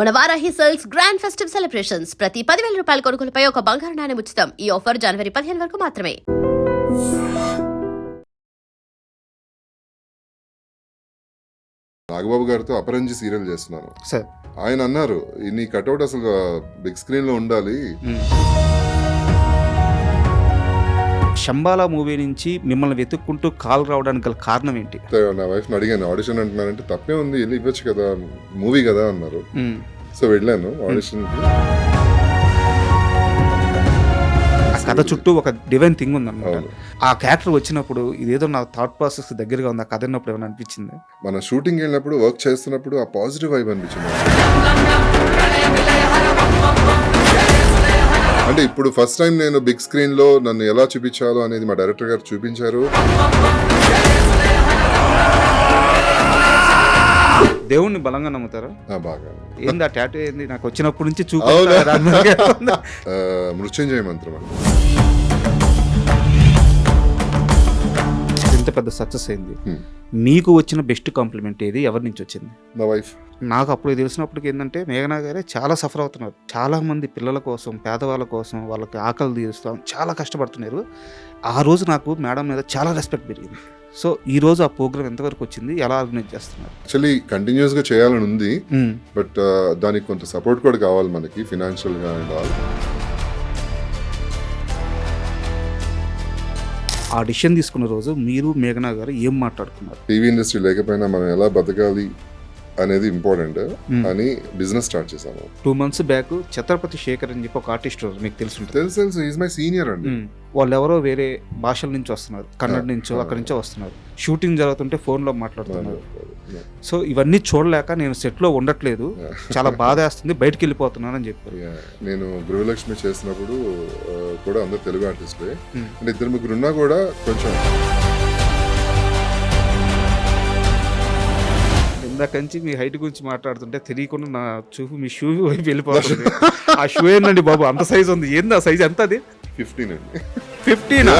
మన Varahi sales grand festive celebrations ప్రతి 10,000 రూపాయల కొనుగోలుపై ఒక బంగారు నాణెం ఉచితం. ఈ ఆఫర్ జనవరి 15 వరకు మాత్రమే. నాగబాబు గారితో అపరంజి సీరియల్ చేస్తున్నాను సార్. ఆయన అన్నారు నీ కట్అవుట్ అసలు బిగ్ స్క్రీన్ లో ఉండాలి. శంబాలా మూవీ నుంచి మిమ్మల్ని వెతుక్కుంటూ కాల్ రావడానికి గల కారణం ఏంటి? నా వైఫ్ ని అడిగాను ఆడిషన్ అంటున్నారంటే తప్పే ఉంది వెళ్ళి ఇవ్వచ్చు కదా మూవీ కదా అన్నారు. సో వెళ్ళాను ఆడిషన్ కి. ఆ కథ చుట్టూ ఒక డివైన్ థింగ్ ఉందన్నమాట. ఆ క్యారెక్టర్ వచ్చినప్పుడు ఇదేదో నా థాట్ ప్రాసెస్ దగ్గరగా ఉంది. ఆ కథ విన్నప్పుడు ఏమైనా అనిపించింది? మన షూటింగ్ వెళ్ళినప్పుడు వర్క్ చేస్తున్నప్పుడు ఆ పాజిటివ్ వైబ్ అనిపించింది. అంటే ఇప్పుడు ఫస్ట్ టైం నేను బిగ్ స్క్రీన్ లో నన్ను ఎలా చూపించాలో అనేది మా డైరెక్టర్ గారు చూపించారు. దేవుణ్ణి బలంగా నమ్ముతారా? బాగా. ఏంది ఆ టాటూ ఏంది? నాకు వచ్చినప్పటి నుంచి చూపించారు. మృత్యుంజయ మంత్రం అండి. ఇంత పెద్ద సక్సెస్ అయింది, మీకు వచ్చిన బెస్ట్ కాంప్లిమెంట్ ఏది? ఎవరి నుంచి వచ్చింది? నా వైఫ్. నాకు అప్పుడు తెలిసినప్పటికి ఏంటంటే మేఘనా గారే చాలా సఫర్ అవుతున్నారు. చాలా మంది పిల్లల కోసం, పేదవాళ్ళ కోసం, వాళ్ళకి ఆకలి తీరుస్తాం చాలా కష్టపడుతున్నారు. ఆ రోజు నాకు మేడం మీద చాలా రెస్పెక్ట్ పెరిగింది. సో ఈ రోజు ఆ ప్రోగ్రామ్ ఎంతవరకు వచ్చింది, ఎలా ఆర్గనైజ్ చేస్తున్నారు? యాక్చువల్లీ కంటిన్యూస్ గా చేయాలని ఉంది, బట్ దానికి కొంత సపోర్ట్ కూడా కావాలి మనకి, ఫినాన్షియల్ గా అండ్ ఆల్. ఆ డిసిషన్ తీసుకున్న రోజు మీరు మేఘనా గారు ఏం మాట్లాడుకున్నారు? టీవీ ఇండస్ట్రీ లేకపోయినా మనం ఎలా బతకాలి అనేది ఇంపార్టెంట్ అని బిజినెస్ స్టార్ట్ చేశాను. 2 months బ్యాక్ ఛత్రపతి శేఖర్ అని చెప్పి ఒక ఆర్టిస్ట్ మీకు తెలుసు? తెలుసు, ఈజ్ మై సీనియర్ అండి. వాళ్ళు ఎవరో వేరే భాషల నుంచి వస్తున్నారు, కన్నడ నుంచో అక్కడి నుంచో వస్తున్నారు. షూటింగ్ జరుగుతుంటే ఫోన్లో మాట్లాడుతున్నారు. సో ఇవన్నీ చూడలేక నేను సెట్లో ఉండట్లేదు, చాలా బాధ వేస్తుంది, బయటకు వెళ్ళిపోతున్నాను అని చెప్పారు. నేను గృహలక్ష్మి చేసినప్పుడు కూడా అందరు తెలుగు ఆర్టిస్టులే, అంటే 2-3 ఉన్నా కూడా కొంచెం ఇందాక నుంచి మీ హైట్ గురించి మాట్లాడుతుంటే తెలియకుండా నా చూపు మీ షూ వైపు వెళ్ళిపోతుంది. ఆ షూ ఏందండి బాబు, అంత సైజ్ ఉంది? ఏంది ఆ సైజ్? ఎంత అది? 15 అండి. 15?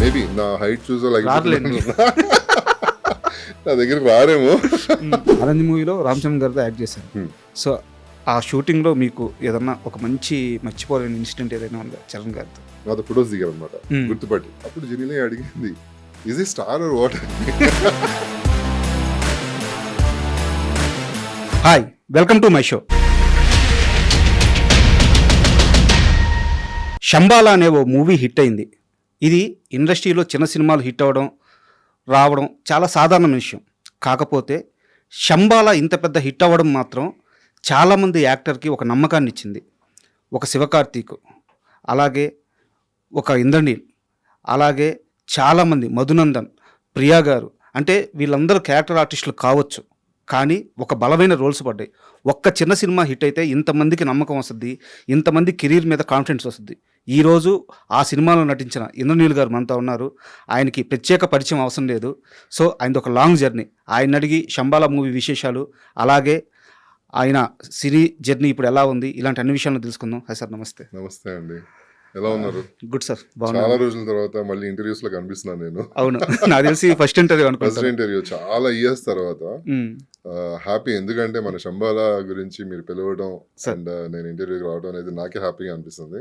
మేబీ నా హైట్ చూసా నా దగ్గర రారేమో. అరంజ్ మూవీలో రామచంద్ర గారితో యాక్ట్ చేశాను. సో ఆ షూటింగ్ లో మీకు ఏదన్నా ఒక మంచి మర్చిపోలేని ఇన్సిడెంట్ ఏదైనా ఉందా చరణ్ గారితో? నాతో ఫొటోస్ దిగారు అనమాట, గుర్తుపట్టి. అప్పుడు జెనీలే అడిగింది, ఇస్ ఈ star or what? Hi, welcome to my show. Shambhala అనే ఓ మూవీ హిట్ అయింది. ఇది ఇండస్ట్రీలో చిన్న సినిమాలు హిట్ అవ్వడం, రావడం చాలా సాధారణ విషయం. కాకపోతే శంబాలా ఇంత పెద్ద హిట్ అవ్వడం మాత్రం చాలామంది యాక్టర్కి ఒక నమ్మకాన్ని ఇచ్చింది. ఒక శివకార్తీక్, అలాగే ఒక ఇంద్రనీల్, అలాగే చాలామంది మధునందన్, ప్రియా గారు, అంటే వీళ్ళందరూ క్యారెక్టర్ ఆర్టిస్టులు కావచ్చు, కానీ ఒక బలమైన రోల్స్ పడ్డాయి. ఒక్క చిన్న సినిమా హిట్ అయితే ఇంతమందికి నమ్మకం వస్తుంది, ఇంతమంది కెరీర్ మీద కాన్ఫిడెన్స్ వస్తుంది. ఈరోజు ఆ సినిమాలో నటించిన ఇంద్రనీల్ గారు మనతో ఉన్నారు. ఆయనకి ప్రత్యేక పరిచయం అవసరం లేదు. సో ఆయనది ఒక లాంగ్ జర్నీ. ఆయన అడిగి శంబాలా మూవీ విశేషాలు, అలాగే ఆయన సినీ జర్నీ ఇప్పుడు ఎలా ఉంది, ఇలాంటి అన్ని విషయాలను తెలుసుకుందాం. హాయ్ సార్, నమస్తే. నమస్తే అండి, ఎలా ఉన్నారు? గుడ్ సార్, చాలా రోజుల తర్వాత మళ్ళీ ఇంటర్వ్యూస్ లో కనిపిస్తున్నాను నేను. అవును, నాకు తెలిసి ఫస్ట్ ఇంటర్వ్యూ ఫస్ట్ ఇంటర్వ్యూ చాలా ఇయర్స్ తర్వాత. హ్యాపీ, ఎందుకంటే మన శంబాలా గురించి మీరు పిలవడం అండ్ నేను ఇంటర్వ్యూకి రావడం అనేది నాకే హ్యాపీగా అనిపిస్తుంది.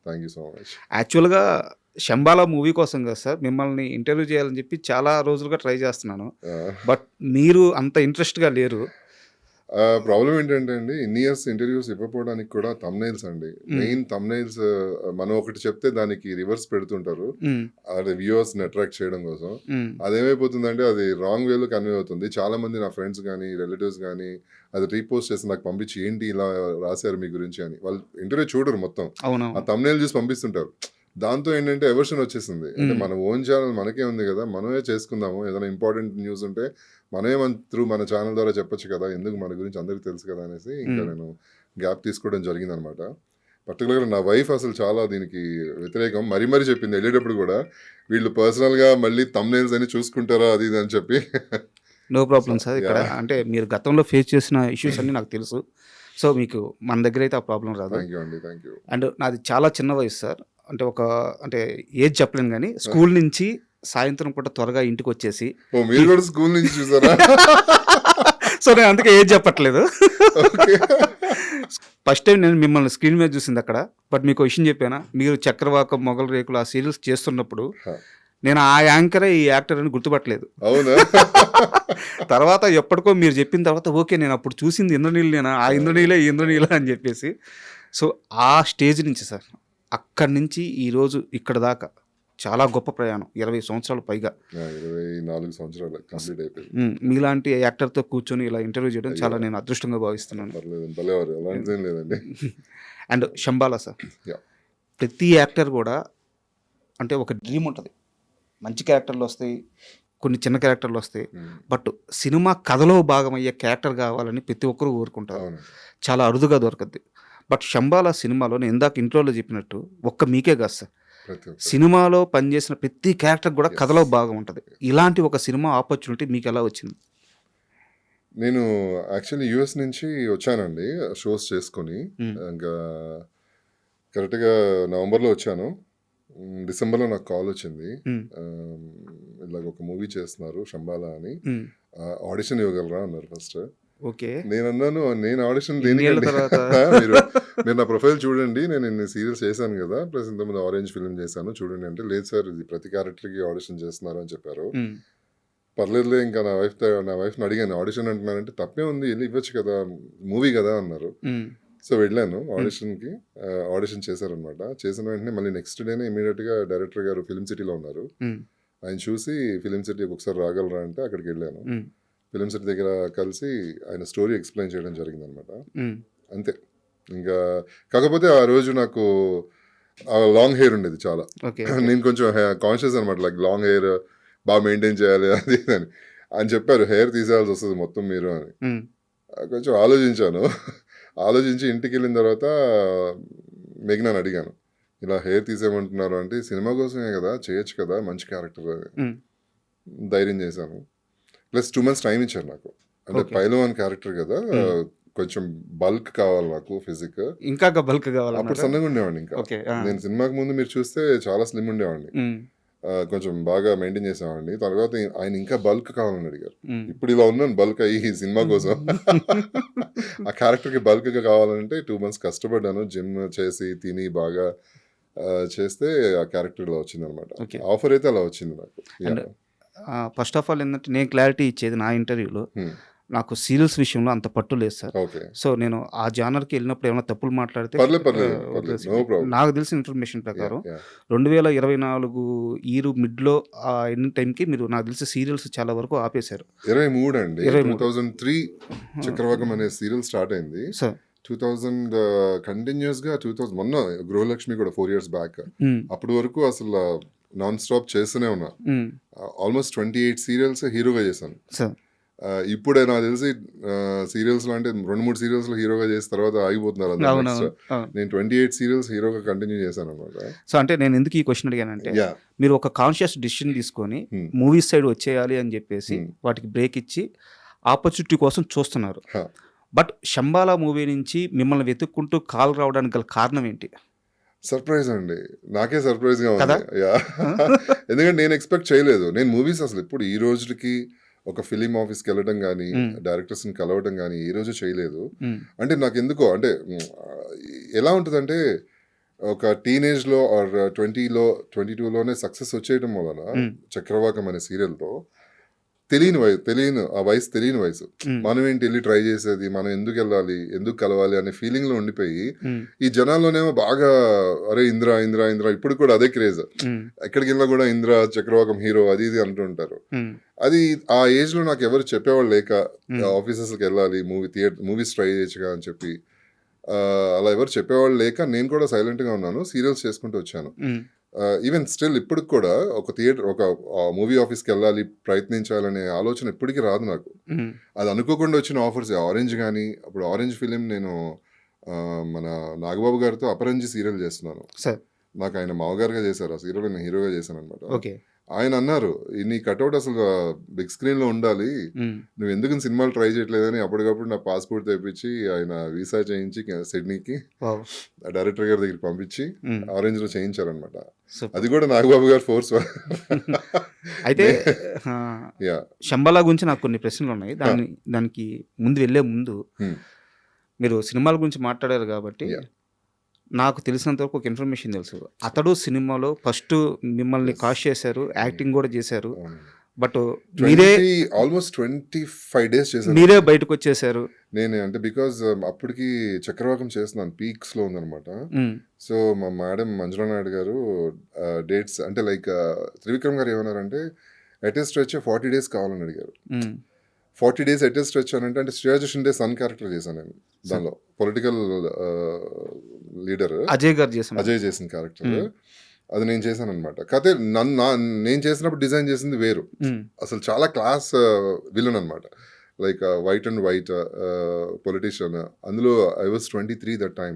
Thank you so much. యాక్చువల్గా శంబాలా మూవీ కోసం కదా సార్ మిమ్మల్ని ఇంటర్వ్యూ చేయాలని చెప్పి చాలా రోజులుగా ట్రై చేస్తున్నాను, బట్ మీరు అంత ఇంట్రెస్ట్గా లేరు. ప్రాబ్లం ఏంటంటే అండి, ఇన్ని ఇయర్స్ ఇంటర్వ్యూస్ ఇవ్వకపోవడానికి కూడా తమ్నైల్స్ అండి. మెయిన్ తమ్నైల్స్ మనం ఒకటి చెప్తే దానికి రివర్స్ పెడుతుంటారు, అదే వ్యూవర్స్ ని అట్రాక్ట్ చేయడం కోసం. అదేమైపోతుందంటే అది రాంగ్ వేలో కన్వే అవుతుంది. చాలా మంది నా ఫ్రెండ్స్ కానీ రిలేటివ్స్ కానీ అది రీపోస్ట్ చేసి నాకు పంపించి ఏంటి ఇలా రాశారు మీ గురించి అని. వాళ్ళు ఇంటర్వ్యూ చూడరు, మొత్తం ఆ తమ్నైల్ చూసి పంపిస్తుంటారు. దాంతో ఏంటంటే ఎవర్షన్ వచ్చేసింది. అంటే మన ఓన్ ఛానల్ మనకే ఉంది కదా, మనమే చేసుకుందాము, ఏదైనా ఇంపార్టెంట్ న్యూస్ ఉంటే మనమే మన ఛానల్ ద్వారా చెప్పొచ్చు కదా, ఎందుకు మన గురించి అందరికీ తెలుసు కదా అనేసి ఇంకా నేను గ్యాప్ తీసుకోవడం జరిగింది అనమాట. పర్టికులర్గా నా వైఫ్ అసలు చాలా దీనికి వ్యతిరేకం. మరీ చెప్పింది వెళ్ళేటప్పుడు కూడా, వీళ్ళు పర్సనల్గా మళ్ళీ తమ్నైల్స్ అని చూసుకుంటారా అది ఇది అని చెప్పి. No problem sir. ఇక్కడ అంటే మీరు గతంలో ఫేస్ చేసిన ఇష్యూస్ అన్ని నాకు తెలుసు. సో మీకు మన దగ్గర అయితే ఆ ప్రాబ్లం రాదు. Thank you. అండ్ నాది చాలా చిన్న వయసు సార్, అంటే ఏజ్ చెప్పలేను కానీ స్కూల్ నుంచి సాయంత్రం పూట త్వరగా ఇంటికి వచ్చేసి ఓ మీరు కూడా స్కూల్ నుంచి చూసారా? సో నేను అందుకే ఏం చెప్పట్లేదు. ఓకే. ఫస్ట్ టైం నేను మిమ్మల్ని స్క్రీన్ మీద చూసింది అక్కడ. బట్ మీకు విషయం చెప్పానా, మీరు చక్రవాకం, మొగల్ రేకులు ఆ సీరియల్స్ చేస్తున్నప్పుడు హ. నేను ఆ యాంకరే ఈ యాక్టర్ అని గుర్తుపట్టలేదు. అవునా? తర్వాత ఎప్పటికో మీరు చెప్పిన తర్వాత ఓకే నేను అప్పుడు చూసింది ఇంద్రనీళ్ళు, నేను ఆ ఇంద్రనీలే ఈ ఇంద్రనీల అని చెప్పేసి. సో ఆ స్టేజ్ నుంచి సార్, అక్కడి నుంచి ఈరోజు ఇక్కడ దాకా చాలా గొప్ప ప్రయాణం, 20 సంవత్సరాలు పైగా. 24 సంవత్సరాలు కంప్లీట్ అయిపోయింది. మీలాంటి యాక్టర్తో కూర్చొని ఇలా ఇంటర్వ్యూ చేయడం చాలా నేను అదృష్టంగా భావిస్తున్నాను. పర్లేదు, భలేవారు, అలాంటిదేం లేదండి. And Shambhala sir, Yeah. ప్రతి యాక్టర్ కూడా అంటే ఒక డ్రీమ్ ఉంటుంది. మంచి క్యారెక్టర్లు వస్తాయి, కొన్ని చిన్న క్యారెక్టర్లు వస్తాయి. బట్ సినిమా కథలో భాగమయ్యే క్యారెక్టర్ కావాలని ప్రతి ఒక్కరూ కోరుకుంటారు. అవును. చాలా అరుదుగా దొరకద్ది. బట్ శంబాలా సినిమాలో నేను ఇందాక ఇంట్రోలో చెప్పినట్టు ఒక్క మీకే కాదు సార్, ప్రతి ఒక్క సినిమాలో పనిచేసిన ప్రతి క్యారెక్టర్ కూడా కథలో భాగం ఉంటుంది. ఇలాంటి ఒక సినిమా ఆపర్చునిటీ మీకు ఎలా వచ్చింది? నేను యాక్చువల్లీ యూఎస్ నుంచి వచ్చానండి షోస్ చేసుకొని. ఇంకా కరెక్ట్గా నవంబర్లో వచ్చాను. డిసెంబర్లో నాకు కాల్ వచ్చింది, ఇలాగ ఒక మూవీ చేస్తున్నారు శంబాలా అని, ఆడిషన్ ఇవ్వగలరా అన్నారు ఫస్ట్. ఓకే, నేను అన్నాను, నేను ఆడిషన్ ఇన్నేళ్ల దేనికండి? తర్వాత? మీరు నా ప్రొఫైల్ చూడండి, నేను ఇన్ని సీరియల్స్ చేశాను కదా, ప్లస్ ఇంతకుముందు ఆరెంజ్ ఫిల్మ్ చేశాను చూడండి అంటే, లేదు సార్ ఇది ప్రతి క్యారెక్టర్కి ఆడిషన్ చేస్తున్నారు అని చెప్పారు. పర్లేదులే, ఇంకా నా వైఫ్ని అడిగాను, ఆడిషన్ అంటున్నానంటే తప్పే ఉంది, వెళ్ళి ఇవ్వచ్చు కదా, మూవీ కదా అన్నారు. సో వెళ్ళాను ఆడిషన్కి, ఆడిషన్ చేశారనమాట. చేసిన వెంటనే మళ్ళీ నెక్స్ట్ డేనే ఇమీడియట్గా డైరెక్టర్ గారు ఫిలిం సిటీలో ఉన్నారు, ఆయన చూసి ఫిలిం సిటీకి ఒకసారి రాగలరా అంటే అక్కడికి వెళ్ళాను. ఫిలిం సిటీ దగ్గర కలిసి ఆయన స్టోరీ ఎక్స్ప్లెయిన్ చేయడం జరిగిందనమాట. అంతే. ఇంకా కాకపోతే ఆ రోజు నాకు లాంగ్ హెయిర్ ఉండేది చాలా. నేను కొంచెం కాన్షియస్ అనమాట, లైక్ లాంగ్ హెయిర్ బాగా మెయింటైన్ చేయాలి అది అని చెప్పారు. హెయిర్ తీసేయాల్సి వస్తుంది మొత్తం మీరు అని. కొంచెం ఆలోచించాను. ఆలోచించి ఇంటికి వెళ్ళిన తర్వాత మేఘ్నాని అడిగాను, ఇలా హెయిర్ తీసేయమంటున్నారు అంటే సినిమా కోసమే కదా, చేయొచ్చు కదా, మంచి క్యారెక్టర్ ధైర్యం చేశాను. ప్లస్ 2 months టైం ఇచ్చారు నాకు. అంటే పైలవాన్ క్యారెక్టర్ కదా, కొంచెం బల్క్ కావాలి నాకు, ఫిజిక్ ఇంకా బల్క్ కావాలి. అప్పుడు సన్నగా ఉండేవాడిని. ఇంకా నేను సినిమాకి ముందు మీరు చూస్తే చాలా స్లిమ్ ఉండేవాడిని, కొంచెం బాగా మెయింటైన్ చేసేవాడిని. తర్వాత ఆయన ఇంకా బల్క్ కావాలని అడిగారు. ఇప్పుడు ఇలా ఉన్నాను బల్క్ అయ్యి సినిమా కోసం. ఆ క్యారెక్టర్కి బల్క్గా కావాలంటే 2 months కష్టపడ్డాను, జిమ్ చేసి తిని బాగా చేస్తే ఆ క్యారెక్టర్ ఇలా వచ్చింది అనమాట. ఆఫర్ అయితే అలా వచ్చింది నాకు. ఫస్ట్ ఆఫ్ ఆల్ ఏంటంటే నేను క్లారిటీ ఇచ్చేది నా ఇంటర్వ్యూలో, నాకు సీరియల్స్ విషయంలో అంత పట్టు లేదు సార్. సో నేను ఆ జానర్కి వెళ్ళినప్పుడు ఏమైనా తప్పులు మాట్లాడితే నాకు తెలిసిన ఇన్ఫర్మేషన్ ప్రకారం 2024 ఇయర్ మిడ్లో ఎన్ని టైంకి మీరు నాకు తెలిసి సీరియల్స్ చాలా వరకు ఆపేశారు. 23 అండి, 2003 చక్రవాకం అనే సీరియల్ స్టార్ట్ అయింది. 2000 కంటిన్యూస్గా 2000 మొన్న గృహలక్ష్మి కూడా 4 years బ్యాక్, అప్పటి వరకు అసలు నాన్ స్టాప్ చేస్తూనే ఉన్నా. ఆల్మోస్ట్ 28 సీరియల్స్ హీరోగా చేశాను. ఇప్పుడే నాకు తెలిసి సీరియల్స్ లో అంటే 2-3 సీరియల్స్ లో హీరోగా చేసిన తర్వాత ఆగిపోతున్నారు. నేను 28 సీరియల్స్ హీరోగా కంటిన్యూ చేశాను అనమాట. సో అంటే నేను ఎందుకు ఈ క్వశ్చన్ అడిగానంటే, మీరు ఒక కాన్షియస్ డిసిషన్ తీసుకొని మూవీస్ సైడ్ వచ్చేయాలి అని చెప్పేసి వాటికి బ్రేక్ ఇచ్చి ఆపర్చునిటీ కోసం చూస్తున్నారు. బట్ శంబాలా మూవీ నుంచి మిమ్మల్ని వెతుక్కుంటూ కాల్ రావడానికి గల కారణం ఏంటి? సర్ప్రైజ్ అండి, నాకే సర్ప్రైజ్గా ఉంది. ఎందుకంటే నేను ఎక్స్పెక్ట్ చేయలేదు. నేను మూవీస్ అసలు ఇప్పుడు ఈ రోజుకి ఒక ఫిలిం ఆఫీస్కి వెళ్ళడం కానీ, డైరెక్టర్స్ని కలవడం కానీ ఈ రోజు చేయలేదు. అంటే నాకు ఎందుకో అంటే ఎలా ఉంటుందంటే, ఒక టీనేజ్లో ఆర్ 20లో 22లోనే సక్సెస్ వచ్చేయడం వలన చక్రవాకం అనే సీరియల్తో తెలియని వయసు తెలియని వయసు, మనం ఏంటి వెళ్ళి ట్రై చేసేది, మనం ఎందుకు వెళ్ళాలి, ఎందుకు కలవాలి అనే ఫీలింగ్ లో ఉండిపోయి, ఈ జనాల్లోనేమో బాగా అరే ఇంద్ర ఇంద్ర ఇంద్ర, ఇప్పుడు కూడా అదే క్రేజ్, ఎక్కడికి వెళ్ళినా కూడా ఇంద్ర చక్రవాకం హీరో అది ఇది అంటుంటారు. అది ఆ ఏజ్ లో నాకు ఎవరు చెప్పేవాళ్ళు లేక, ఆఫీసెస్కి వెళ్ళాలి, మూవీస్ ట్రై చేయొచ్చుగా అని చెప్పి అలా ఎవరు చెప్పేవాళ్ళు లేక నేను కూడా సైలెంట్ గా ఉన్నాను, సీరియల్స్ చేసుకుంటూ వచ్చాను. ఈవెన్ స్టిల్ ఇప్పటికి కూడా ఒక మూవీ ఆఫీస్కి వెళ్ళాలి, ప్రయత్నించాలనే ఆలోచన ఇప్పటికీ రాదు నాకు. అది అనుకోకుండా వచ్చిన ఆఫర్స్. ఆరెంజ్ కానీ, అప్పుడు ఆరెంజ్ ఫిలిం నేను మన నాగబాబు గారితో అపరంజి సీరియల్ చేస్తున్నాను. నాకు ఆయన మామగారుగా చేశారు, ఆ సీరియల్ నేను హీరోగా చేశాను అనమాట. ఆయన అన్నారు, నీ కట్అవుట్ అసలు బిగ్ స్క్రీన్లో ఉండాలి, నువ్వు ఎందుకు సినిమాలు ట్రై చేయట్లేదని అప్పటికప్పుడు నా పాస్పోర్ట్ తెప్పించి ఆయన వీసా చేయించి సిడ్నీకి డైరెక్టర్ గారి దగ్గరికి పంపించి ఆరెంజ్లో చేయించారనమాట. అది కూడా నాగబాబు గారు ఫోర్స్. అయితే యా శంబాలా గురించి నాకు కొన్ని ప్రశ్నలు ఉన్నాయి. దానికి వెళ్ళే ముందు మీరు సినిమాల గురించి మాట్లాడారు కాబట్టి నాకు తెలిసినంత వరకు ఒక ఇన్ఫర్మేషన్ తెలుసు. అతడు సినిమాలో ఫస్ట్ మిమ్మల్ని కాస్ట్ చేశారు, యాక్టింగ్ కూడా చేశారు, బట్ మీరే ఆల్మోస్ట్ 25 days చేశాను. మీరే బయటకు వచ్చేసారు. నేను అంటే బికాజ్ అప్పటికి చక్రవాకం చేస్తున్నాను, పీక్స్ లో ఉందన్నమాట. సో మా మేడం మంజులా నాయుడు గారు డేట్స్ అంటే లైక్ త్రివిక్రమ్ గారు ఏమన్నారంటే అటెస్ట్ వచ్చే 40 days కావాలని అడిగారు. 40 days అటెస్ట్ వచ్చానంటే అంటే శ్రేయాజ షిండే సన్ క్యారెక్టర్ చేశాను నేను దానిలో, పొలిటికల్ లీడర్ అజయ్ చేసిన క్యారెక్టర్ అది నేను చేశాను అనమాట. కాకపోతే నేను చేసినప్పుడు డిజైన్ చేసింది వేరు, అసలు చాలా క్లాస్ విలన్ అనమాట, like white and white politician. అందులో ఐ వాజ్ 23 దట్ టైం,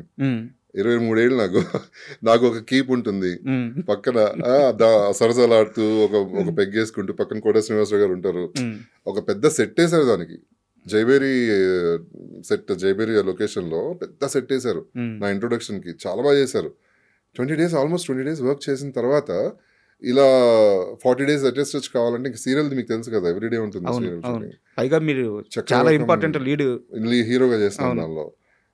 23 ఏళ్ళు. నాకు ఒక కీప్ ఉంటుంది పక్కన, సరసలాడుతూ ఒక పెగ్గేసుకుంటూ పక్కన కోట శ్రీనివాసరావు గారు ఉంటారు. ఒక పెద్ద సెట్ వేశారు దానికి, జైబేరి సెట్, జైబేరి లొకేషన్ లో పెద్ద సెట్ వేశారు నా ఇంట్రొడక్షన్ కి, చాలా బాగా చేశారు. 20 days ఆల్మోస్ట్ 20 days వర్క్ చేసిన తర్వాత ఇలా 40 days అటెస్ట్ కావాలంటే ఇంక సీరియల్ మీకు తెలుసు కదా, ఎవ్రీడే ఉంటుంది సీరియల్. పైగా మీరు చాలా ఇంపార్టెంట్ హీరోగా చేస్తాను దానిలో.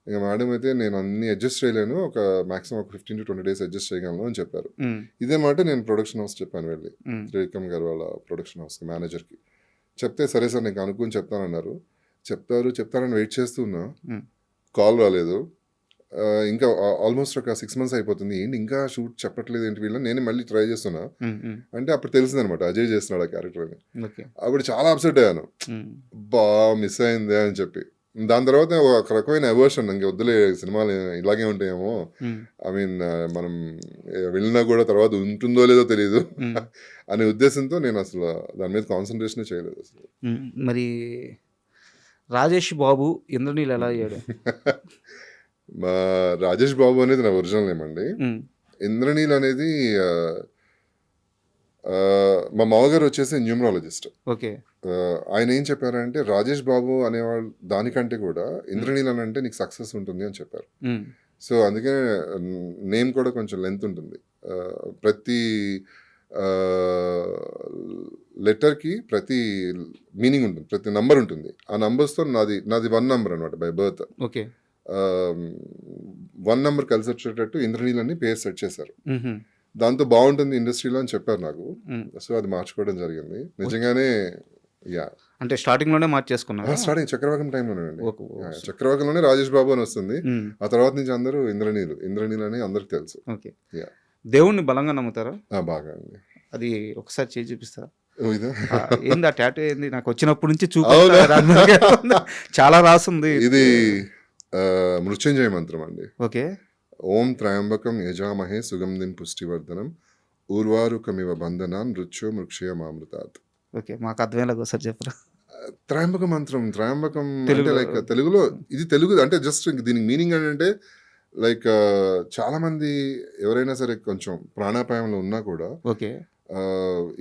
ఇక మేడం అయితే నేను అన్ని అడ్జస్ట్ చేయలేను, ఒక మాక్సిమం ఒక 15 to 20 days అడ్జస్ట్ చేయగలను అని చెప్పారు. ఇదే మాట నేను ప్రొడక్షన్ హౌస్ చెప్పాను, వెళ్ళి త్రివిక్రమ్ గారు వాళ్ళ ప్రొడక్షన్ హౌస్ మేనేజర్కి చెప్తే, సరే సార్ నేను కనుక్కొని చెప్తానన్నారు. చెప్తారని వెయిట్ చేస్తున్నా, కాల్ రాలేదు. ఇంకా ఆల్మోస్ట్ ఒక 6 months అయిపోతుంది, ఏంటి ఇంకా షూట్ చెప్పట్లేదు ఏంటి వీళ్ళని, నేను మళ్ళీ ట్రై చేస్తున్నా అంటే అప్పుడు తెలిసింది అనమాట అజయ్ చేస్తున్నాడు ఆ క్యారెక్టర్ అని. అప్పుడు చాలా అప్సెట్ అయ్యాను, బా మిస్ అయిందే అని చెప్పి. దాని తర్వాత ఒక రకమైన అవర్షన్, ఇంక వద్దులే సినిమాలు ఇలాగే ఉంటాయేమో, ఐ మీన్ మనం వెళ్ళినా కూడా తర్వాత ఉంటుందో లేదో తెలియదు అనే ఉద్దేశంతో నేను అసలు దాని మీద కాన్సన్ట్రేషన్ చేయలేదు అసలు. మరి రాజేష్ బాబు ఇంద్రనీల్ ఎలా అయ్యాడు? మా రాజేష్ బాబు అనేది నా ఒరిజినల్ నేమ్ అండి. ఇంద్రనీల్ అనేది మా మామగారు వచ్చేసి న్యూమరాలజిస్ట్. ఓకే. ఆయన ఏం చెప్పారంటే రాజేష్ బాబు అనేవాళ్ళు దానికంటే కూడా ఇంద్రనీల్ అని అంటే నీకు సక్సెస్ ఉంటుంది అని చెప్పారు. సో అందుకే నేమ్ కూడా కొంచెం లెంత్ ఉంటుంది, ప్రతి లెటర్కి ప్రతి మీనింగ్ ఉంటుంది, ప్రతి నంబర్ ఉంటుంది. ఆ నంబర్స్తో నాది 1 number అనమాట బై బర్త్. ఓకే. 1 number కలిసి వచ్చేటట్టు ఇంద్రనీల్ అని పేరు సెట్ చేశారు. దాంతో బాగుంటుంది ఇండస్ట్రీలో అని చెప్పారు నాకు. సో అది మార్చుకోవడం జరిగింది నిజంగానే. యా అంటే స్టార్టింగ్ లోనే మార్చేసుకున్నారు? స్టార్టింగ్ చక్రవాకం టైంలోనే అండి, చక్రవాకంలోనే రాజేష్ బాబు అని వస్తుంది. ఆ తర్వాత నుంచి అందరూ ఇంద్రనీల్ అని అందరికి తెలుసు. ఓకే. దేవుణ్ణి బలంగా నమ్ముతారా? బాగా అండి. అది ఒకసారి చేసి చూపిస్తారా? ఏంది ఆ టాటూ ఏంది? నాకు వచ్చినప్పటి నుంచి చాలా రాసుంది. ఇది మృత్యుంజయ మంత్రం అండి. ఓకే. ఓం త్రయంబకం యజామహే సుగంధిం పుష్టివర్ధనం ఊర్వారుకమివ బంధనాన్ మృత్యు మృక్షయ మామృతాత్. ఓకే, మాకు అర్థమయ్యేలాగా ఒకసారి చెప్పరా? త్రయంబక మంత్రం, త్రయంబకం అంటే లైక్ తెలుగులో ఇది తెలుగు అంటే జస్ట్ దీనికి మీనింగ్ ఏంటంటే లైక్ చాలా మంది ఎవరైనా సరే కొంచెం ప్రాణాపాయంలో ఉన్నా కూడా ఓకే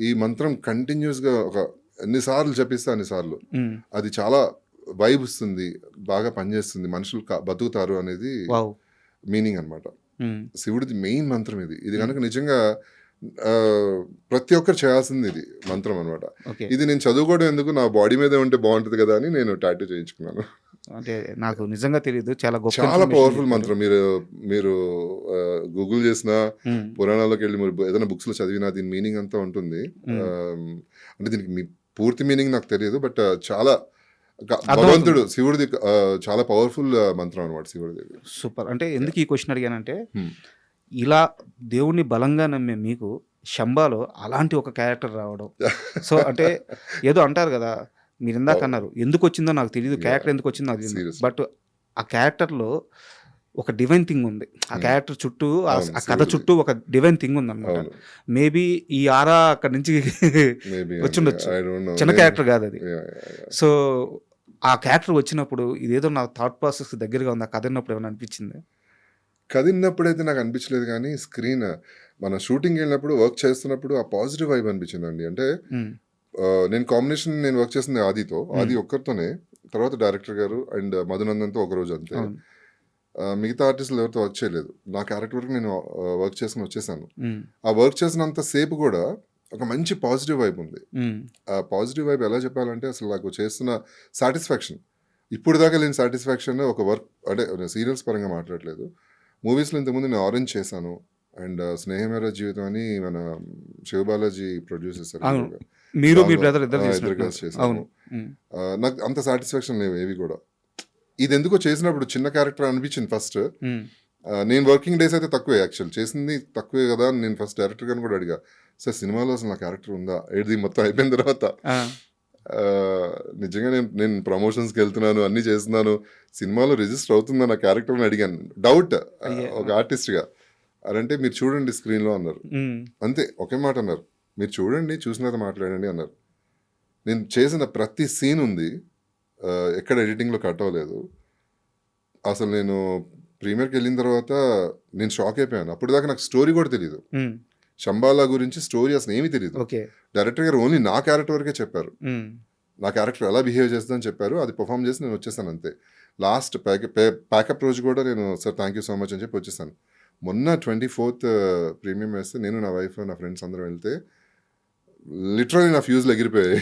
ఈ మంత్రం కంటిన్యూస్ గా ఒక ఎన్నిసార్లు జపిస్తే అన్నిసార్లు అది చాలా వైబ్ ఇస్తుంది, బాగా పనిచేస్తుంది, మనుషులు బతుకుతారు అనేది మీనింగ్ అనమాట. శివుడిది మెయిన్ మంత్రం ఇది కనుక నిజంగా ప్రతి ఒక్కరు చేయాల్సింది ఇది మంత్రం అనమాట. ఇది నేను చదువుకోవడం ఎందుకు, నా బాడీ మీదే ఉంటే బాగుంటుంది కదా అని నేను టాటూ చేయించుకున్నాను. అంటే నాకు నిజంగా తెలియదు, చాలా పవర్ఫుల్ మంత్రం. మీరు గూగుల్ చేసిన పురాణాల్లోకి వెళ్ళి మీరు ఏదైనా బుక్స్ లో చదివినా దీని మీనింగ్ అంతా ఉంటుంది. అంటే దీనికి పూర్తి మీనింగ్ నాకు తెలియదు, బట్ చాలా భగవంతుడు శివుడిది చాలా పవర్ఫుల్ మంత్రం అనమాట శివుడిది. సూపర్. అంటే ఎందుకు ఈ క్వశ్చన్ అడిగానంటే ఇలా దేవుణ్ణి బలంగా నమ్మే మీకు శంబాలో అలాంటి ఒక క్యారెక్టర్ రావడం, సో అంటే ఏదో అంటారు కదా, మీరు ఇందాక అన్నారు ఎందుకు వచ్చిందో నాకు తెలియదు, క్యారెక్టర్ ఎందుకు వచ్చిందో నాకు తెలియదు, బట్ ఆ క్యారెక్టర్లో ఒక డివైన్ థింగ్ ఉంది. ఆ క్యారెక్టర్ చుట్టూ, ఆ కథ చుట్టూ ఒక డివైన్ థింగ్ ఉంది అనమాట. మేబీ ఈ ఆరా అక్కడి నుంచి వచ్చిండొచ్చు, చిన్న క్యారెక్టర్ కాదు అది. సో ఆ క్యారెక్టర్ వచ్చినప్పుడు ఇదేదో నా థాట్ ప్రాసెస్ దగ్గరగా ఉంది, ఆ కథ విన్నప్పుడు ఏమైనా అనిపించింది? కదిలినప్పుడైతే నాకు అనిపించలేదు కానీ స్క్రీన్ మన షూటింగ్ వెళ్ళినప్పుడు వర్క్ చేస్తున్నప్పుడు ఆ పాజిటివ్ వైబ్ అనిపించిందండి. అంటే నేను వర్క్ చేసింది ఆదితో, ఆది ఒక్కరితోనే, తర్వాత డైరెక్టర్ గారు అండ్ మధునందన్తో ఒక రోజు అంతే. అవును. మిగతా ఆర్టిస్టులు ఎవరితో వర్క్ చేయలేదు. నా క్యారెక్టర్ వరకు నేను వర్క్ చేసుకుని వచ్చేసాను. ఆ వర్క్ చేసినంత సేపు కూడా ఒక మంచి పాజిటివ్ వైబ్ ఉంది. ఆ పాజిటివ్ వైబ్ ఎలా చెప్పాలంటే అసలు నాకు చేస్తున్న సాటిస్ఫాక్షన్, ఇప్పుడు దాకా లేని సాటిస్ఫాక్షన్ ఒక వర్క్, అంటే సీరియల్స్ పరంగా మాట్లాడలేదు. మూవీస్లో ఇంతకుముందు నేను ఆరెంజ్ చేశాను అండ్ స్నేహమేర జీవితం అని మన శివబాలాజీ ప్రొడ్యూస్ చేశారు. అవును. మీరు మీ దానిలో, బ్రదర్ ఇద్దరు ఇద్దరు చేసినట్టు. కలిసి చేశాము. అవును. నాకు అంత సాటిస్ఫాక్షన్ లేవు ఏవి కూడా. ఇది ఎందుకో చేసినప్పుడు చిన్న క్యారెక్టర్ అనిపించింది ఫస్ట్. నేను వర్కింగ్ డేస్ అయితే తక్కువే, యాక్చువల్ చేసింది తక్కువే కదా అని నేను ఫస్ట్ డైరెక్టర్ గారిని కూడా అడిగా, సార్ సినిమాలో అసలు నా క్యారెక్టర్ ఉందా, ఇది మొత్తం అయిపోయిన తర్వాత నిజంగా నేను ప్రమోషన్స్కి వెళ్తున్నాను, అన్నీ చేస్తున్నాను, సినిమాలో రిజిస్టర్ అవుతుందా నా క్యారెక్టర్ అని అడిగాను. డౌట్ ఒక ఆర్టిస్ట్గా. అదంటే మీరు చూడండి స్క్రీన్లో అన్నారు. అంతే, ఒకే మాట అన్నారు, మీరు చూడండి, చూసిన తర్వాత మాట్లాడండి అన్నారు. నేను చేసిన ప్రతి సీన్ ఉంది, ఎక్కడ ఎడిటింగ్లో కట్ అవ్వలేదు. అసలు నేను ప్రీమియర్కి వెళ్ళిన తర్వాత నేను షాక్ అయిపోయాను. అప్పుడు దాకా నాకు స్టోరీ కూడా తెలియదు, శంబాలా గురించి స్టోరీ అసలు ఏమీ తెలియదు. ఓకే. డైరెక్టర్ గారు ఓన్లీ నా క్యారెక్టర్ వరకే చెప్పారు, నా క్యారెక్టర్ ఎలా బిహేవ్ చేస్తుందని చెప్పారు. అది పర్ఫామ్ చేసి నేను వచ్చేసాను అంతే. లాస్ట్ ప్యాకప్ రోజు కూడా నేను sir thank you so much అని చెప్పి వచ్చేసాను. మొన్న 24th ప్రీమియం వేస్తే నేను, నా వైఫ్, నా ఫ్రెండ్స్ అందరం వెళ్తే లిటరల్లీ నా ఫ్యూజ్లు ఎగిరిపోయాయి.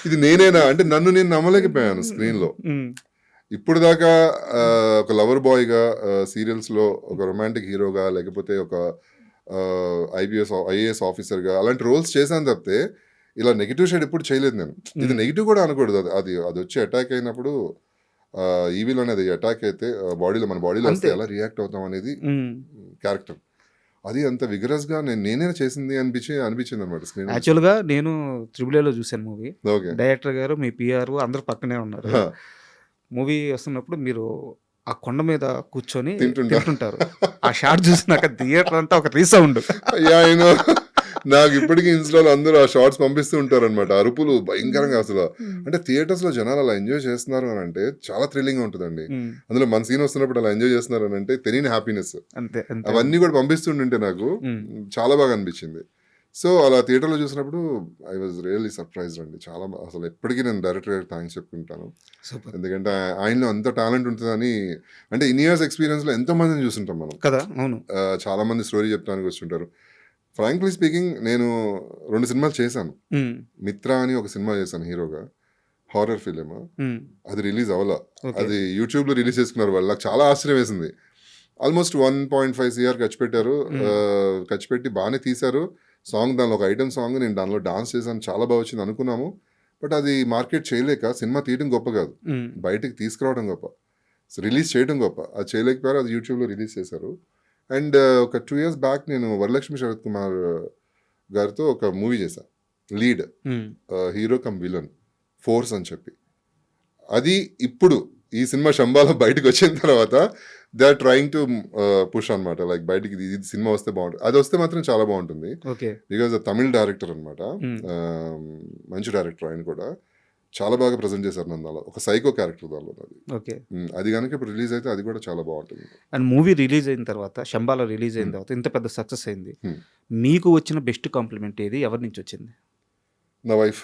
ఇది నేనేనా అంటే నన్ను నేను నమ్మలేకపోయాను స్క్రీన్లో. ఇప్పుడు దాకా ఒక లవర్ బాయ్గా సీరియల్స్లో, ఒక రొమాంటిక్ హీరోగా, లేకపోతే ఒక ఐఏఎస్ ఆఫీసర్గా అలాంటి రోల్స్ చేశాను తప్పితే ఇలా నెగిటివ్ షేడ్ ఎప్పుడు చేయలేదు నేను. ఇది నెగిటివ్ కూడా అనకూడదు, అది వచ్చి అటాక్ అయినప్పుడు ఈవిల్ అనేది అటాక్ అయితే బాడీలో, మన బాడీలో వస్తే ఎలా రియాక్ట్ అవుతాం అనేది క్యారెక్టర్. అది అంత విగరస్గా నేనే చేసింది అనిపించింది అనమాట స్క్రీన్. యాక్చువల్గా నేను త్రిబుల్ లో చూశాను మూవీ. ఓకే. డైరెక్టర్ గారు, మీ పిఆర్ అందరు పక్కనే ఉన్నారు. మూవీ వస్తున్నప్పుడు మీరు ఆ కొండ మీద కూర్చొని తింటుంటారు. ఆ షాట్ చూసి నాకు థియేటర్ అంతా ఒక రీసౌండ్. నాకు ఇప్పటికీ ఇన్స్టాలో అందరూ ఆ షార్ట్స్ పంపిస్తూ ఉంటారు అనమాట, అరుపులు భయంకరంగా. అసలు అంటే థియేటర్స్ లో జనాలు అలా ఎంజాయ్ చేస్తున్నారు అని అంటే చాలా థ్రిల్లింగ్ గా ఉంటుందండి. అందులో మన సీన్ వస్తున్నప్పుడు అలా ఎంజాయ్ చేస్తున్నారు అని అంటే తెలియని హ్యాపీనెస్. అంతే. అవన్నీ కూడా పంపిస్తుంటే నాకు చాలా బాగా అనిపించింది. సో అలా థియేటర్లో చూసినప్పుడు ఐ వాజ్ రియల్లీ సర్ప్రైజ్డ్ అండి. చాలా అసలు ఎప్పటికీ నేను డైరెక్టర్ గారికి థ్యాంక్స్ చెప్పుకుంటాను. ఎందుకంటే ఆయనలో అంత టాలెంట్ ఉంటుందని, అంటే ఇన్ ఇయర్స్ ఎక్స్పీరియన్స్లో ఎంతో మందిని చూస్తుంటాం మనం కదా. అవును. చాలా మంది స్టోరీ చెప్తానికి వస్తుంటారు. ఫ్రాంక్లీ స్పీకింగ్ నేను 2 సినిమాలు చేశాను. మిత్ర అని ఒక సినిమా చేశాను హీరోగా, హారర్ ఫిలిం. అది రిలీజ్ అవ్వాల, అది యూట్యూబ్లో రిలీజ్ చేసుకున్నారు వాళ్ళు. నాకు చాలా ఆశ్చర్యం వేసింది. ఆల్మోస్ట్ 1.5 CR ఖర్చు పెట్టారు. ఖర్చు పెట్టి బాగానే తీశారు సాంగ్. దానిలో ఒక ఐటమ్ సాంగ్, నేను దానిలో డాన్స్ చేశాను, చాలా బాగా వచ్చింది అనుకున్నాము. బట్ అది మార్కెట్ చేయలేక, సినిమా తీయడం గొప్ప కాదు, బయటికి తీసుకురావడం గొప్ప, రిలీజ్ చేయడం గొప్ప. అది చేయలేకపోయారు, అది యూట్యూబ్లో రిలీజ్ చేశారు. అండ్ ఒక 2 years బ్యాక్ నేను వరలక్ష్మి శరత్ కుమార్ గారితో ఒక మూవీ చేశాను, lead hero come villain, force అని చెప్పి. అది ఇప్పుడు ఈ సినిమా శంబాలో బయటకు వచ్చిన తర్వాత they are trying to push అనమాట, లైక్ బయటికి ఇది సినిమా వస్తే బాగుంటుంది. అది వస్తే మాత్రం చాలా బాగుంటుంది, బికాజ్ తమిళ్ డైరెక్టర్ అనమాట, మంచి డైరెక్టర్. ఆయన కూడా చాలా బాగా ప్రజెంట్ చేశారు నన్ను, అలా ఒక సైకో క్యారెక్టర్ దానిలో. అది కనుక ఇప్పుడు రిలీజ్ అయితే అది కూడా చాలా బాగుంటుంది. అండ్ మూవీ రిలీజ్ అయిన తర్వాత, శంబాలో రిలీజ్ అయిన తర్వాత ఇంత పెద్ద సక్సెస్ అయింది, మీకు వచ్చిన బెస్ట్ కాంప్లిమెంట్ ఏది, ఎవరి నుంచి వచ్చింది? నా wife,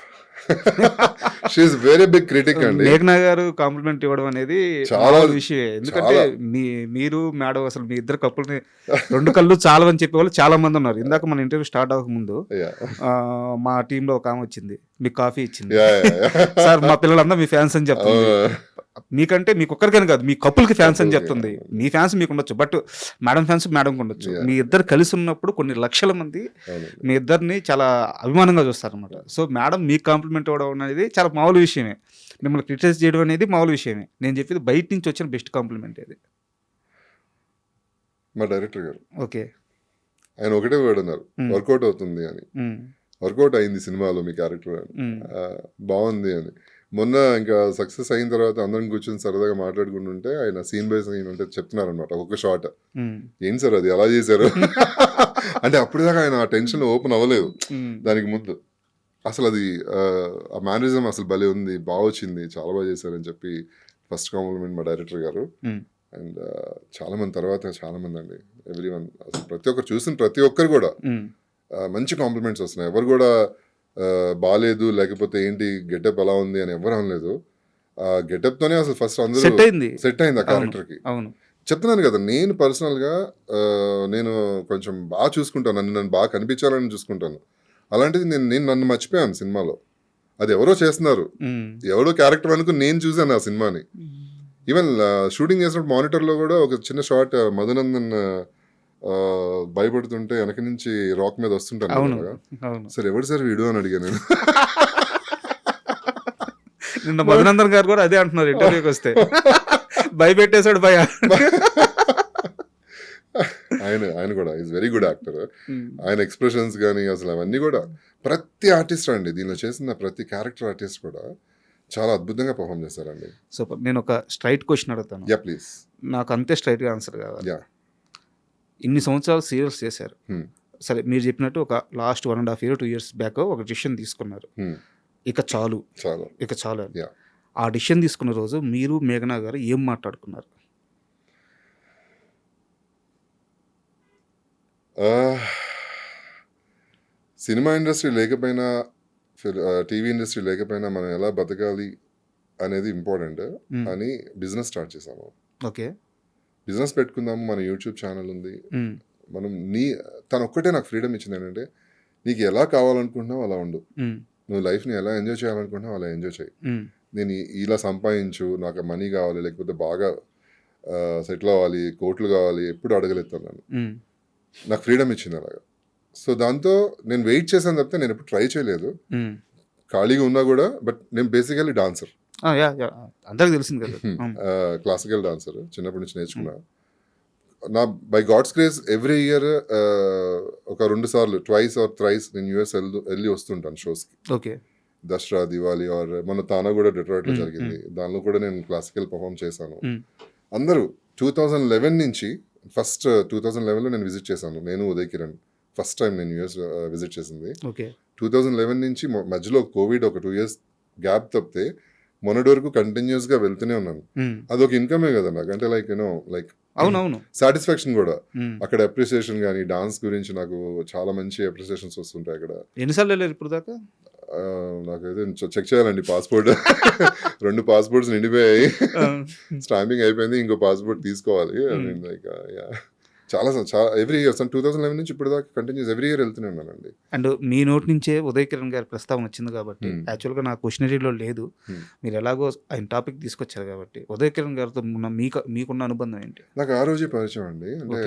she is very big critic అండి. మేఘనా గారు కాంప్లిమెంట్ ఇవ్వడం అనేది చాలా విషయం. ఎందుకంటే మీరు మేడం అసలు మీ ఇద్దరు కప్పుల్ని 2 కళ్ళు చాలవని చెప్పే వాళ్ళు చాలా మంది ఉన్నారు. ఇందాక మన ఇంటర్వ్యూ స్టార్ట్ అవ్వక ముందు మా టీంలో ఒక ఆమె వచ్చింది, మీకు కాఫీ ఇచ్చింది, సార్ మా పిల్లలందరూ మీ ఫ్యాన్స్ అని చెప్తుంది. మీకంటే మీకు ఒక్కరికని కాదు, మీ కపుల్కి ఫ్యాన్స్ అని చెప్తుంది. మీ ఫ్యాన్స్ మీకు ఉండొచ్చు, బట్ మేడం ఫ్యాన్స్ మేడంకి ఉండొచ్చు. మీ ఇద్దరు కలిసి ఉన్నప్పుడు కొన్ని లక్షల మంది మీ ఇద్దరిని చాలా అభిమానంగా చూస్తారు అనమాట. సో మేడం మీకు కాంప్లిమెంట్ ఇవ్వడం అనేది చాలా మామూలు విషయమే, మిమ్మల్ని క్రిటిసైజ్ చేయడం అనేది మామూలు విషయమే. నేను చెప్పేది బయట నుంచి వచ్చిన బెస్ట్ కాంప్లిమెంట్ ఏది? మా డైరెక్టర్ గారు. ఓకే. ఆయన ఒకటే వర్డ్ అన్నారు, వర్కౌట్ అవుతుంది అని. వర్కౌట్ అయింది సినిమాలో మీ క్యారెక్టర్ అని, బాగుంది అని. మొన్న ఇంకా సక్సెస్ అయిన తర్వాత అందరం కూర్చొని సరదాగా మాట్లాడుకుంటుంటే ఆయన సీన్ బై సీన్ అంటే చెప్తున్నారు అనమాట, ఒక్కొక్క షాట్. ఏంటి సార్ అది ఎలా చేశారు అంటే అప్పుడు దాకా ఆయన ఆ టెన్షన్ ఓపెన్ అవ్వలేదు దానికి ముందు. అసలు అది ఆ మేనరిజం అసలు భలే ఉంది, బాగా వచ్చింది, చాలా బాగా చేశారని చెప్పి ఫస్ట్ కాంప్లిమెంట్ మా డైరెక్టర్ గారు. అండ్ చాలా మంది తర్వాత చాలా మంది అండి, ఎవ్రీ వన్, అసలు ప్రతి ఒక్కరు చూసిన ప్రతి ఒక్కరు కూడా మంచి కాంప్లిమెంట్స్ వస్తున్నాయి. ఎవరు కూడా బాగాలేదు లేకపోతే ఏంటి గెటప్ ఎలా ఉంది అని ఎవరు అనలేదు. ఆ గెటప్ తోనే అసలు ఫస్ట్ అందరూ సెట్ అయింది ఆ క్యారెక్టర్ కి. అవును, చెప్తున్నాను కదా, నేను పర్సనల్ గా నేను కొంచెం బాగా చూసుకుంటాను, నన్ను బాగా కనిపించాలని చూసుకుంటాను. అలాంటిది నేను నన్ను మర్చిపోయాను సినిమాలో. అది ఎవరో చేస్తున్నారు, ఎవరో క్యారెక్టర్ అనుకుని నేను చూసాను ఆ సినిమాని. ఈవెన్ షూటింగ్ చేసినప్పుడు మానిటర్లో కూడా ఒక చిన్న షార్ట్ మధునందన్ భయపడుతుంటే వెనక నుంచి రాక్ మీద వస్తుంటాను. సార్ ఎవరు సార్ వీడియో అని అడిగాను నేను. నిన్న మధునందన్ గారు కూడా అదే అంటున్నారు ఇంటర్వ్యూకి వస్తే, భయపెట్టేశాడు భయ. ఆయన కూడా ఈజ్ వెరీ గుడ్ యాక్టర్. ఆయన ఎక్స్ప్రెషన్స్ కానీ అసలు అవన్నీ కూడా ప్రతి ఆర్టిస్ట్ అండి, దీనిలో చేసిన ప్రతి క్యారెక్టర్ ఆర్టిస్ట్ కూడా చాలా అద్భుతంగా పర్ఫామ్ చేస్తారండి. సూపర్. నేను ఒక స్ట్రైట్ క్వశ్చన్ అడుగుతాను. Yeah please. నాకు అంతే స్ట్రైట్గా ఆన్సర్ కావాలి. యా. ఇన్ని సంవత్సరాలు సీరియల్స్ చేశారు, సరే మీరు చెప్పినట్టు ఒక లాస్ట్ 1.5 years 2 years బ్యాక్ ఒక డిసిషన్ తీసుకున్నారు, ఇక చాలు అని. ఆ డిసిషన్ తీసుకున్న రోజు మీరు మేఘనా గారు ఏం మాట్లాడుకున్నారు? సినిమా ఇండస్ట్రీ లేకపోయినా టీవీ ఇండస్ట్రీ లేకపోయినా మనం ఎలా బతకాలి అనేది ఇంపార్టెంట్ అని బిజినెస్ స్టార్ట్ చేసాము. ఓకే, బిజినెస్ పెట్టుకుందాము, మన యూట్యూబ్ ఛానల్ ఉంది. మనం తను ఒక్కటే నాకు ఫ్రీడమ్ ఇచ్చింది ఏంటంటే, నీకు ఎలా కావాలనుకుంటున్నావు అలా ఉండు, నువ్వు లైఫ్ని ఎలా ఎంజాయ్ చేయాలనుకుంటున్నావు అలా ఎంజాయ్ చేయి. నేను ఇలా సంపాదించు, నాకు మనీ కావాలి లేకపోతే బాగా సెటిల్ అవ్వాలి, కోట్లు కావాలి ఎప్పుడు అడగలేదు నన్ను. నాకు ఫ్రీడమ్ ఇచ్చింది అలాగా. సో దాంతో నేను వెయిట్ చేశాను తప్పితే నేను ఎప్పుడు ట్రై చేయలేదు, ఖాళీగా ఉన్నా కూడా. బట్ నేను బేసికలీ డాన్సర్, అందరికి తెలిసింది కదా, క్లాసికల్ డాన్సర్, చిన్నప్పటి నుంచి నేర్చుకున్నా. నా by God's grace every year ఒక 2 సార్లు ట్వైస్ ఆర్ థ్రైస్ నేను యూఎస్ వెళ్ళి వస్తుంటాను షోస్కి. ఓకే, దసరా, దివాళీ ఆర్ మన తానా కూడా డెట్రాయిట్లో జరిగింది, దానిలో కూడా నేను క్లాసికల్ పర్ఫామ్ చేశాను. అందరూ 2011 నుంచి ఫస్ట్ 2011లో నేను విజిట్ చేశాను, నేను ఉదయ్ కిరణ్. ఫస్ట్ టైం నేను యూఎస్ విజిట్ చేసింది. 2011 నుంచి మధ్యలో కోవిడ్ ఒక 2 years గ్యాప్ తప్పితే మొన్నటి వరకు కంటిన్యూస్గా వెళ్తూనే ఉన్నాను. అదొక ఇన్కమే కదా నాకు, అంటే లైక్ అవునవును, సాటిస్ఫాక్షన్ కూడా. అక్కడ అప్రిసియేషన్ కానీ డాన్స్ గురించి నాకు చాలా మంచి అప్రిసియేషన్స్ వస్తుంటాయి అక్కడ. ఎన్నిసార్లు వెళ్ళారు ఇప్పుడు దాకా? నాకైతే చెక్ చేయాలండి పాస్పోర్ట్. 2 పాస్పోర్ట్స్ నిండిపోయాయి, స్టాంపింగ్ అయిపోయింది, ఇంకో పాస్పోర్ట్ తీసుకోవాలి. లైక్ చాలా ఎవ్రీ ఇయర్ 2011 నుంచి ఇప్పుడు దాకా కంటిన్యూస్ ఎవ్రీ ఇయర్ వెళ్తూనే ఉన్నానండి. అండ్ మీ నోటి నుంచే ఉదయ్ కిరణ్ గారి ప్రస్తావన వచ్చింది కాబట్టి, యాక్చువల్గా నా క్వశ్చనరీలో లేదు, మీరు ఎలాగో ఆయన టాపిక్ తీసుకొచ్చారు కాబట్టి, ఉదయ్ కిరణ్ గారితో మీకున్న అనుబంధం ఏంటి? నాకు ఆ రోజే పరిచయం అండి, అంటే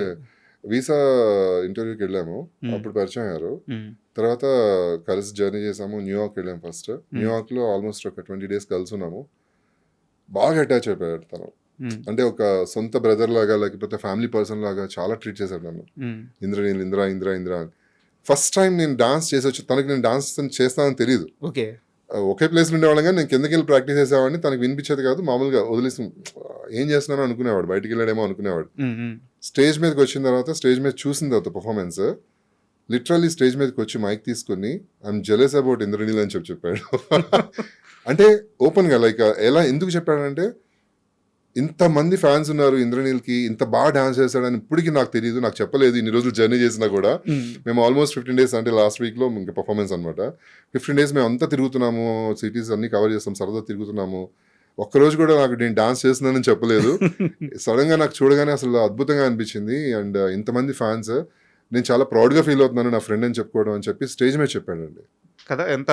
వీసా ఇంటర్వ్యూకి వెళ్ళాము, అప్పుడు పరిచయం అయ్యారు. తర్వాత కలిసి జర్నీ చేసాము, న్యూయార్క్ వెళ్ళాము. ఫస్ట్ న్యూయార్క్లో ఆల్మోస్ట్ ఒక 20 days కలిసి ఉన్నాము. బాగా అటాచ్ అయిపోయాడు తను, అంటే ఒక సొంత బ్రదర్ లాగా లేకపోతే ఫ్యామిలీ పర్సన్ లాగా చాలా ట్రీట్ చేశాడు నన్ను. ఇంద్రనీల్ ఇంద్ర అని. ఫస్ట్ టైం నేను డాన్స్ చేసి వచ్చి, తనకి నేను డాన్స్ చేస్తానని తెలియదు. ఒకే ప్లేస్ ఉండేవాళ్ళం కానీ నేను కిందకి వెళ్ళి ప్రాక్టీస్ చేసేవాడిని, తనకు వినిపించేది కాదు, మామూలుగా వదిలేసి ఏం చేస్తున్నానో అనుకునేవాడు, బయటికి వెళ్ళాడేమో అనుకునేవాడు. స్టేజ్ మీదకి వచ్చిన తర్వాత, స్టేజ్ మీద చూసిన తర్వాత పర్ఫార్మెన్స్, లిటరల్లీ స్టేజ్ మీదకి వచ్చి మైక్ తీసుకుని ఐఎమ్ జెలస్ అబౌట్ ఇంద్రనీల్ అని చెప్పాడు. అంటే ఓపెన్గా, లైక్ ఎలా ఎందుకు చెప్పాడంటే, ఇంతమంది ఫ్యాన్స్ ఉన్నారు ఇంద్రనీల్కి, ఇంత బాగా డాన్స్ చేశాడని ఇప్పటికీ నాకు తెలియదు, నాకు చెప్పలేదు. ఇన్ని రోజులు జర్నీ చేసినా కూడా మేము ఆల్మోస్ట్ 15 days, అంటే లాస్ట్ వీక్లో ఇంకా పర్ఫార్మెన్స్ అనమాట, 15 days మేము అంతా తిరుగుతున్నాము, సిటీస్ అన్ని కవర్ చేస్తాం, సరదా తిరుగుతున్నాము. ఒక్కరోజు కూడా నాకు నేను డాన్స్ చేస్తున్నానని చెప్పలేదు. సడన్గా నాకు చూడగానే అసలు అద్భుతంగా అనిపించింది. అండ్ ఇంతమంది ఫ్యాన్స్, నేను చాలా ప్రౌడ్గా ఫీల్ అవుతున్నాను నా ఫ్రెండ్ అని చెప్పుకోవడం అని చెప్పి స్టేజ్ మీద చెప్పాడండి కదా. ఎంత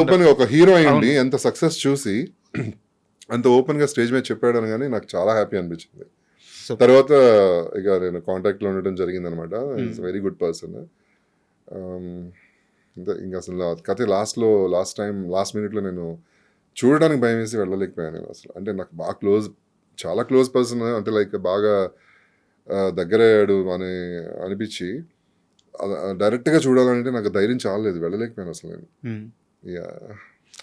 ఓపెన్గా ఒక హీరో అయ్యండి, ఎంత సక్సెస్ చూసి అంత ఓపెన్గా స్టేజ్ మీద చెప్పాడు అనగానే నాకు చాలా హ్యాపీ అనిపించింది. తర్వాత ఇక నేను కాంటాక్ట్లో ఉండడం జరిగింది అనమాట. Is very good person. ఇంకా అసలు కథ లాస్ట్ మినిట్లో నేను చూడడానికి భయం వేసి వెళ్ళలేకపోయాను నేను అసలు. అంటే నాకు బాగా చాలా క్లోజ్ పర్సన్, అంటే లైక్ బాగా దగ్గరయ్యాడు అని అనిపించి డైరెక్ట్గా చూడాలంటే నాకు ధైర్యం చాలలేదు, వెళ్ళలేకపోయాను అసలు నేను. యా,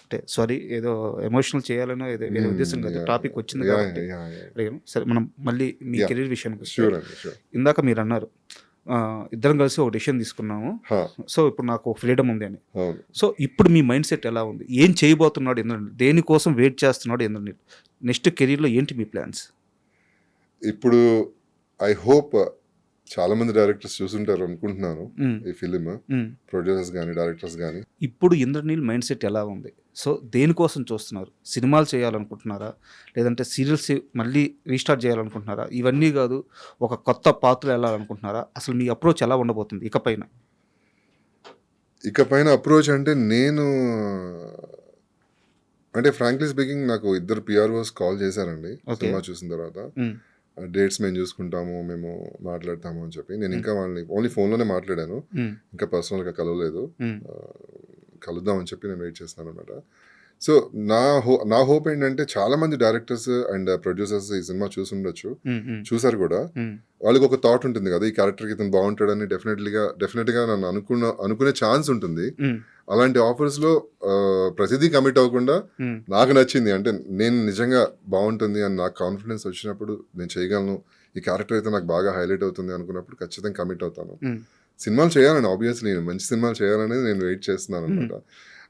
అంటే సారీ, ఏదో ఎమోషనల్ చేయాలనో ఏదో ఉద్దేశం కాదు, టాపిక్ వచ్చింది కాబట్టి. సరే, మనం మళ్ళీ మీ కెరీర్ విషయానికి వస్తే, ఇందాక మీరు అన్నారు ఇద్దరం కలిసి ఒక డెసిషన్ తీసుకున్నాము, సో ఇప్పుడు నాకు ఫ్రీడమ్ ఉంది అని. సో ఇప్పుడు మీ మైండ్ సెట్ ఎలా ఉంది? ఏం చేయబోతున్నాడు ఇంద్రనీల్? దేనికోసం వెయిట్ చేస్తున్నాడు ఇంద్రనీల్? నెక్స్ట్ కెరీర్లో ఏంటి మీ ప్లాన్స్? ఇప్పుడు ఐ హోప్ చాలా మంది డైరెక్టర్స్ చూసుంటారు అనుకుంటున్నాను మ్మ్. ఈ ఫిలిం, మ్మ్. ప్రొడ్యూసర్స్ కానీ డైరెక్టర్స్ కానీ. ఇప్పుడు ఇంద్రనీల్ మైండ్ సెట్ ఎలా ఉంది? సో దేనికోసం చూస్తున్నారు? సినిమాలు చేయాలనుకుంటున్నారా, లేదంటే సీరియల్స్ మళ్ళీ రీస్టార్ట్ చేయాలనుకుంటున్నారా? ఇవన్నీ కాదు, ఒక కొత్త పాత్రలు వెళ్ళాలనుకుంటున్నారా? అసలు మీ అప్రోచ్ ఎలా ఉండబోతుంది ఇకపైన? ఇకపైన అప్రోచ్ అంటే నేను అంటే ఫ్రాంక్లీ స్పీకింగ్ నాకు 2 పిఆర్ఓస్ కాల్ చేశారండి Okay. సినిమా చూసిన తర్వాత. మ్మ్. డేట్స్ మేము చూసుకుంటాము, మేము మాట్లాడతాము అని చెప్పి. నేను ఇంకా వాళ్ళని ఓన్లీ ఫోన్లోనే మాట్లాడాను, మ్మ్. ఇంకా పర్సనల్గా కలవలేదు. మ్మ్. కలుద్దామని చెప్పి నేను వెయిట్ చేస్తాను అనమాట. సో నా హోప్ ఏంటంటే చాలా మంది డైరెక్టర్స్ అండ్ ప్రొడ్యూసర్స్ ఈ సినిమా చూసుండొచ్చు, మ్మ్. మ్మ్. చూసారు కూడా. మ్మ్. వాళ్ళకి ఒక థాట్ ఉంటుంది కదా, ఈ క్యారెక్టర్కి ఇతను బాగుంటాడని. డెఫినెట్గా నన్ను అనుకునే ఛాన్స్ ఉంటుంది. మ్మ్. అలాంటి ఆఫర్స్లో ప్రతిదీ కమిట్ అవ్వకుండా మ్మ్. నాకు నచ్చింది అంటే నేను నిజంగా బాగుంటుంది అని నాకు కాన్ఫిడెన్స్ వచ్చినప్పుడు, నేను చేయగలను, ఈ క్యారెక్టర్ అయితే నాకు బాగా హైలైట్ అవుతుంది అనుకున్నప్పుడు ఖచ్చితంగా కమిట్ అవుతాను. మ్మ్. సినిమాలు చేయాలని ఆబ్వియస్లీ, మంచి సినిమాలు చేయాలనేది నేను వెయిట్ చేస్తున్నాను అనమాట.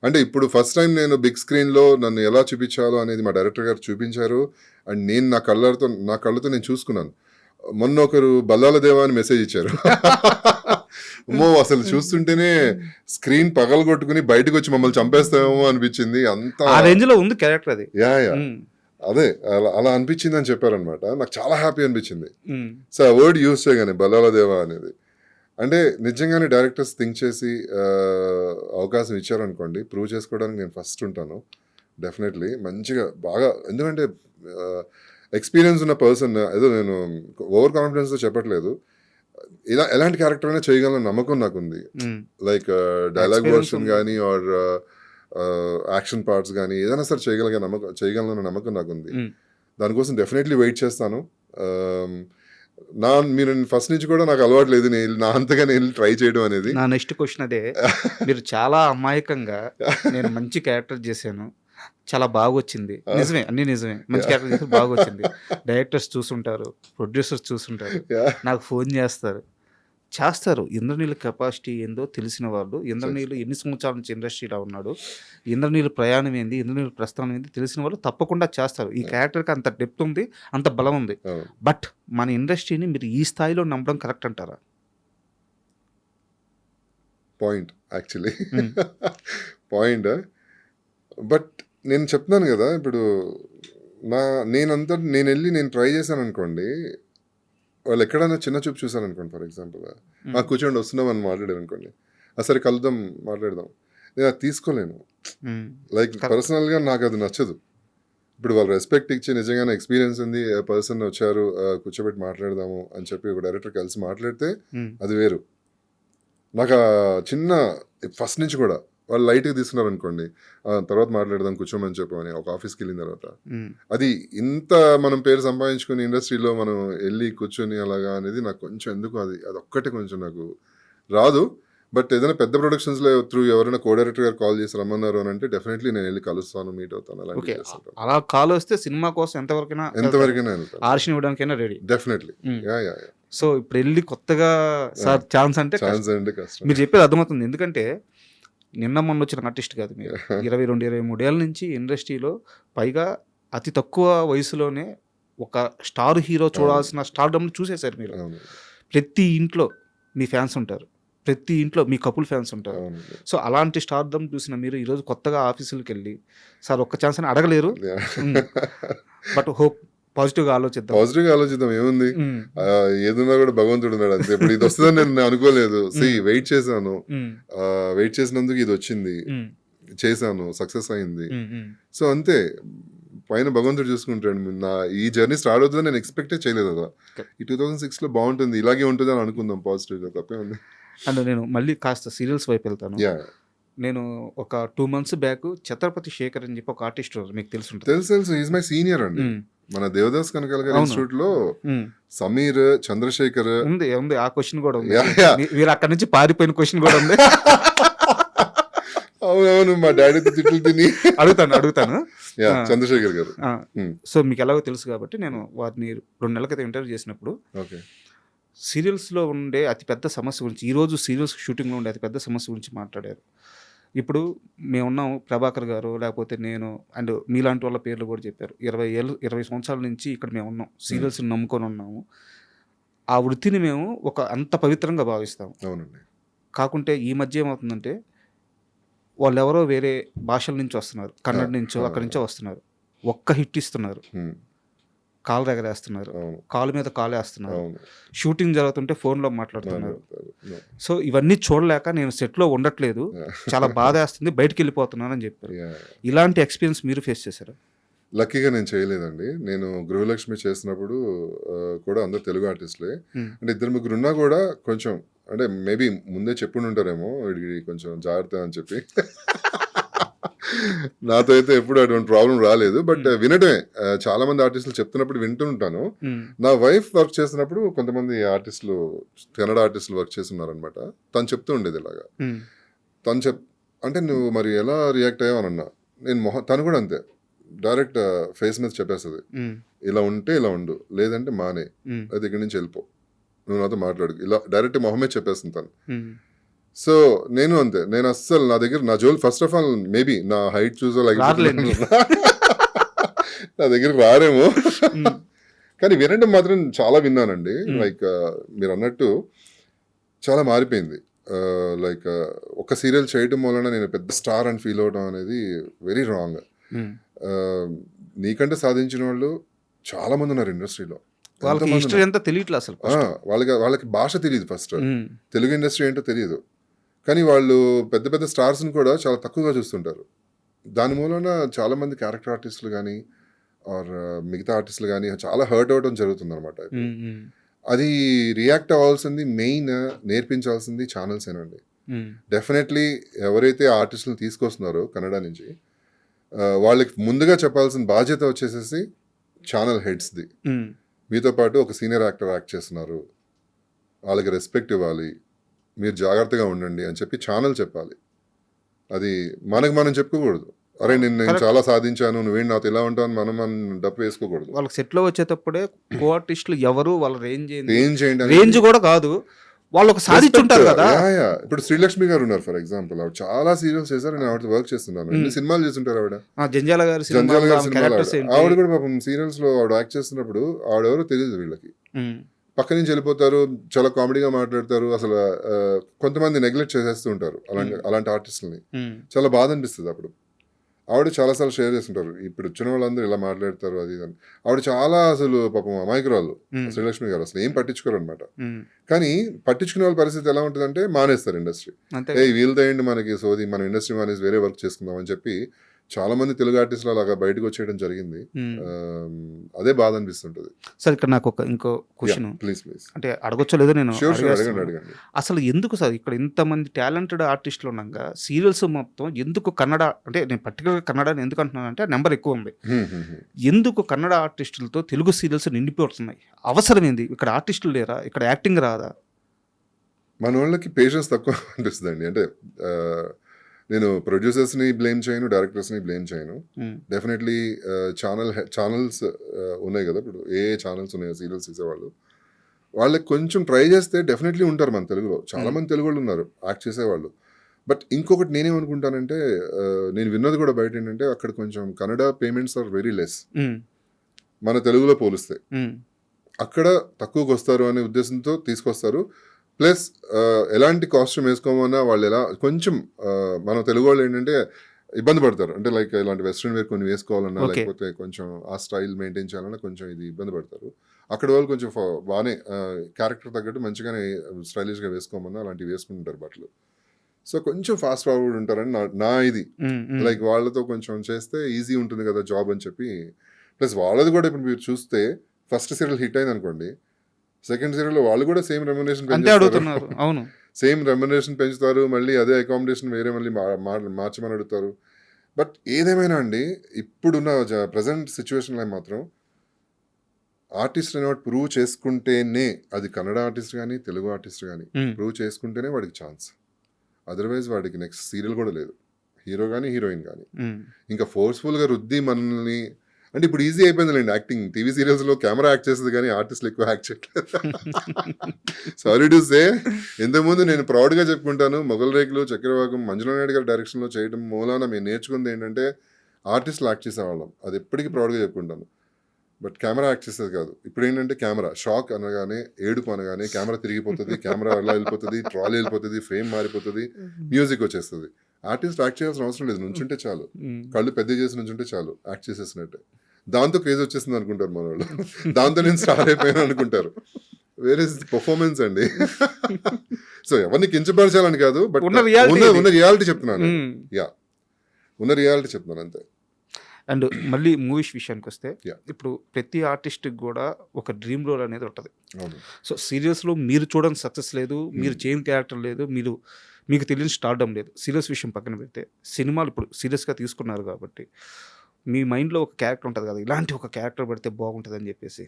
అంటే ఇప్పుడు ఫస్ట్ టైం నేను బిగ్ స్క్రీన్లో నన్ను ఎలా చూపించాలో అనేది మా డైరెక్టర్ గారు చూపించారు. అండ్ నేను నా కళ్ళతో నేను చూసుకున్నాను. మొన్న ఒకరు బల్లాల దేవా అని మెసేజ్ ఇచ్చారు. అమ్మో, అసలు చూస్తుంటేనే స్క్రీన్ పగలగొట్టుకుని బయటకు వచ్చి మమ్మల్ని చంపేస్తామేమో అనిపించింది. అంత ఆ రేంజ్ లో ఉంది క్యారెక్టర్ అది. యా మ్మ్. అదే అలా అనిపించింది అని చెప్పారనమాట. నాకు చాలా హ్యాపీ అనిపించింది. మ్మ్. సో ఆ వర్డ్ యూజ్ చేయగానే బల్లాల దేవా అనేది, అంటే నిజంగానే డైరెక్టర్స్ థింక్ చేసి అవకాశం ఇచ్చారనుకోండి, ప్రూవ్ చేసుకోవడానికి నేను ఫస్ట్ ఉంటాను డెఫినెట్లీ. మంచిగా బాగా, ఎందుకంటే ఎక్స్పీరియన్స్ ఉన్న పర్సన్, ఏదో నేను ఓవర్ కాన్ఫిడెన్స్తో చెప్పట్లేదు, ఎలాంటి క్యారెక్టర్ అయినా చేయగలన నమ్మకం నాకుంది. మ్మ్. లైక్ డైలాగ్ Experience వర్షన్ ఉంది. కానీ ఆర్ యాక్షన్ పార్ట్స్ కానీ ఏదైనా సరే చేయగలన నమ్మకం నాకుంది. మ్మ్. దానికోసం డెఫినెట్లీ వెయిట్ చేస్తాను. మీరు ఫస్ట్ నుంచి కూడా నాకు అలవాటు లేదు నా అంతగా నేను ట్రై చేయడం అనేది. నా నెక్స్ట్ క్వశ్చన్ అదే. మీరు చాలా అమాయకంగా నేను మంచి క్యారెక్టర్ చేశాను, చాలా బాగా వచ్చింది, నిజమే, అన్ని నిజమే, మంచి క్యారెక్టర్ చేస్తే బాగా వచ్చింది, డైరెక్టర్స్ చూసుంటారు, ప్రొడ్యూసర్స్ చూసుంటారు, నాకు ఫోన్ చేస్తారు. ఇంద్రనీల్ కెపాసిటీ ఏందో తెలిసిన వాళ్ళు, ఇంద్రనీల్ ఎన్ని సంవత్సరాల నుంచి ఇండస్ట్రీలో ఉన్నాడు, ఇంద్రనీల్ ప్రయాణం ఏంది, ఇంద్రనీల్ ప్రస్థానం ఏంది తెలిసిన వాళ్ళు తప్పకుండా చేస్తారు. ఈ క్యారెక్టర్కి అంత డెప్త్ ఉంది, అంత బలం ఉంది. బట్ మన ఇండస్ట్రీని మీరు ఈ స్థాయిలో నమ్మడం కరెక్ట్ అంటారా? Point actually point. బట్ నేను చెప్తున్నాను కదా, ఇప్పుడు నేను వెళ్ళి నేను ట్రై చేశాను అనుకోండి, వాళ్ళు ఎక్కడైనా చిన్న చూపు చూసాను అనుకోండి, ఫర్ ఎగ్జాంపుల్ కూర్చోండి వస్తున్నాం అని మాట్లాడారు అనుకోండి, సరే కలుద్దాం మాట్లాడదాం, నేను అది తీసుకోలేను. లైక్ పర్సనల్గా నాకు అది నచ్చదు. ఇప్పుడు వాళ్ళు రెస్పెక్ట్ ఇచ్చి నిజంగానే ఎక్స్పీరియన్స్ ఉంది, పర్సన్ వచ్చారు, కూర్చోబెట్టి మాట్లాడదాము అని చెప్పి ఒక డైరెక్టర్ కలిసి మాట్లాడితే అది వేరు. నాకు చిన్న ఫస్ట్ నుంచి కూడా వాళ్ళు లైట్గా తీసుకున్నారు అనుకోండి, తర్వాత మాట్లాడదాం కూర్చోమని చెప్పమని ఒక ఆఫీస్కి వెళ్ళిన తర్వాత, అది ఇంత మనం పేరు సంపాదించుకుని ఇండస్ట్రీలో మనం వెళ్ళి కూర్చొని అలాగా అనేది నాకు కొంచెం ఎందుకు అది ఒక్కటే కొంచెం నాకు రాదు. బట్ ఏదైనా పెద్ద ప్రొడక్షన్స్లో త్రూ ఎవరైనా కో డైరెక్టర్ గారు కాల్ చేసి రమ్మన్నారు అని అంటే డెఫినెట్లీ నేను వెళ్ళి కలుస్తాను, మీట్ అవుతాను, అలాంటి అలా కాల్ వస్తే సినిమా కోసం ఎంతవరకైనా వెళ్తాను, ఆర్షన్ ఇవ్వడానికైనా రెడీ. డెఫినెట్లీ. సో ఇప్పుడు వెళ్ళి కొత్తగా సార్ ఛాన్స్ అంటే కష్టం. మీరు చెప్పేది అర్థమవుతుంది. ఎందుకంటే నిన్న మొన్న వచ్చిన ఆర్టిస్ట్ కాదు మీరు, 22-23 ఏళ్ళ నుంచి ఇండస్ట్రీలో, పైగా అతి తక్కువ వయసులోనే ఒక స్టార్ హీరో చూడాల్సిన స్టార్డమ్ చూసేశారు మీరు. ప్రతి ఇంట్లో మీ ఫ్యాన్స్ ఉంటారు, ప్రతి ఇంట్లో మీ కపుల్ ఫ్యాన్స్ ఉంటారు. సో అలాంటి స్టార్డమ్ చూసిన మీరు ఈరోజు కొత్తగా ఆఫీసులకు వెళ్ళి సార్ ఒక్క ఛాన్స్ అని అడగలేరు. బట్ హోప్ పాజిటివ్గా ఆలోచిద్దాం. ఏముంది, ఏదన్నా కూడా భగవంతుడు ఉన్నాడు అంతే. ఇప్పుడు ఇది వస్తుందని నేను అనుకోలేదు. వెయిట్ చేసినందుకు ఇది వచ్చింది, చేశాను, సక్సెస్ అయింది. సో అంతే, పైన భగవంతుడు చూసుకుంటాడు. ఈ జర్నీ స్టార్ట్ అవుతుందని నేను ఎక్స్పెక్టే చేయలేదు కదా. ఈ 2006లో బాగుంటుంది, ఇలాగే ఉంటుంది అని అనుకుందాం పాజిటివ్గా, తప్పే ఉంది. అండ్ నేను మళ్ళీ కాస్త సీరియల్స్ వైపు వెళ్తాను. నేను ఒక 2 months బ్యాక్ ఛత్రపతి శేఖర్ అని చెప్పి ఒక ఆర్టిస్ట్ మీకు తెలుసు. ఈజ్ మై సీనియర్ అండి. మన దేవదాస్ కనకాల గారి ఇన్స్టిట్యూట్ లో సమీర్, చంద్రశేఖర్ ఉంది. ఆ క్వశ్చన్ కూడా ఉంది. మీరు అక్కడ నుంచి పారిపోయిన క్వశ్చన్ కూడా ఉంది. అవునవును, మా డాడీతో తిట్లు తిని అడుగుతాను. చంద్రశేఖర్ గారు. సో మీకు ఎలాగో తెలుసు కాబట్టి నేను వారిని 2 నెలల క్రితం ఇంటర్వ్యూ చేసినప్పుడు సీరియల్స్లో ఉండే అతిపెద్ద సమస్య గురించి, ఈరోజు సీరియల్స్ షూటింగ్లో ఉండే అతిపెద్ద సమస్య గురించి మాట్లాడారు. ఇప్పుడు మేమున్నాము, ప్రభాకర్ గారు లేకపోతే నేను అండ్ మీలాంటి వాళ్ళ పేర్లు కూడా చెప్పారు. 20 సంవత్సరాల నుంచి ఇక్కడ మేము ఉన్నాం, సీరియల్స్ని నమ్ముకొని ఉన్నాము. ఆ వృత్తిని మేము ఒక అంత పవిత్రంగా భావిస్తాము. అవునండి. కాకుంటే ఈ మధ్య ఏమవుతుందంటే వాళ్ళెవరో వేరే భాషల నుంచి వస్తున్నారు, కన్నడ నుంచో అక్కడి నుంచో వస్తున్నారు, ఒక్క హిట్ ఇస్తున్నారు, కాలు ఎగరేస్తున్నారు, అవును. కాలు మీద కాలు వేస్తున్నారు, అవును. షూటింగ్ జరుగుతుంటే ఫోన్లో మాట్లాడుతున్నారు. No. సో ఇవన్నీ చూడలేక నేను సెట్లో ఉండట్లేదు, చాలా బాధ వేస్తుంది, బయటికి వెళ్ళిపోతున్నాను అని చెప్పారు. Yeah. ఇలాంటి ఎక్స్పీరియన్స్ మీరు ఫేస్ చేశారు? లక్కీగా నేను చేయలేదండి. నేను గృహలక్ష్మి చేసినప్పుడు కూడా అందరు తెలుగు ఆర్టిస్టులే. అంటే 2-3 ఉన్నా కూడా కొంచెం అంటే మేబీ ముందే చెప్పుండి ఉంటారేమో వీడికి కొంచెం జాగ్రత్త అని చెప్పి. నాతో అయితే ఎప్పుడు అటువంటి ప్రాబ్లం రాలేదు. బట్ వినటమే, చాలా మంది ఆర్టిస్టులు చెప్తున్నప్పుడు వింటూ ఉంటాను. నా వైఫ్ వర్క్ చేసినప్పుడు కొంతమంది ఆర్టిస్టులు, కన్నడ ఆర్టిస్టులు వర్క్ చేస్తున్నారనమాట. తను చెప్తూ ఉండేది ఇలాగా. తను అంటే నువ్వు మరి ఎలా రియాక్ట్ అయ్యావు అని అన్నా. నేను తను కూడా అంతే, డైరెక్ట్ ఫేస్ మీద చెప్పేస్తుంది, ఇలా ఉంటే ఇలా ఉండు, లేదంటే మానే, అది ఇక్కడి నుంచి వెళ్ళిపో, నువ్వు నాతో మాట్లాడు, ఇలా డైరెక్ట్ మొహమే చెప్పేస్తుంది తను. సో నేను అంతే, నేను అస్సలు నా Jal first of all maybe నా హైట్ చూసో నా దగ్గరికి రారేమో, కానీ వినడం మాత్రం చాలా విన్నానండి. లైక్ మీరు అన్నట్టు చాలా మారిపోయింది. లైక్ ఒక సీరియల్ చేయడం వలన నేను పెద్ద స్టార్ అని ఫీల్ అవడం అనేది వెరీ రాంగ్. నీకంటే సాధించిన వాళ్ళు చాలా మంది ఉన్నారు ఇండస్ట్రీలో. వాళ్ళకి హిస్టరీ అంతా తెలియట్లేదు అసలు. వాళ్ళకి భాష తెలియదు, ఫస్ట్ తెలుగు ఇండస్ట్రీ ఏంటో తెలియదు. కానీ వాళ్ళు పెద్ద పెద్ద స్టార్స్ని కూడా చాలా తక్కువగా చూస్తుంటారు. దాని మూలన చాలా మంది క్యారెక్టర్ ఆర్టిస్టులు కానీ ఆర్ మిగతా ఆర్టిస్టులు కానీ చాలా హర్ట్ అవ్వడం జరుగుతుంది అనమాట. అది రియాక్ట్ అవ్వాల్సింది, మెయిన్ నేర్పించాల్సింది ఛానల్స్ ఏనండి. డెఫినెట్లీ ఎవరైతే ఆర్టిస్టులను తీసుకొస్తున్నారో కన్నడ నుంచి, వాళ్ళకి ముందుగా చెప్పాల్సిన బాధ్యత వచ్చేసేసి ఛానల్ హెడ్స్ది. మీతో పాటు ఒక సీనియర్ యాక్టర్ యాక్ట్ చేస్తున్నారు, వాళ్ళకి రెస్పెక్ట్ ఇవ్వాలి, మీరు జాగ్రత్తగా ఉండండి అని చెప్పి ఛానల్ చెప్పాలి. అది మనం చెప్పుకోకూడదు, అరే నేను చాలా సాధించాను, నువ్వేంటి నాతో ఇలా ఉంటావు అని మనం డప్పు వేసుకోకూడదు. వాళ్ళకి సెట్లో వచ్చేటప్పుడే కో ఆర్టిస్టులు ఎవరు, వాళ్ళ ఏం చేయండి, రేంజ్ కూడా కాదు, వాళ్ళు ఒక సాధించుంటారు కదా. ఇప్పుడు శ్రీలక్ష్మి గారు ఉన్నారు ఫర్ ఎగ్జాంపుల్, ఆవిడ చాలా సీరియల్స్ చేశారు, నేను ఆవిడ వర్క్ చేస్తున్నాను. ఎన్ని సినిమాలు చేస్తుంటారు ఆవిడ, జంజాల గారి ఆవిడ కూడా పాపం సీరియల్స్ లో ఆవిడ యాక్ట్ చేస్తున్నప్పుడు ఆవిడెవరో తెలియదు వీళ్ళకి. పక్క నుంచి వెళ్ళిపోతారు, చాలా కామెడీగా మాట్లాడతారు, అసలు కొంతమంది నెగ్లెక్ట్ చేసేస్తూ ఉంటారు అలాంటి ఆర్టిస్టులని. చాలా బాధ అనిపిస్తుంది అప్పుడు. ఆవిడ చాలాసార్లు షేర్ చేస్తుంటారు, ఇప్పుడు వచ్చిన వాళ్ళందరూ ఇలా మాట్లాడతారు అది అని. ఆవిడ చాలా అసలు పాపం అమాయకురాలు శ్రీలక్ష్మి గారు, అసలు ఏం పట్టించుకోరు అనమాట. కానీ పట్టించుకునే వాళ్ళ పరిస్థితి ఎలా ఉంటుందంటే మానేస్తారు ఇండస్ట్రీ. వీళ్ళతో ఏంటి మనకి సోది, మన ఇండస్ట్రీ మానేసి వేరే వర్క్ చేసుకుందాం అని చెప్పి చాలా మంది తెలుగు ఆర్టిస్టులు అలాగా బయటకు వచ్చేయడం జరిగింది. అదే బాధ అనిపిస్తుంటది. సార్ ఇక్కడ నాకు ఇంకో క్వశ్చన్, ప్లీజ్ అంటే అడగొచ్చో లేదో నేను అడగండి. అసలు ఎందుకు సార్ ఇక్కడ ఇంతమంది టాలెంటెడ్ ఆర్టిస్టులు ఉన్నాక సీరియల్స్ మొత్తం ఎందుకు కన్నడ, అంటే నేను పర్టికులర్గా కన్నడ ఎందుకు అంటున్నాను అంటే నెంబర్ ఎక్కువ ఉంది, ఎందుకు కన్నడ ఆర్టిస్టులతో తెలుగు సీరియల్స్ నిండిపోతున్నాయి? అవసరం ఏంది? ఇక్కడ ఆర్టిస్టులు లేరా? ఇక్కడ యాక్టింగ్ రాదా? మన వాళ్ళకి పేషెన్స్ తక్కువ అనిపిస్తుంది అండి. అంటే నేను ప్రొడ్యూసర్స్ని బ్లేమ్ చేయను, డైరెక్టర్స్ని బ్లేమ్ చేయను. డెఫినెట్లీ ఛానల్స్ ఉన్నాయి కదా, ఇప్పుడు ఏ ఛానల్స్ ఉన్నాయో సీరియల్స్ చేసేవాళ్ళు, వాళ్ళకి కొంచెం ట్రై చేస్తే డెఫినెట్లీ ఉంటారు మన తెలుగులో. చాలా మంది తెలుగు వాళ్ళు ఉన్నారు యాక్ట్ చేసేవాళ్ళు. బట్ ఇంకొకటి నేనేమనుకుంటానంటే, నేను విన్నది కూడా బయట ఏంటంటే, అక్కడ కొంచెం Kannada payments are very less మన తెలుగులో పోలిస్తే. అక్కడ తక్కువకి వస్తారు అనే ఉద్దేశంతో తీసుకొస్తారు. ప్లస్ ఎలాంటి కాస్ట్యూమ్ వేసుకోమన్నా వాళ్ళు ఎలా కొంచెం మన తెలుగు వాళ్ళు ఏంటంటే ఇబ్బంది పడతారు. అంటే లైక్ ఇలాంటి వెస్ట్రన్ వేర్ కొన్ని వేసుకోవాలన్నా, లేకపోతే కొంచెం ఆ స్టైల్ మెయింటైన్ చేయాలన్నా కొంచెం ఇది ఇబ్బంది పడతారు. అక్కడ వాళ్ళు కొంచెం బాగానే క్యారెక్టర్ తగ్గట్టు మంచిగానే స్టైలిష్గా వేసుకోమన్నా అలాంటివి వేసుకుంటారు బట్టలు. సో కొంచెం ఫాస్ట్ ఫార్వర్డ్ ఉంటారని నా ఇది. లైక్ వాళ్ళతో కొంచెం చేస్తే ఈజీ ఉంటుంది కదా జాబ్ అని చెప్పి. ప్లస్ వాళ్ళది కూడా ఇప్పుడు మీరు చూస్తే ఫస్ట్ సీరియల్ హిట్ అయింది అనుకోండి, సెకండ్ సీరియల్ వాళ్ళు కూడా సేమ్ రెమ్యునరేషన్ పెంచుతారు. అవును, సేమ్ రెమ్యునరేషన్ పెంచుతారు, మళ్ళీ అదే అకామిడేషన్ వేరే మళ్ళీ మార్చమని అడుగుతారు. బట్ ఏదేమైనా అండి, ఇప్పుడున్న ప్రజెంట్ సిచ్యువేషన్లో మాత్రం ఆర్టిస్ట్ అనేవాడు ప్రూవ్ చేసుకుంటేనే, అది కన్నడ ఆర్టిస్ట్ కానీ తెలుగు ఆర్టిస్ట్ కానీ ప్రూవ్ చేసుకుంటేనే వాడికి ఛాన్స్. అదర్వైజ్ వాడికి నెక్స్ట్ సీరియల్ కూడా లేదు, హీరో కానీ హీరోయిన్ కానీ. ఇంకా ఫోర్స్ఫుల్గా రుద్ది మనల్ని అంటే ఇప్పుడు ఈజీ అయిపోయిందిలేండి యాక్టింగ్. టీవీ సీరియల్స్లో కెమెరా యాక్ట్ చేస్తుంది కానీ ఆర్టిస్టులు ఎక్కువ యాక్ట్ చేయట్లేదు. సారీ టు సే, ఇంతకుముందు నేను ప్రౌడ్గా చెప్పుకుంటాను, మొగల్ రేకులు, చక్రవాకం మంజులా నాయుడు గారి డైరెక్షన్లో చేయడం మూలాన మేము నేర్చుకుంది ఏంటంటే ఆర్టిస్టులు యాక్ట్ చేసేవాళ్ళం. అది ఎప్పటికీ ప్రౌడ్గా చెప్పుకుంటాను. బట్ కెమెరా యాక్ట్ చేసేది కాదు. ఇప్పుడు ఏంటంటే కెమెరా షాక్ అనగానే, ఏడుపు అనగానే కెమెరా తిరిగిపోతుంది, కెమెరా ఎలా వెళ్ళిపోతుంది, ట్రాలీ వెళ్ళిపోతుంది, ఫ్రేమ్ మారిపోతుంది, మ్యూజిక్ వచ్చేస్తుంది. ఆర్టిస్ట్ యాక్ట్ చేయాల్సిన అవసరం లేదు, నుంచుంటే చాలు, కళ్ళు పెద్ద చేసి నుంచుంటే చాలు, యాక్ట్ చేసేసినట్టే. దాంతో క్రేజ్ వచ్చేసింది అనుకుంటారు మన వాళ్ళు. దాంతో నేను స్టార్ అయిపోయాను అనుకుంటారు. వేరే పర్ఫార్మెన్స్ అండి. సో ఎవరిని కించపరచాలని కాదు, బట్ ఉన్న రియాలిటీ చెప్తున్నాను. యా, ఉన్న రియాలిటీ చెప్తున్నాను అంతే. అండ్ మళ్ళీ మూవీస్ విషయానికి వస్తే, Yeah. ఇప్పుడు ప్రతి ఆర్టిస్ట్కి కూడా ఒక డ్రీమ్ రోల్ అనేది ఉంటుంది. అవును. సో సీరియల్స్లో మీరు చూడని సక్సెస్ లేదు, మీరు చేయని క్యారెక్టర్ లేదు, మీకు తెలియని స్టార్డమ్ లేదు. సీరియస్ విషయం పక్కన పెడితే సినిమాలు ఇప్పుడు సీరియస్గా తీసుకున్నారు కాబట్టి మీ మైండ్లో ఒక క్యారెక్టర్ ఉంటుంది కదా, ఇలాంటి ఒక క్యారెక్టర్ పెడితే బాగుంటుంది అని చెప్పేసి.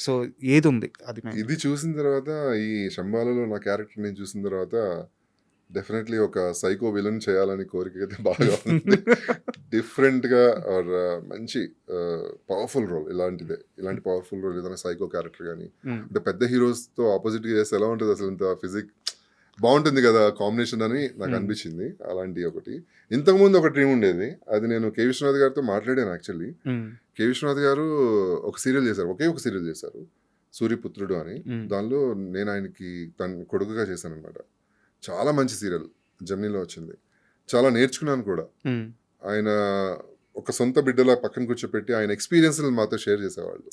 సో ఏది ఉంది అది? ఇది చూసిన తర్వాత, ఈ శంబాలలో నా క్యారెక్టర్ నేను చూసిన తర్వాత డెఫినెట్లీ ఒక సైకో విలన్ చేయాలని కోరిక అయితే బాగా ఉంది. డిఫరెంట్గా ఆర్ మంచి పవర్ఫుల్ రోల్, ఇలాంటి పవర్ఫుల్ రోల్ ఏదైనా సైకో క్యారెక్టర్ కానీ, అంటే పెద్ద హీరోస్తో ఆపోజిట్గా చేస్తే ఎలా ఉంటుంది అసలు, ఇంత ఫిజిక్ బాగుంటుంది కదా కాంబినేషన్ అని నాకు అనిపించింది. అలాంటి ఒకటి. ఇంతకుముందు ఒక డ్రీమ్ ఉండేది, అది నేను కే విశ్వనాథ్ గారితో మాట్లాడాను. యాక్చువల్లీ కే విశ్వనాథ్ గారు ఒక సీరియల్ చేశారు, ఒక సీరియల్ చేశారు, సూర్యపుత్రుడు అని. దానిలో నేను ఆయనకి తన కొడుకుగా చేశాను అనమాట. చాలా మంచి సీరియల్, జెమినీలో వచ్చింది. చాలా నేర్చుకున్నాను కూడా. ఆయన ఒక సొంత బిడ్డలా పక్కన కూర్చోపెట్టి ఆయన ఎక్స్పీరియన్స్ మాతో షేర్ చేసేవాళ్ళు.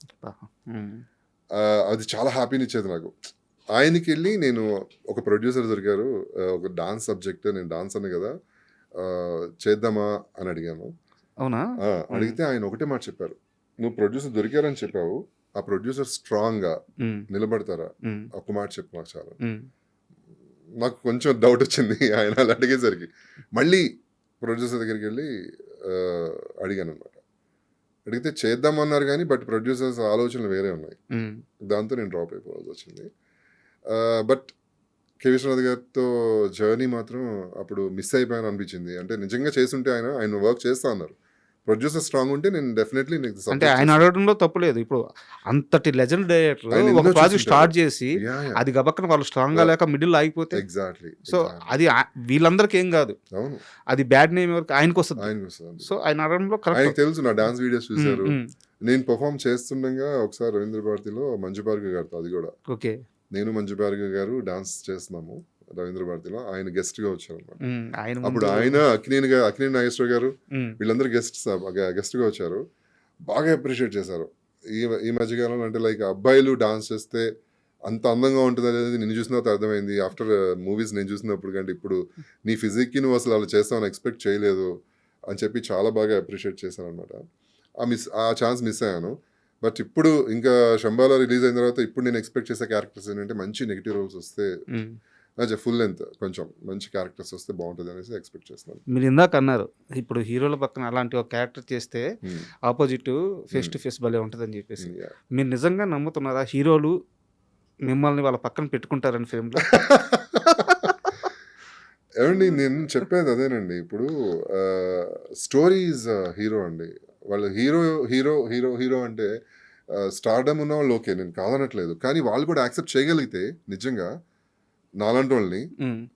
అది చాలా హ్యాపీని ఇచ్చేది నాకు. ఆయనకి వెళ్ళి నేను, ఒక ప్రొడ్యూసర్ దొరికారు, ఒక డాన్స్ సబ్జెక్ట్, నేను డాన్స్ అనే కదా చేద్దామా అని అడిగాను. అవునా? అడిగితే ఆయన ఒకటే మాట చెప్పారు, నువ్వు ప్రొడ్యూసర్ దొరికారని చెప్పావు, ఆ ప్రొడ్యూసర్ స్ట్రాంగ్గా నిలబడతారా, ఒక మాట చెప్పు నాకు చాలా. నాకు కొంచెం డౌట్ వచ్చింది ఆయన అలా అడిగేసరికి. మళ్ళీ ప్రొడ్యూసర్ దగ్గరికి వెళ్ళి అడిగాను అనమాట. అడిగితే చేద్దామన్నారు కానీ బట్ ప్రొడ్యూసర్స్ ఆలోచనలు వేరే ఉన్నాయి. దాంతో నేను డ్రాప్ అయిపోవాల్సి వచ్చింది. బట్ కే విశ్వనాథ్ గారితో జర్నీ మాత్రం అప్పుడు మిస్ అయిపోయాను అనిపించింది. అంటే నిజంగా చేస్తుంటే ఆయన వర్క్ చేస్తా అన్నారు. ప్రొడ్యూసర్ స్ట్రాంగ్ ఉంటే నేను డెఫినెట్లీ అంటే ఆయన అడగడంలో తప్పులేదు. ఇప్పుడు అంతటి లెజెండ్ డైరెక్టర్ ఒక ప్రాజెక్ట్ స్టార్ట్ చేసి అది గబక్కన వాళ్ళు స్ట్రాంగ్ గా లేక మిడిల్ ఆగిపోతే, ఎగ్జాక్ట్లీ, సో అది వీళ్ళందరికీ ఏం కాదు, అవును, అది బ్యాడ్ నేమ్ ఆయనకు వస్తుంది. సో ఆయన అడగడంలో ఆయనకు తెలుసు. నా డాన్స్ వీడియోస్ చూసారు, నేను పర్ఫామ్ చేస్తుండగా ఒకసారి రవీంద్ర భారతిలో మంజు భార్గవ్ గారితో, అది కూడా ఓకే, నేను మంజు భార్గవ్ గారు డాన్స్ చేస్తున్నాము రవీంద్ర భారతిలో, ఆయన గెస్ట్ గా వచ్చారు అనమాట. అప్పుడు ఆయన అక్కినేని నాగేశ్వర గారు వీళ్ళందరూ గెస్ట్ గా వచ్చారు. బాగా అప్రిషియేట్ చేశారు. ఈ మధ్యకాలంలో అంటే లైక్ అబ్బాయిలు డాన్స్ చేస్తే అంత అందంగా ఉంటుంది అనేది నేను చూసిన తర్వాత అర్థమైంది. ఆఫ్టర్ మూవీస్ నేను చూసినప్పుడు కంటే ఇప్పుడు నీ ఫిజిక్కి నువ్వు అసలు అలా చేస్తావని ఎక్స్పెక్ట్ చేయలేదు అని చెప్పి చాలా బాగా అప్రిషియేట్ చేశాను అనమాట. ఆ ఛాన్స్ మిస్ అయ్యాను. బట్ ఇప్పుడు ఇంకా శంబాలా రిలీజ్ అయిన తర్వాత ఇప్పుడు నేను ఎక్స్పెక్ట్ చేసే క్యారెక్టర్స్ ఏంటంటే మంచి నెగిటివ్ రోల్స్ వస్తే, ఫుల్ లెంత్ కొంచెం మంచి క్యారెక్టర్స్ వస్తే బాగుంటుంది అనేసి ఎక్స్పెక్ట్ చేస్తున్నాను. మీరు ఇందాక అన్నారు ఇప్పుడు హీరోల పక్కన అలాంటి ఒక క్యారెక్టర్ చేస్తే ఆపోజిట్ ఫేస్ టు ఫేస్ భలే ఉంటుంది అని చెప్పేసి. మీరు నిజంగా నమ్ముతున్నారా హీరోలు మిమ్మల్ని వాళ్ళ పక్కన పెట్టుకుంటారని ఫిల్మ్లో? ఏమండి నేను చెప్పేది అదేనండి. ఇప్పుడు స్టోరీ ఈజ్ హీరో అండి. వాళ్ళు హీరో హీరో హీరో హీరో అంటే స్టార్డమ్ ఉన్న వాళ్ళు ఓకే, నేను కాదనట్లేదు. కానీ వాళ్ళు కూడా యాక్సెప్ట్ చేయగలిగితే నిజంగా నాలాంటి వాళ్ళని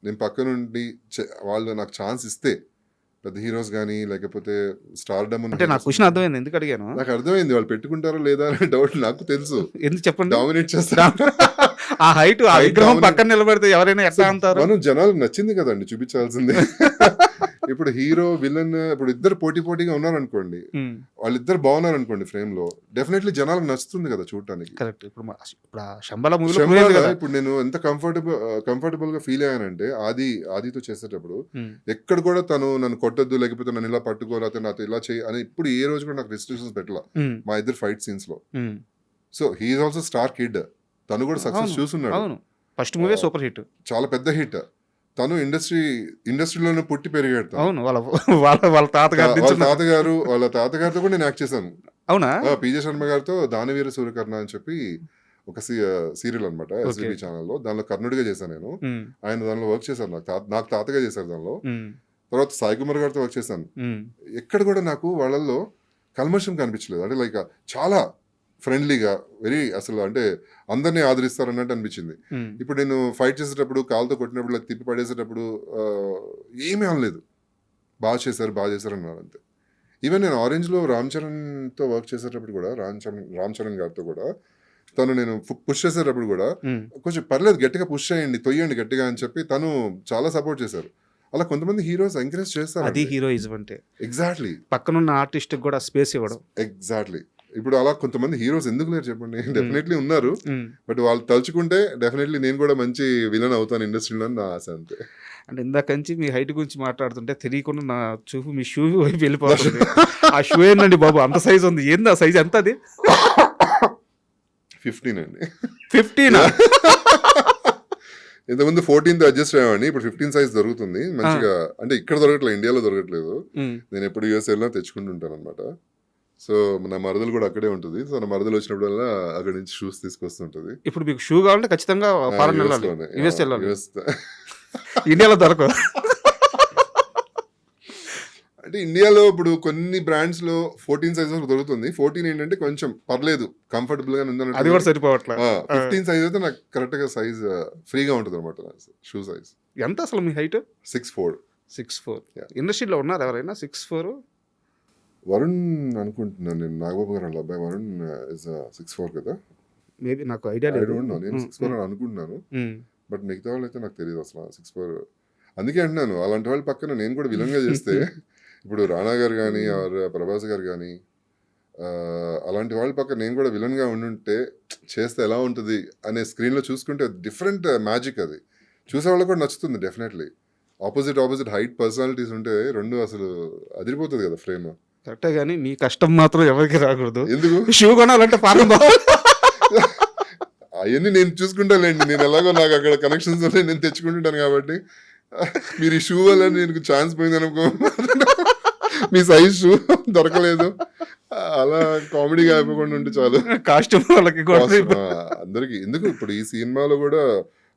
నేను పక్క నుండి వాళ్ళు నాకు ఛాన్స్ ఇస్తే, పెద్ద హీరోస్ కానీ లేకపోతే స్టార్డమ్, అంటే నాకు క్వశ్చన్ అర్థమైంది, ఎందుకు అడిగాను నాకు అర్థమైంది వాళ్ళు పెట్టుకుంటారో లేదా అనే డౌట్ నాకు తెలుసు. ఎందుకు చెప్పండి, డామినేట్ చేస్తారు. ఆ హైట్ ఆ విగ్రహం పక్కన నిలబడితే ఎవరైనా ఎట్లా అంటారు? మనం జనాలకు నచ్చింది కదండి చూపించాల్సిందే. ఇప్పుడు హీరో విలన్ ఇప్పుడు ఇద్దరు పోటీగా ఉన్నారు అనుకోండి, వాళ్ళిద్దరు బాగున్నారు అనుకోండి ఫ్రేమ్ లో, డెఫినెట్లీ జనాలకు నచ్చుతుంది కదా చూడటానికి. కరెక్ట్. ఇప్పుడు శంబాలా మూవీలో ఇప్పుడు నేను ఎంత కంఫర్టబుల్ గా ఫీల్ అయ్యానంటే ఆదితో చేసేటప్పుడు ఎక్కడ కూడా తను నన్ను కొట్టద్దు, లేకపోతే నన్ను ఇలా పట్టుకో, లేకపోతే నాతో ఇలా చేయి అని ఇప్పుడు ఏ రోజు కూడా నాకు రెస్ట్రిక్షన్స్ పెట్టలా మా ఇద్దరు ఫైట్ సీన్స్ లో. So he is also star kid, తను కూడా సక్సెస్ చూస్తున్నాడు. ఫస్ట్ మూవీ సూపర్ హిట్, చాలా పెద్ద హిట్. తను ఇండస్ట్రీలోనే పుట్టి పెరిగాడు. అవును, వాళ్ళ తాతగారితో కూడా నేను యాక్ట్ చేశాను. అవునా? పీజే శర్మ గారితో దానవీర సూర్యకర్ణ అని చెప్పి ఒక సీరియల్ అనమాట ఎస్బీబీ ఛానల్లో. దానిలో కర్ణుడిగా చేశాను నేను. ఆయన దానిలో వర్క్ చేశారు, నాకు తాతగా చేశారు దానిలో. తర్వాత సాయి కుమార్ గారితో వర్క్ చేశాను. ఎక్కడ కూడా నాకు వాళ్ళల్లో కల్మషం కనిపించలేదు. అంటే లైక్ చాలా ఫ్రెండ్లీగా వెరీ అసలు అంటే అందరినీ ఆదరిస్తారు అన్నట్టు అనిపించింది. ఇప్పుడు నేను ఫైట్ చేసేటప్పుడు కాలుతో కొట్టినప్పుడు లేక తిప్పి పడేసేటప్పుడు ఏమీ అనలేదు. బాగా చేశారు అన్నారు అంతే. ఈవెన్ నేను ఆరెంజ్లో రామ్ చరణ్తో వర్క్ చేసేటప్పుడు కూడా రామ్ చరణ్ గారితో కూడా తను నేను పుష్ చేసేటప్పుడు కూడా కొంచెం పర్లేదు గట్టిగా పుష్ చేయండి, తొయ్యండి గట్టిగా అని చెప్పి తను చాలా సపోర్ట్ చేశారు. అలా కొంతమంది హీరోస్ ఎంకరేజ్ చేస్తారు. అది హీరోయిజం అంటే ఎగ్జాక్ట్లీ పక్కనున్న ఆర్టిస్ట్ కూడా స్పేస్ ఇవ్వడం. ఎగ్జాక్ట్లీ. ఇప్పుడు అలా కొంతమంది హీరోస్ ఎందుకు లేరు చెప్పండి? డెఫినెట్లీ ఉన్నారు. బట్ వాళ్ళు తలుచుకుంటే డెఫినెట్లీ నేను కూడా మంచి విలన్ అవుతాను ఇండస్ట్రీలో అని నా ఆశ అంతే. అంటే ఇందాక నుంచి మీ హైట్ గురించి మాట్లాడుతుంటే తెలియకుండా నా చూపు మీ షూ వైపు వెళ్ళిపోతుంది. ఆ షూ ఏంటండి బాబు, అంత సైజ్ ఉంది, ఏంది ఆ సైజ్ ఎంత? అది 15 అండి. 15? ఇంతకుముందు 14th అడ్జస్ట్ అయ్యామండి, ఇప్పుడు 15 సైజ్ దొరుకుతుంది మంచిగా. అంటే ఇక్కడ దొరకట్లేదు, ఇండియాలో దొరకట్లేదు. నేను ఎప్పుడు యూఎస్ వెళ్ళినా తెచ్చుకుంటుంటాను అనమాట. సో నా మరదలు కూడా అక్కడే ఉంటుంది. సో నా మరదలు వచ్చినప్పుడల్లా అక్కడ నుంచి షూస్ తీసుకొస్తుంటది. ఇప్పుడు మీకు షూ కావాలంటే ఖచ్చితంగా ఫారెన్ వెళ్ళాలి, యూఎస్ వెళ్ళాలి, యూఎస్. ఇండియాలో దొరకదు. అంటే ఇండియాలో ఇప్పుడు కొన్ని బ్రాండ్స్ లో 14 సైజ్ వరకు దొరుకుతుంది. 14 ఏంటంటే కొంచెం పర్లేదు, కంఫర్టబుల్ గా ఉంది. అది కూడా సరిపోవట్లేదు. 15 సైజ్ అయితే నాకు కరెక్ట్ గా సైజ్ ఫ్రీగా ఉంటుంది అనమాట. షూ సైజ్ ఎంత అసలు మీ హైట్? 6'4". 6'4". ఇండస్ట్రీలో ఉన్నారు ఎవరైనా 6'4"? వరుణ్ అనుకుంటున్నాను నేను, నాగబాబు గారు వాళ్ళ అబ్బాయి వరుణ్ ఇస్ 6'4" కదా. మేబీ నాకు ఐడియా లేదు. నేను 6'4" అని అనుకుంటున్నాను. బట్ మిగతా వాళ్ళు అయితే నాకు తెలియదు అసలు 6'4". అందుకే అంటున్నాను, అలాంటి వాళ్ళ పక్కన నేను కూడా విలన్గా చేస్తే ఇప్పుడు రానా గారు కానీ ప్రభాస్ గారు కానీ అలాంటి వాళ్ళ పక్కన నేను కూడా విలన్గా ఉండుంటే చేస్తే ఎలా ఉంటుంది అనే స్క్రీన్లో చూసుకుంటే డిఫరెంట్ మ్యాజిక్. అది చూసే వాళ్ళకి కూడా నచ్చుతుంది డెఫినెట్లీ. ఆపోజిట్ హైట్ పర్సనాలిటీస్ ఉంటే రెండు అసలు అదిరిపోతుంది కదా ఫ్రేమ్. కరెక్టే, కానీ మీ కష్టం మాత్రం ఎవరికి రాకూడదు. ఎందుకు? షూ కొనాలంటే ఫారెన్ అవన్నీ నేను చూసుకుంటానండి. నేను ఎలాగో నాకు అక్కడ కనెక్షన్స్ ఉన్నాయి, నేను తెచ్చుకుంటుంటాను. కాబట్టి మీరు ఈ షూ వల్ల నేను ఛాన్స్ పోయింది అనుకో, మీ సైజ్ షూ దొరకలేదు, అలా కామెడీగా అయిపోకుండా ఉంటే చాలు. కాస్ట్యూమ్ వాళ్ళకి అందరికి ఎందుకు. ఇప్పుడు ఈ సినిమాలో కూడా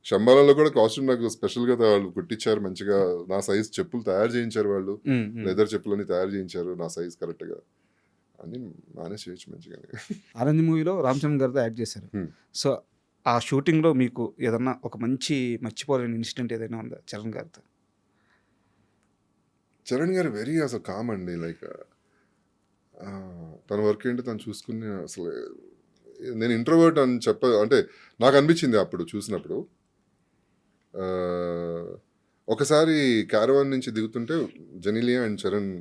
శంబాలలో కూడా కాస్ట్యూమ్ నాకు స్పెషల్ గా వాళ్ళు కుట్టించారు మంచిగా. నా సైజ్ చెప్పులు తయారు చేయించారు వాళ్ళు, లెదర్ చెప్పులని తయారు చేయించారు నా సైజ్ కరెక్ట్ గా. అన్ని మేనేజ్ చేయొచ్చు మంచిగా. ఆరెంజ్ మూవీలో రామ్ చరణ్ గారితో యాక్ట్ చేశారు. సో ఆ షూటింగ్లో మీకు ఏదన్నా ఒక మంచి మర్చిపోలేని ఇన్సిడెంట్ ఏదైనా ఉందా చరణ్ గారితో? చరణ్ గారు వెరీ అసలు కామ్ అండి. లైక్ తన వర్క్ ఏంటో తను చూసుకుని అసలు నేను ఇంట్రోవర్ట్ అని అంటే నాకు అనిపించింది అప్పుడు చూసినప్పుడు. ఒకసారి క్యారవాన్ నుంచి దిగుతుంటే జెనీలియా అండ్ చరణ్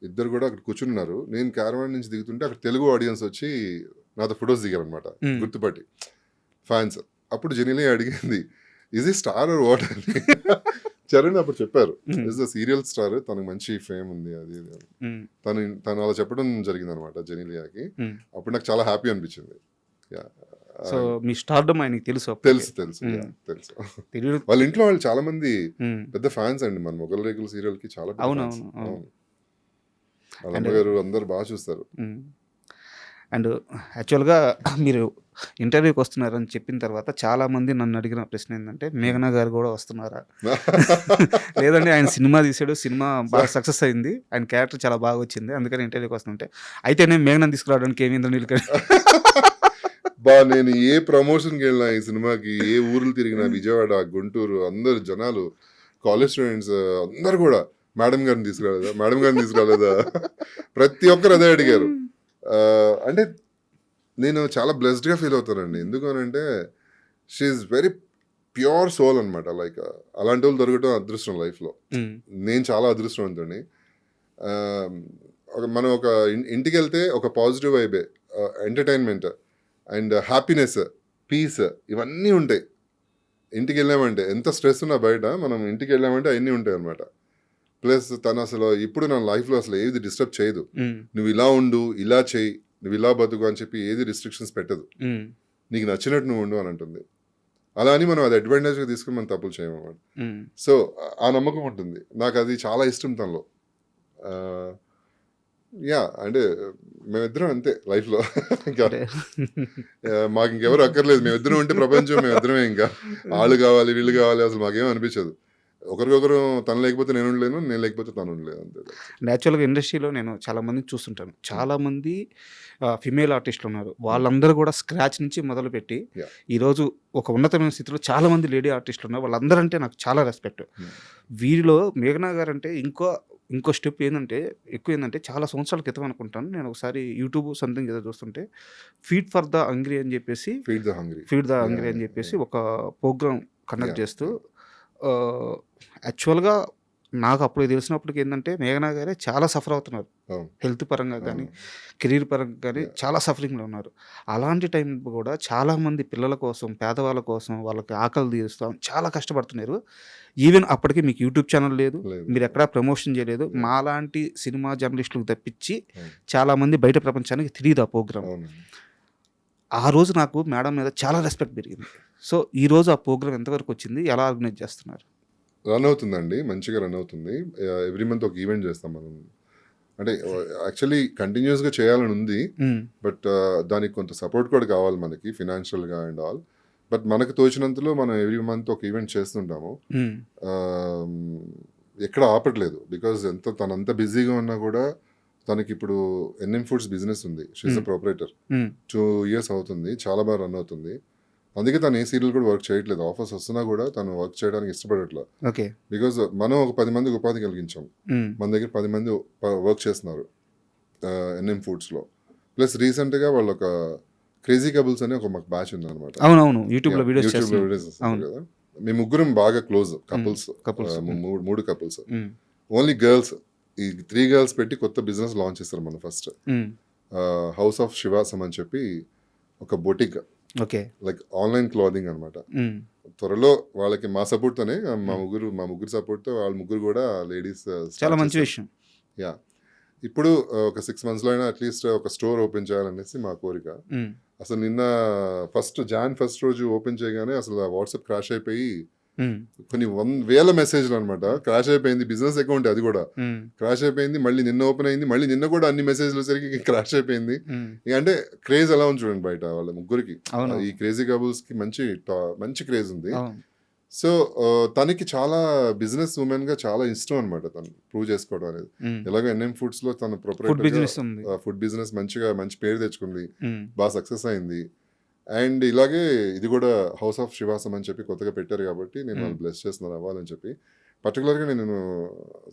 ఇద్దరు కూడా అక్కడ కూర్చున్నారు. నేను క్యారవాన్ నుంచి దిగుతుంటే అక్కడ తెలుగు ఆడియన్స్ వచ్చి నాతో ఫొటోస్ దిగారనమాట, గుర్తుపట్టి ఫ్యాన్స్. అప్పుడు జెనీలియా అడిగింది, ఈజ్ ఈ స్టార్ ఆర్ వాట్ అని. చరణ్ అప్పుడు చెప్పారు, ఇస్ ద సీరియల్ స్టార్, తనకు మంచి ఫేమ్ ఉంది అది తను అలా చెప్పడం జరిగింది అనమాట జెనీలియాకి. అప్పుడు నాకు చాలా హ్యాపీ అనిపించింది. సో మీ స్టార్డమ్ ఆయనకి తెలుసు? తెలుసు. వాళ్ళ ఇంట్లో వాళ్ళు చాలా మంది పెద్ద ఫ్యాన్స్ అండి మన మొగల్ రేకుల సీరియల్ కి. చాలా వాళ్ళ అమ్మగారు అందరు బాగా చూస్తారు. అండ్ యాక్చువల్గా మీరు ఇంటర్వ్యూకి వస్తున్నారని చెప్పిన తర్వాత చాలామంది నన్ను అడిగిన ప్రశ్న ఏంటంటే, మేఘనా గారు కూడా వస్తున్నారా? లేదండి, ఆయన సినిమా తీసాడు, సినిమా బాగా సక్సెస్ అయింది, ఆయన క్యారెక్టర్ చాలా బాగా వచ్చింది, అందుకని ఇంటర్వ్యూకి వస్తుంటే. అయితే నేను మేఘనాని తీసుకురావడానికి ఏమైందో నిలకడ నేను ఏ ప్రమోషన్కి వెళ్ళినా ఈ సినిమాకి, ఏ ఊర్లు తిరిగినా, విజయవాడ, గుంటూరు, అందరు జనాలు, కాలేజ్ స్టూడెంట్స్ అందరు కూడా మేడం గారిని తీసుకురాలేదా ప్రతి ఒక్కరు అదే అడిగారు. అంటే నేను చాలా బ్లెస్డ్గా ఫీల్ అవుతానండి. ఎందుకనంటే షీఈస్ వెరీ ప్యూర్ సోల్ అనమాట. లైక్ అలాంటి వాళ్ళు దొరకటం అదృష్టం లైఫ్లో. నేను చాలా అదృష్టవంతుడిని. మనం ఒక ఇంటికి వెళ్తే ఒక పాజిటివ్ వైబే, ఎంటర్టైన్మెంట్ అండ్ హ్యాపీనెస్, పీస్ ఇవన్నీ ఉంటాయి. ఇంటికి వెళ్ళామంటే ఎంత స్ట్రెస్ ఉన్నా బయట మనం ఇంటికి వెళ్ళామంటే అవన్నీ ఉంటాయి అనమాట. ప్లస్ తను అసలు ఇప్పుడు నా లైఫ్లో అసలు ఏది డిస్టర్బ్ చేయదు. నువ్వు ఇలా ఉండు, ఇలా చేయి, నువ్వు ఇలా బతుకు అని చెప్పి ఏది రిస్ట్రిక్షన్స్ పెట్టదు. నీకు నచ్చినట్టు నువ్వు ఉండు అని అంటుంది. అలా అని మనం అది అడ్వాంటేజ్గా తీసుకుని మనం తప్పులు చేయమన్నమాట. సో ఆ నమ్మకం ఉంటుంది నాకు, అది చాలా ఇష్టం తనలో. అంటే మేమిద్దరం అంతే లైఫ్లో. ఇంకా మాకు ఇంకెవరు అక్కర్లేదు, మేమిద్దరం ఉంటే ప్రపంచం మేమిద్దరమే. ఇంకా వాళ్ళు కావాలి వీళ్ళు కావాలి అసలు మాకేం అనిపించదు. ఒకరికొకరు తను లేకపోతే నేను ఉండలేను, నేను లేకపోతే తను ఉండలేదు అంతే. నేచురల్గా ఇండస్ట్రీలో నేను చాలామందిని చూస్తుంటాను. చాలామంది ఫిమేల్ ఆర్టిస్టులు ఉన్నారు. వాళ్ళందరూ కూడా స్క్రాచ్ నుంచి మొదలుపెట్టి Yeah. ఈరోజు ఒక ఉన్నతమైన స్థితిలో చాలామంది లేడీ ఆర్టిస్టులు ఉన్నారు. వాళ్ళందరూ అంటే నాకు చాలా రెస్పెక్ట్. వీరిలో మేఘనా గారు అంటే ఇంకో స్టెప్ ఏంటంటే ఎక్కువ ఏంటంటే చాలా సంవత్సరాల క్రితం అనుకుంటాను నేను ఒకసారి యూట్యూబ్ సంథింగ్ ఏదో చూస్తుంటే ఫీడ్ ఫర్ ద హంగ్రీ అని చెప్పేసి ఫీడ్ ద హంగ్రీ అని చెప్పేసి ఒక ప్రోగ్రామ్ కండక్ట్ Yeah. చేస్తూ యాక్చువల్గా నాకు అప్పుడు తెలిసినప్పటికి ఏంటంటే మేఘనా గారే చాలా సఫర్ అవుతున్నారు. అవును. హెల్త్ పరంగా కానీ అవును. కెరీర్ పరంగా కానీ Yeah. చాలా సఫరింగ్లో ఉన్నారు. అలాంటి టైం కూడా చాలామంది పిల్లల కోసం పేదవాళ్ళ కోసం వాళ్ళకి ఆకలి తీరుస్తాం చాలా కష్టపడుతున్నారు. ఈవెన్ అప్పటికి మీకు యూట్యూబ్ ఛానల్ లేదు, లేదు. మీరు ఎక్కడా ప్రమోషన్ చేయలేదు. లేదు. మాలాంటి సినిమా జర్నలిస్టులకు తప్పించి అవును. చాలామంది బయట ప్రపంచానికి తెలియదు ఆ ప్రోగ్రామ్. అవునండి. ఆ రోజు నాకు మేడం మీద చాలా రెస్పెక్ట్ పెరిగింది. సో ఈ రోజు ఆ ప్రోగ్రామ్ ఎంతవరకు వచ్చింది, ఎలా ఆర్గనైజ్ చేస్తున్నారు? రన్ అవుతుందండి, మంచిగా రన్ అవుతుంది. ఎవ్రీ మంత్ ఒక ఈవెంట్ చేస్తాం మనం. అంటే యాక్చువల్లీ కంటిన్యూస్గా చేయాలని ఉంది, బట్ దానికి కొంత సపోర్ట్ కూడా కావాలి మనకి ఫినాన్షియల్గా అండ్ ఆల్. బట్ మనకు తోచినంతలో మనం ఎవ్రీ మంత్ ఒక ఈవెంట్ చేస్తుంటాము. ఎక్కడ ఆపట్లేదు, బికాజ్ తనంత బిజీగా ఉన్నా కూడా తనకి ఇప్పుడు ఎన్ఎం ఫుడ్స్ బిజినెస్ ఉంది. షీఈస్ అ ప్రొపరేటర్. 2 years అవుతుంది, చాలా బాగా రన్ అవుతుంది. అందుకే తను ఏ సీరియల్ కూడా వర్క్ చేయట్లేదు. ఆఫర్స్ వస్తున్నా కూడా తను వర్క్ చేయడానికి ఇష్టపడట్లేదు. ఓకే. బికాజ్ మనం ఒక 10 మందికి ఉపాధి కలిగించాం. మన దగ్గర 10 మంది వర్క్ చేస్తున్నారు ఎన్ఎం ఫుడ్స్లో. ప్లస్ రీసెంట్గా వాళ్ళు ఒక క్రేజీ కపుల్స్ అని ఒక మాకు బ్యాచ్ ఉంది అనమాట. అవును యూట్యూబ్లో వీడియోస్ చేస్తున్నారు కదా. మేము ముగ్గురం బాగా close couples, couples. 3 couples. Only girls, ఈ 3 girls పెట్టి కొత్త బిజినెస్ లాంచ్ చేస్తారు మనం ఫస్ట్. హౌస్ ఆఫ్ శివాసం అని చెప్పి ఒక boutique, okay. Like online clothing అనమాట. త్వరలో వాళ్ళకి మా సపోర్ట్తోనే, మా ముగ్గురు సపోర్ట్తో వాళ్ళ ముగ్గురు కూడా లేడీస్. చాలా మంచి విషయం. యా, ఇప్పుడు ఒక 6 monthsలో అయినా అట్లీస్ట్ ఒక స్టోర్ ఓపెన్ చేయాలనేసి మా కోరిక. అసలు నిన్న Jan 1st రోజు ఓపెన్ చేయగానే అసలు వాట్సాప్ క్రాష్ అయిపోయి కొన్ని 1,000 మెసేజ్లు అనమాట. క్రాష్ అయిపోయింది, బిజినెస్ అకౌంట్ అది కూడా క్రాష్ అయిపోయింది. మళ్ళీ నిన్న ఓపెన్ అయింది, మళ్ళీ నిన్న కూడా అన్ని మెసేజ్లు సరికి క్రాష్ అయిపోయింది. ఇక అంటే క్రేజ్ ఎలా ఉంది చూడండి బయట వాళ్ళ ముగ్గురికి. ఈ క్రేజీ కపుల్స్ కి మంచి క్రేజ్ ఉంది. సో తనకి చాలా బిజినెస్ ఉమెన్ గా చాలా ఇష్టం అనమాట తను ప్రూవ్ చేసుకోవడం అనేది. ఎలాగో ఎన్ఎం ఫుడ్స్ లో తన ప్రొపరేటర్ ఫుడ్ బిజినెస్ మంచి పేరు తెచ్చుకుంది, బాగా సక్సెస్ అయింది. అండ్ ఇలాగే ఇది కూడా హౌస్ ఆఫ్ శివాసం అని చెప్పి కొత్తగా పెట్టారు కాబట్టి నేను వాళ్ళు బ్లెస్ చేస్తున్నాను అవ్వాలని చెప్పి. పర్టికులర్గా నేను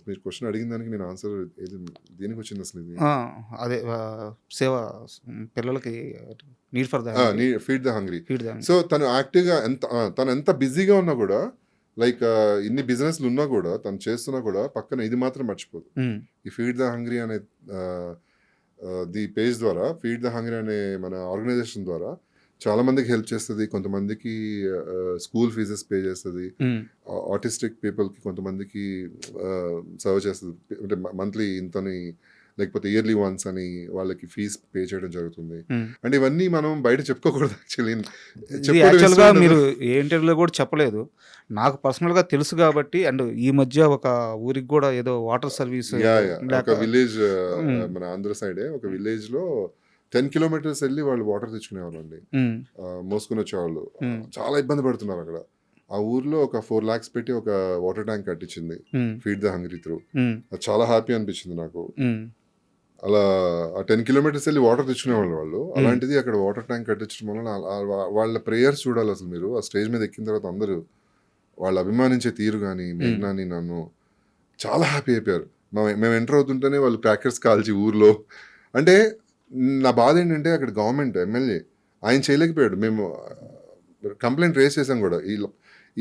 మీరు క్వశ్చన్ అడిగిన దానికి నేను ఆన్సర్ దేనికి వచ్చింది అసలు ఇది? అదే సేవ పిల్లలకి need for the feed the hungry. So తను యాక్టివ్గా తను ఎంత బిజీగా ఉన్నా కూడా, లైక్ ఇన్ని బిజినెస్లు ఉన్నా కూడా తను చేస్తున్నా కూడా పక్కన ఇది మాత్రం మర్చిపోదు. ఈ ఫీడ్ ద హంగ్రీ అనే ది పేజ్ ద్వారా, ఫీడ్ ద హంగ్రీ అనే మన ఆర్గనైజేషన్ ద్వారా చాలా మందికి హెల్ప్ చేస్తుంది. కొంతమందికి స్కూల్ ఫీజెస్ పే చేస్తుంది. ఆటిస్టిక్ పీపుల్కి కొంతమందికి సర్వ్ చేస్తుంది. అంటే మంత్లీ ఇంతని లేకపోతే ఇయర్లీ వన్స్ అని వాళ్ళకి ఫీజ్ పే చేయడం జరుగుతుంది. అంటే ఇవన్నీ మనం బయట చెప్పుకోకూడదు యాక్చువల్గా. మీరు ఏ ఇంటర్వ్యూలో కూడా చెప్పలేదు, నాకు పర్సనల్గా తెలుసు కాబట్టి. అండ్ ఈ మధ్య ఒక ఊరికి కూడా ఏదో వాటర్ సర్వీస్, ఒక విలేజ్ మన ఆంధ్ర సైడే ఒక విలేజ్ లో 10 kilometers వెళ్ళి వాళ్ళు వాటర్ తెచ్చుకునేవాళ్ళు అండి, మోసుకుని వచ్చేవాళ్ళు. చాలా ఇబ్బంది పడుతున్నారు అక్కడ. ఆ ఊర్లో ఒక 4 lakhs పెట్టి ఒక వాటర్ ట్యాంక్ కట్టించింది ఫీడ్ ద హంగ్రీ త్రూ. అది చాలా హ్యాపీ అనిపించింది నాకు. అలా 10 kilometers వెళ్ళి వాటర్ తెచ్చుకునేవాళ్ళు వాళ్ళు. అలాంటిది అక్కడ వాటర్ ట్యాంక్ కట్టించడం వల్ల వాళ్ళ ప్రేయర్స్ చూడాలి అసలు మీరు. ఆ స్టేజ్ మీద ఎక్కిన తర్వాత అందరూ వాళ్ళు అభిమానించే తీరు కానీ, మేఘనాని నన్ను చాలా హ్యాపీ అయిపోయారు. మేము ఎంటర్ అవుతుంటేనే వాళ్ళు క్రాకర్స్ కాల్చి ఊర్లో. అంటే నా బాధ ఏంటంటే అక్కడ గవర్నమెంట్ ఎమ్మెల్యే ఆయన చేయలేకపోయాడు. మేము కంప్లైంట్ రేస్ చేసాం కూడా,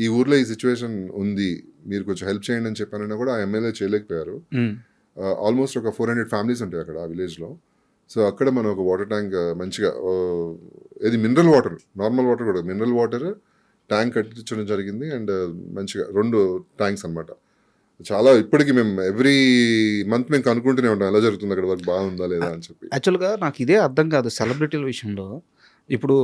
ఈ ఊర్లో ఈ సిచ్యువేషన్ ఉంది, మీరు కొంచెం హెల్ప్ చేయండి అని చెప్పానన్నా కూడా ఆ ఎమ్మెల్యే చేయలేకపోయారు. ఆల్మోస్ట్ ఒక 400 families ఉంటాయి అక్కడ ఆ విలేజ్లో. సో అక్కడ మనం ఒక వాటర్ ట్యాంక్ మంచిగా, ఇది మినరల్ వాటర్, నార్మల్ వాటర్ కూడా మినరల్ వాటర్ ట్యాంక్ కట్టించడం జరిగింది. అండ్ మంచిగా 2 tanks అనమాట. చాలా ఇప్పటికి మేము ఎవ్రీ మంత్ మేము కనుక్కుంటూనే ఉంటాం ఎలా జరుగుతుంది అక్కడ వర్క్, బాగుందా లేదా అని చెప్పి. యాక్చువల్గా నాకు ఇదే అర్థం కాదు సెలబ్రిటీల విషయంలో. ఇప్పుడు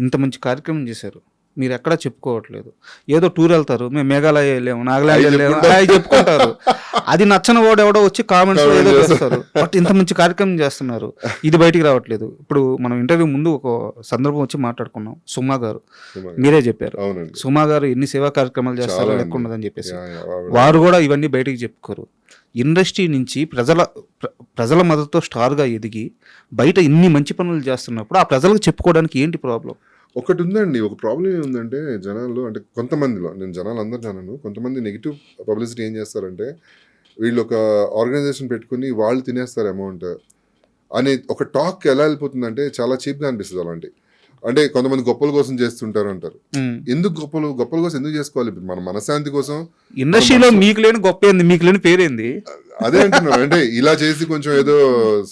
ఇంత మంచి కార్యక్రమం చేశారు, మీరు ఎక్కడా చెప్పుకోవట్లేదు. ఏదో టూర్ వెళ్తారు, మేము మేఘాలయ వెళ్ళాము, నాగాలాండ్ అయి వెళ్ళాము, చెప్పుకుంటారు. అవి చెప్పుకుంటారు. అది నచ్చని వాడు ఎవడో వచ్చి కామెంట్స్ ఏదో Comment చేస్తారు. బట్ ఇంత మంచి కార్యక్రమం చేస్తున్నారు, ఇది బయటికి రావట్లేదు. ఇప్పుడు మనం ఇంటర్వ్యూ ముందు ఒక సందర్భం వచ్చి మాట్లాడుకున్నాం, సుమా గారు మీరే చెప్పారు, అవునండి. సుమా గారు ఎన్ని సేవా కార్యక్రమాలు చేస్తారో చాలా లెక్క ఉండదని చెప్పేసి. యా, యా, ఆవిడ వారు కూడా ఇవన్నీ బయటికి చెప్పుకోరు. ఇండస్ట్రీ నుంచి ప్రజల మద్దతుతో స్టార్గా ఎదిగి బయట ఇన్ని మంచి పనులు చేస్తున్నప్పుడు ఆ ప్రజలకు చెప్పుకోవడానికి ఏంటి ప్రాబ్లం? ఒకటి ఉందండి, ఒక ప్రాబ్లం ఏముందంటే జనాల్లో, అంటే కొంతమందిలో, నేను జనాలు అందరు జనాను, కొంతమంది నెగిటివ్ పబ్లిసిటీ ఏం చేస్తారంటే వీళ్ళు ఒక ఆర్గనైజేషన్ పెట్టుకుని వాళ్ళు తినేస్తారు అమౌంట్ అనే ఒక టాక్ ఎలా వెళ్ళిపోతుందంటే చాలా చీప్గా అనిపిస్తుంది. అలాంటి అంటే కొంతమంది గొప్పల కోసం చేస్తుంటారు అంటారు. ఎందుకు గొప్పల కోసం ఎందుకు చేసుకోవాలి? ఇప్పుడు మన మనశ్శాంతి కోసం ఇండస్ట్రీలో మీకు లేని గొప్ప ఏంది, మీకు లేని పేరేంది? అదే అంటున్నారు. అంటే ఇలా చేసి కొంచెం ఏదో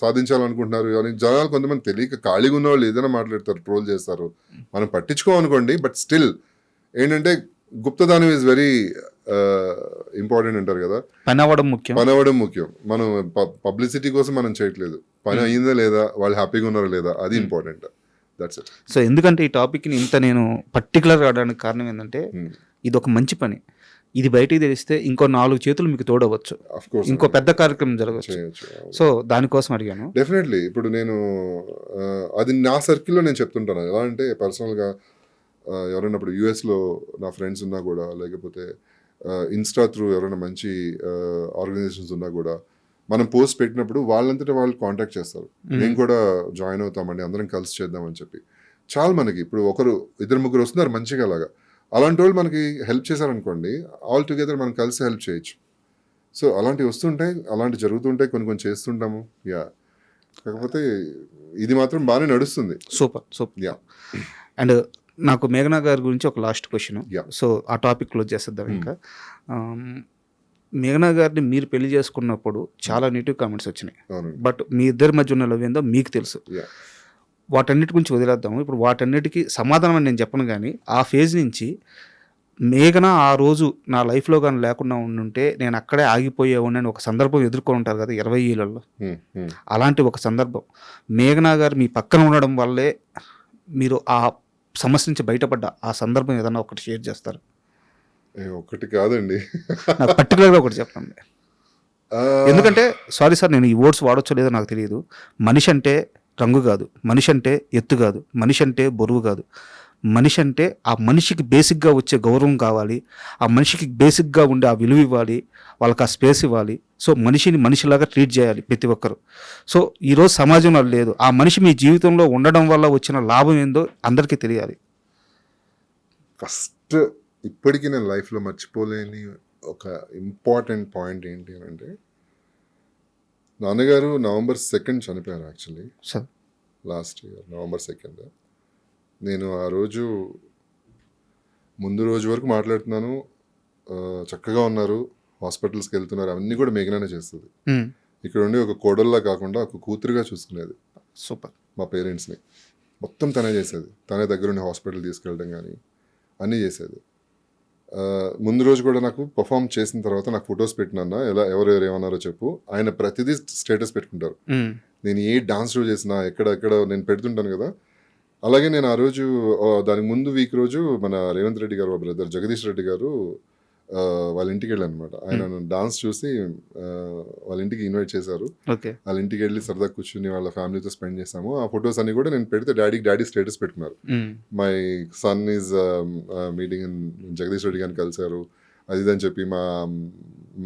సాధించాలనుకుంటున్నారు అని జనాలు కొంతమంది తెలియక ఖాళీగా ఉన్న వాళ్ళు ఏదైనా మాట్లాడతారు, ట్రోల్ చేస్తారు. మనం పట్టించుకోమనుకోండి, బట్ స్టిల్ ఏంటంటే గుప్తదానం ఈజ్ వెరీ ఇంపార్టెంట్ అంటారు కదా. పని అవ్వడం ముఖ్యం. పని అవ్వడం ముఖ్యం. మనం పబ్లిసిటీ కోసం మనం చేయట్లేదు, పని అయ్యిందా లేదా, వాళ్ళు హ్యాపీగా ఉన్నారా లేదా, అది ఇంపార్టెంట్. That's it. సో ఎందుకంటే ఈ టాపిక్ని ఇంత నేను పర్టికులర్ అవడానికి కారణం ఏంటంటే ఇది ఒక మంచి పని. ఇది బయటికి తెలిస్తే ఇంకో 4 చేతులు మీకు తోడవచ్చు, ఆఫ్ కోర్స్ ఇంకో పెద్ద కార్యక్రమం జరగవచ్చు. చేయొచ్చు. సో దానికోసం అడిగాను. డెఫినెట్లీ. ఇప్పుడు నేను అది నా సర్కిల్లో నేను చెప్తుంటాను. ఎలా అంటే పర్సనల్గా ఎవరైనా ఇప్పుడు యూఎస్లో నా ఫ్రెండ్స్ ఉన్నా కూడా, లేకపోతే ఇన్స్టా త్రూ ఎవరైనా మంచి ఆర్గనైజేషన్స్ ఉన్నా కూడా, మనం పోస్ట్ పెట్టినప్పుడు వాళ్ళంతటా వాళ్ళు కాంటాక్ట్ చేస్తారు. మేము కూడా జాయిన్ అవుతామండి, అందరం కలిసి చేద్దామని చెప్పి. చాలా మనకి ఇప్పుడు ఒకరు 2-3 వస్తున్నారు మంచిగా అలాగా. అలాంటి వాళ్ళు మనకి హెల్ప్ చేశారనుకోండి, ఆల్ టుగెదర్ మనం కలిసి హెల్ప్ చేయొచ్చు. సో అలాంటివి వస్తుంటాయి, అలాంటివి జరుగుతుంటాయి, కొన్ని చేస్తుంటాము. యా, కాకపోతే ఇది మాత్రం బాగానే నడుస్తుంది. సూపర్. యా. అండ్ నాకు మేఘనా గారి గురించి ఒక లాస్ట్ క్వశ్చన్. Yeah. సో ఆ టాపిక్ క్లోజ్ చేసేద్దాం. ఇంకా మేఘనా గారిని మీరు పెళ్లి చేసుకున్నప్పుడు చాలా నెగిటివ్ కామెంట్స్ వచ్చినాయి, అవునండి. బట్ మీ ఇద్దరి మధ్య ఉన్న లవ్ ఏందో మీకు తెలుసు. యా. వాటన్నిటి గురించి వదిలేద్దాము. ఇప్పుడు వాటన్నిటికీ సమాధానం అని నేను చెప్పను, కానీ ఆ ఫేజ్ నుంచి మేఘన ఆ రోజు నా లైఫ్లో కానీ లేకుండా ఉండుంటే నేను అక్కడే ఆగిపోయేవాడిని అని ఒక సందర్భం ఎదుర్కొని ఉంటారు కదా 20 ఏళ్ళలో. అలాంటి ఒక సందర్భం మేఘనా గారు మీ పక్కన ఉండడం వల్లే మీరు ఆ సమస్య నుంచి బయటపడ్డ ఆ సందర్భం ఏదన్నా ఒకటి షేర్ చేస్తారు? ఒకటి కాదండి. నాకు పర్టికులర్గా ఒకటి చెప్పండి. ఎందుకంటే సారీ సార్, నేను ఈ వర్డ్స్ వాడొచ్చో లేదో నాకు తెలియదు. మనిషి అంటే రంగు కాదు, మనిషి అంటే ఎత్తు కాదు, మనిషి అంటే బరువు కాదు. మనిషి అంటే ఆ మనిషికి బేసిక్గా వచ్చే గౌరవం కావాలి, ఆ మనిషికి బేసిక్గా ఉండే ఆ విలువ ఇవ్వాలి, వాళ్ళకి ఆ స్పేస్ ఇవ్వాలి. సో మనిషిని మనిషిలాగా ట్రీట్ చేయాలి ప్రతి ఒక్కరు. సో ఈరోజు సమాజంలో లేదు. ఆ మనిషి మీ జీవితంలో ఉండడం వల్ల వచ్చిన లాభం ఏందో అందరికీ తెలియాలి. ఫస్ట్ ఇప్పటికీ నేను లైఫ్లో మర్చిపోలేని ఒక ఇంపార్టెంట్ పాయింట్ ఏంటి అని అంటే, నాన్నగారు November 2 చనిపోయారు actually. Sir last year November 2. నేను ఆ రోజు ముందు రోజు వరకు మాట్లాడుతున్నాను, చక్కగా ఉన్నారు, హాస్పిటల్స్కి వెళ్తున్నారు, అవన్నీ కూడా మేఘనానే చేస్తుంది. ఇక్కడ ఉండి ఒక కోడల్లా కాకుండా ఒక కూతురుగా చూసుకునేది. సూపర్. మా పేరెంట్స్ని మొత్తం తనే చేసేది. తనే దగ్గరుండి హాస్పిటల్ తీసుకెళ్ళడం కానీ అన్నీ చేసేది. ముందు రోజు కూడా నాకు పర్ఫామ్ చేసిన తర్వాత నాకు ఫొటోస్ పెట్టినా, ఎవరెవరు ఏమన్నారో చెప్పు, ఆయన ప్రతిదీ స్టేటస్ పెట్టుకుంటారు. నేను ఏ డాన్స్ షో చేసినా ఎక్కడ నేను పెడుతుంటాను కదా. అలాగే నేను ఆ రోజు దానికి ముందు వీక్ రోజు మన రేవంత్ రెడ్డి గారు బ్రదర్ జగదీష్ రెడ్డి గారు వాళ్ళ ఇంటికి వెళ్ళాను అనమాట. ఆయన డాన్స్ చూసి వాళ్ళ ఇంటికి ఇన్వైట్ చేశారు. వాళ్ళ ఇంటికి వెళ్ళి సరదా కూర్చుని వాళ్ళ ఫ్యామిలీతో స్పెండ్ చేసాము. ఆ ఫొటోస్ అన్ని కూడా నేను పెడితే డాడీ స్టేటస్ పెట్టుకున్నారు. My son is meeting Jagadish Reddy గారిని కలిశారు, అది అని చెప్పి మా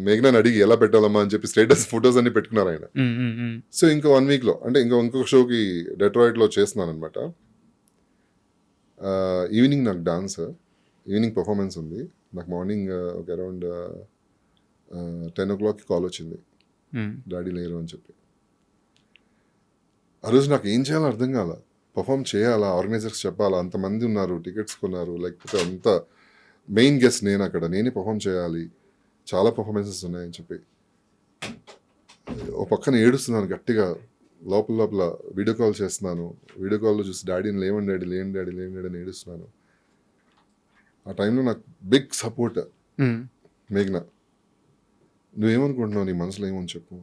మేఘనాని అడిగి ఎలా పెట్టాలమ్మా అని చెప్పి స్టేటస్ ఫొటోస్ అన్ని పెట్టుకున్నారు ఆయన. సో ఇంకో 1 వీక్లో అంటే ఇంకొక షోకి డెట్రాయిట్లో చేస్తున్నాను అనమాట. ఈవినింగ్ నాకు ఈవినింగ్ పర్ఫార్మెన్స్ ఉంది. నాకు మార్నింగ్ ఒక అరౌండ్ 10 o'clock కాల్ వచ్చింది, డాడీ లేరు అని చెప్పి. ఆ రోజు నాకు ఏం చేయాలో అర్థం కాల. పర్ఫామ్ చేయాలా, ఆర్గనైజర్స్ చెప్పాలా, అంతమంది ఉన్నారు, టికెట్స్ కొన్నారు, లేకపోతే అంత మెయిన్ గెస్ట్ నేను, అక్కడ నేనే పర్ఫామ్ చేయాలి, చాలా పర్ఫార్మెన్సెస్ ఉన్నాయని చెప్పి ఒక పక్కన ఏడుస్తున్నాను గట్టిగా. లోపల వీడియో కాల్ చేస్తున్నాను. వీడియో కాల్లో చూసి డాడీని లేని డాడీ అని ఏడుస్తున్నాను. ఆ టైంలో నాకు బిగ్ సపోర్ట్ మేఘ్నా. నువ్వేమనుకుంటున్నావు, నీ మనసులో ఏమని చెప్పు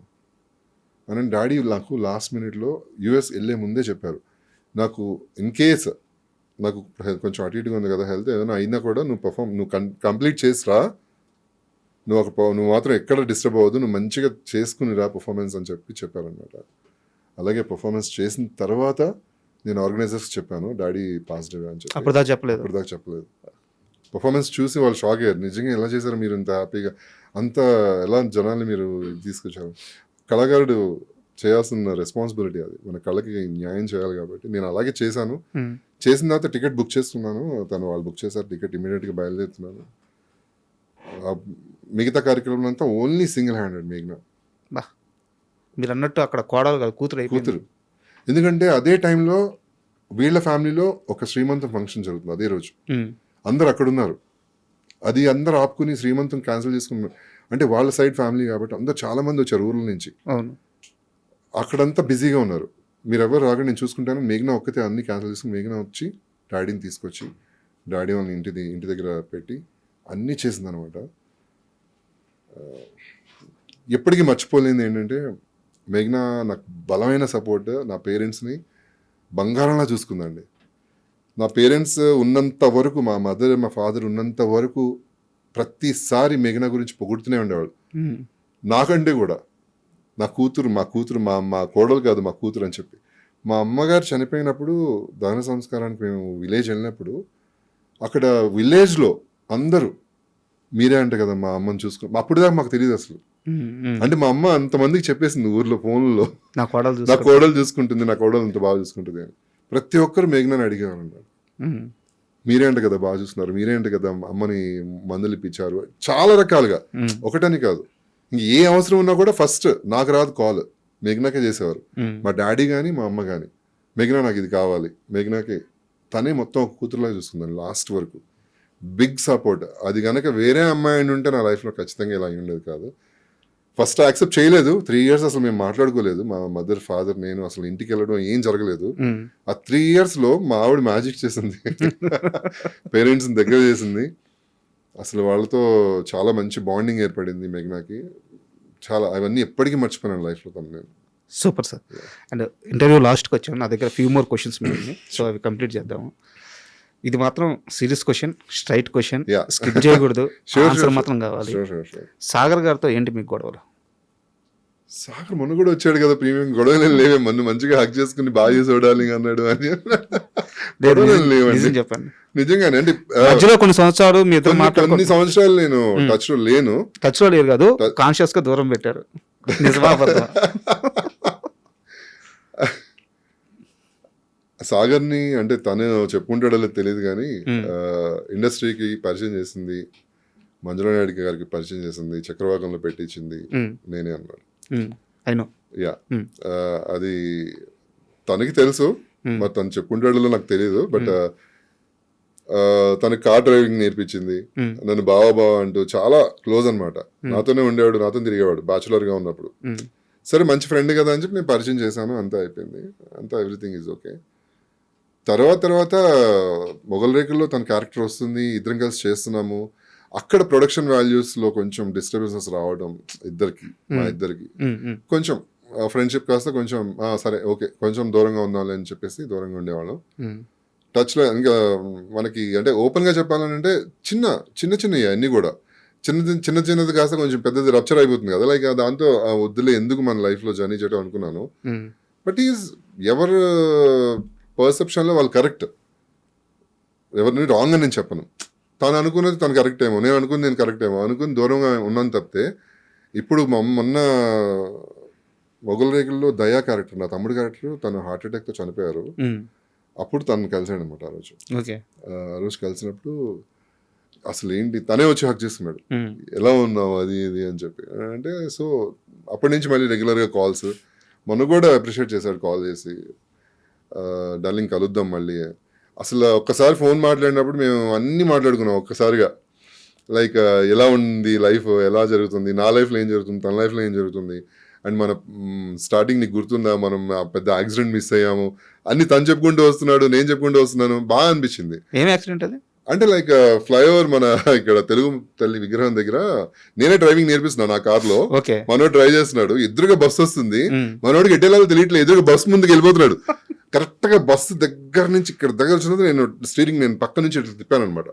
అని డాడీ నాకు లాస్ట్ మినిట్లో US వెళ్ళే ముందే చెప్పారు. నాకు ఇన్ కేస్ నాకు కొంచెం అటు ఇటుగా ఉంది కదా హెల్త్, ఏదైనా అయినా కూడా నువ్వు కంప్లీట్ చేసిరా, నువ్వు మాత్రం ఎక్కడ డిస్టర్బ్ అవ్వదు, నువ్వు మంచిగా చేసుకుని రా పర్ఫార్మెన్స్ అని చెప్పారనమాట. అలాగే పర్ఫార్మెన్స్ చేసిన తర్వాత నేను ఆర్గనైజర్స్కి చెప్పాను డాడీ పాజిటివ్ అని చెప్పి. అప్పుడు దాకా చెప్పలేదు. పర్ఫార్మెన్స్ చూసి వాళ్ళు షాక్ అయ్యారు, నిజంగా ఎలా చేశారు మీరు ఇంత హ్యాపీగా, అంత ఎలా జనాల్ని మీరు తీసుకొచ్చారు. కళాకారుడు చేయాల్సిన రెస్పాన్సిబిలిటీ అది, మన కళకి న్యాయం చేయాలి కాబట్టి నేను అలాగే చేశాను. చేసిన తర్వాత టికెట్ బుక్ చేసుకున్నాను, వాళ్ళు బుక్ చేశారు టికెట్, ఇమీడియట్గా బయలుదేరుతున్నాను. మిగతా కార్యక్రమం అంతా ఓన్లీ సింగిల్ హ్యాండెడ్ మేఘ్నా. మీరు అన్నట్టు అక్కడ కోడలు కాదు, కూతురు. ఎందుకంటే అదే టైంలో వీళ్ళ ఫ్యామిలీలో ఒక శ్రీమంతం ఫంక్షన్ జరుగుతుంది అదే రోజు. అందరు అక్కడ ఉన్నారు, అది అందరు ఆపుకుని శ్రీమంతం క్యాన్సిల్ చేసుకున్నారు. అంటే వాళ్ళ సైడ్ ఫ్యామిలీ కాబట్టి అందరు చాలా మంది వచ్చారు ఊర్ల నుంచి. అక్కడంతా బిజీగా ఉన్నారు. మీరు ఎవరు రాగా నేను చూసుకుంటాను. మేఘ్నా ఒక్కతే అన్ని క్యాన్సిల్ చేసుకుని మేఘ్నా వచ్చి డాడీని తీసుకొచ్చి డాడీ వాళ్ళని ఇంటి దగ్గర పెట్టి అన్నీ చేసిందనమాట. ఎప్పటికీ మర్చిపోలేనిది ఏంటంటే మేఘ్నా నాకు బలమైన సపోర్ట్, నా పేరెంట్స్ని బంగారంలా చూసుకుందండి. నా పేరెంట్స్ ఉన్నంత వరకు, మా మదర్ మా ఫాదర్ ఉన్నంత వరకు ప్రతిసారి మేఘ్నా గురించి పొగుడుతూనే ఉండేవాళ్ళు. నాకంటే కూడా మా కూతురు మా కోడలు కాదు, మా కూతురు అని చెప్పి. మా అమ్మగారు చనిపోయినప్పుడు దహన సంస్కారానికి మేము విలేజ్ వెళ్ళినప్పుడు అక్కడ విలేజ్లో అందరూ మీరే అంట కదా మా అమ్మని చూసుకో, అప్పుడు దాకా మాకు తెలియదు అసలు. అంటే మా అమ్మ అంతమందికి చెప్పేసింది ఊర్లో ఫోన్లో, నా కోడలు చూసుకుంటుంది, నా కోడలు అంత బాగా చూసుకుంటుంది అని. ప్రతి ఒక్కరు మేఘ్నాని అడిగేవారు అన్నారు, మీరే అంట కదా బాగా చూస్తున్నారు, మీరే అంట కదా అమ్మని మందులు ఇప్పించారు, చాలా రకాలుగా, ఒకటని కాదు. ఇంక ఏ అవసరం ఉన్నా కూడా ఫస్ట్ నాకు రాదు కాల్, మేఘ్నాకే చేసేవారు. మా డాడీ కానీ మా అమ్మ కానీ, మేఘ్నా నాకు ఇది కావాలి, మేఘ్నాకే తనే మొత్తం ఒక కూతురులాగా చూసుకుందాను లాస్ట్ వరకు. Big support. అది కనుక వేరే అమ్మాయి ఉంటే నా లైఫ్లో ఖచ్చితంగా ఇలా ఉండేది కాదు. ఫస్ట్ యాక్సెప్ట్ చేయలేదు, 3 years అసలు మేము మాట్లాడుకోలేదు, మా మదర్ ఫాదర్ నేను అసలు ఇంటికి వెళ్ళడం ఏం జరగలేదు. ఆ 3 yearsలో మా ఆవిడ మ్యాజిక్ చేసింది, పేరెంట్స్ని దగ్గర చేసింది. అసలు వాళ్ళతో చాలా మంచి బాండింగ్ ఏర్పడింది మేఘ్నాకి. చాలా అవన్నీ ఎప్పటికీ మర్చిపోయాను లైఫ్లో తను నేను. Super sir. అండ్ ఇంటర్వ్యూ లాస్ట్కి వచ్చాము, నా దగ్గర ఫ్యూ మోర్ క్వశ్చన్స్ ఉన్నాయి, సో అవి కంప్లీట్ చేద్దాము. ఇది మాత్రం serious question, straight question, skip చేయకూడదు, ఆన్సర్ మాత్రం కావాలి. సాగర్ గారితో ఏంటి మీకు గొడవలు? సాగర్ మొన్న కూడా వచ్చాడు కదా ప్రీమియం, గొడవలు లేవే, మొన్న మంచిగా హక్ చేసుకుని బాగా చేసి చూడాలి అన్నాడు అని. చెప్పండి నిజంగానే. అంటే మధ్యలో కొన్ని సంవత్సరాలు మీ ఇద్దరు కొన్ని సంవత్సరాలు నేను టచ్ లో లేరు కాదు, కాన్షియస్ గా దూరం పెట్టారు. నిజమా? సాగర్ని అంటే తను చెప్పుకుంటాడో తెలియదు కానీ ఇండస్ట్రీకి పరిచయం చేసింది, మంజులా నాయుడు గారికి పరిచయం చేసింది, చక్రవాకంలో పెట్టించింది నేనే అన్నాడు. యా, అది తనకి తెలుసు, మరి తను చెప్పుకుంటాడో నాకు తెలియదు. బట్ తనకి కార్ డ్రైవింగ్ నేర్పించింది, నన్ను బావా అంటూ చాలా క్లోజ్ అనమాట. నాతోనే ఉండేవాడు, నాతో తిరిగేవాడు బ్యాచులర్ గా ఉన్నప్పుడు. సరే మంచి ఫ్రెండ్ కదా అని చెప్పి నేను పరిచయం చేశాను, అంతా అయిపోయింది, అంతా ఎవ్రీథింగ్ ఈజ్ ఓకే. తర్వాత మొగల్ రేకుల్లో తన క్యారెక్టర్ వస్తుంది, ఇద్దరం కలిసి చేస్తున్నాము. అక్కడ ప్రొడక్షన్ వాల్యూస్లో కొంచెం డిస్టర్బెన్సెస్ రావడం మా ఇద్దరికి కొంచెం ఫ్రెండ్షిప్ కాస్త కొంచెం సరే ఓకే కొంచెం దూరంగా ఉందాలి అని చెప్పేసి దూరంగా ఉండేవాళ్ళం. టచ్లో ఇంకా మనకి అంటే ఓపెన్గా చెప్పాలని అంటే చిన్నవి అన్నీ కూడా చిన్నది కాస్త కొంచెం పెద్దది రప్చర్ అయిపోతుంది కదా. లైక్ దాంతో వద్దులే ఎందుకు మన లైఫ్లో జర్నీ చేయడం అనుకున్నాను. బట్ ఎవరు పర్సెప్షన్లో వాళ్ళు కరెక్ట్, ఎవరిని రాంగ్ అని నేను చెప్పను. తను అనుకున్నది తను కరెక్ట్ ఏమో, నేను అనుకున్నది నేను కరెక్ట్ ఏమో అనుకుని దూరంగా ఉన్నాను తప్పితే. ఇప్పుడు మొన్న మొగల్ రేకుల్లో దయా క్యారెక్టర్, నా తమ్ముడు క్యారెక్టర్, తను హార్ట్ అటాక్తో చనిపోయారు. అప్పుడు తను కలిసాడు అనమాట. ఆ రోజు కలిసినప్పుడు అసలు ఏంటి తనే వచ్చి హక్ చేస్తున్నాడు, ఎలా ఉన్నావు అది ఇది అని చెప్పి. అంటే సో అప్పటి నుంచి మళ్ళీ రెగ్యులర్గా కాల్స్, మొన్న కూడా అప్రిషియేట్ చేశాడు కాల్ చేసి, డార్లింగ్ కలుద్దాం మళ్ళీ. అసలు ఒక్కసారి ఫోన్ మాట్లాడినప్పుడు మేము అన్నీ మాట్లాడుకున్నాం ఒక్కసారిగా. లైక్ ఎలా ఉంది లైఫ్, ఎలా జరుగుతుంది, నా లైఫ్లో ఏం జరుగుతుంది, తన లైఫ్లో ఏం జరుగుతుంది, అండ్ మన స్టార్టింగ్ నీకు గుర్తుందా మనం పెద్ద యాక్సిడెంట్ మిస్ అయ్యాము అన్ని తను చెప్పుకుంటూ వస్తున్నాడు, నేను చెప్పుకుంటూ వస్తున్నాను. బాగా అనిపించింది. ఏం యాక్సిడెంట్ అది? అంటే లైక్ ఫ్లైఓవర్ మన ఇక్కడ తెలుగు తల్లి విగ్రహం దగ్గర నేనే డ్రైవింగ్ నేర్పిస్తున్నాను నా కార్ లో. ఓకే. మనోడు డ్రైవ్ చేస్తున్నాడు, ఎదురుగా బస్సు వస్తుంది, మనోడికి ఎట్టేలాగా తెలియట్లేదు, ఎదురుగా బస్సు ముందుకు వెళ్ళిపోతున్నాడు. కరెక్ట్ గా బస్సు దగ్గర నుంచి ఇక్కడ దగ్గర వచ్చినప్పుడు నేను స్టీరింగ్ నేను పక్క నుంచి ఇట్లా తిప్పాను అనమాట.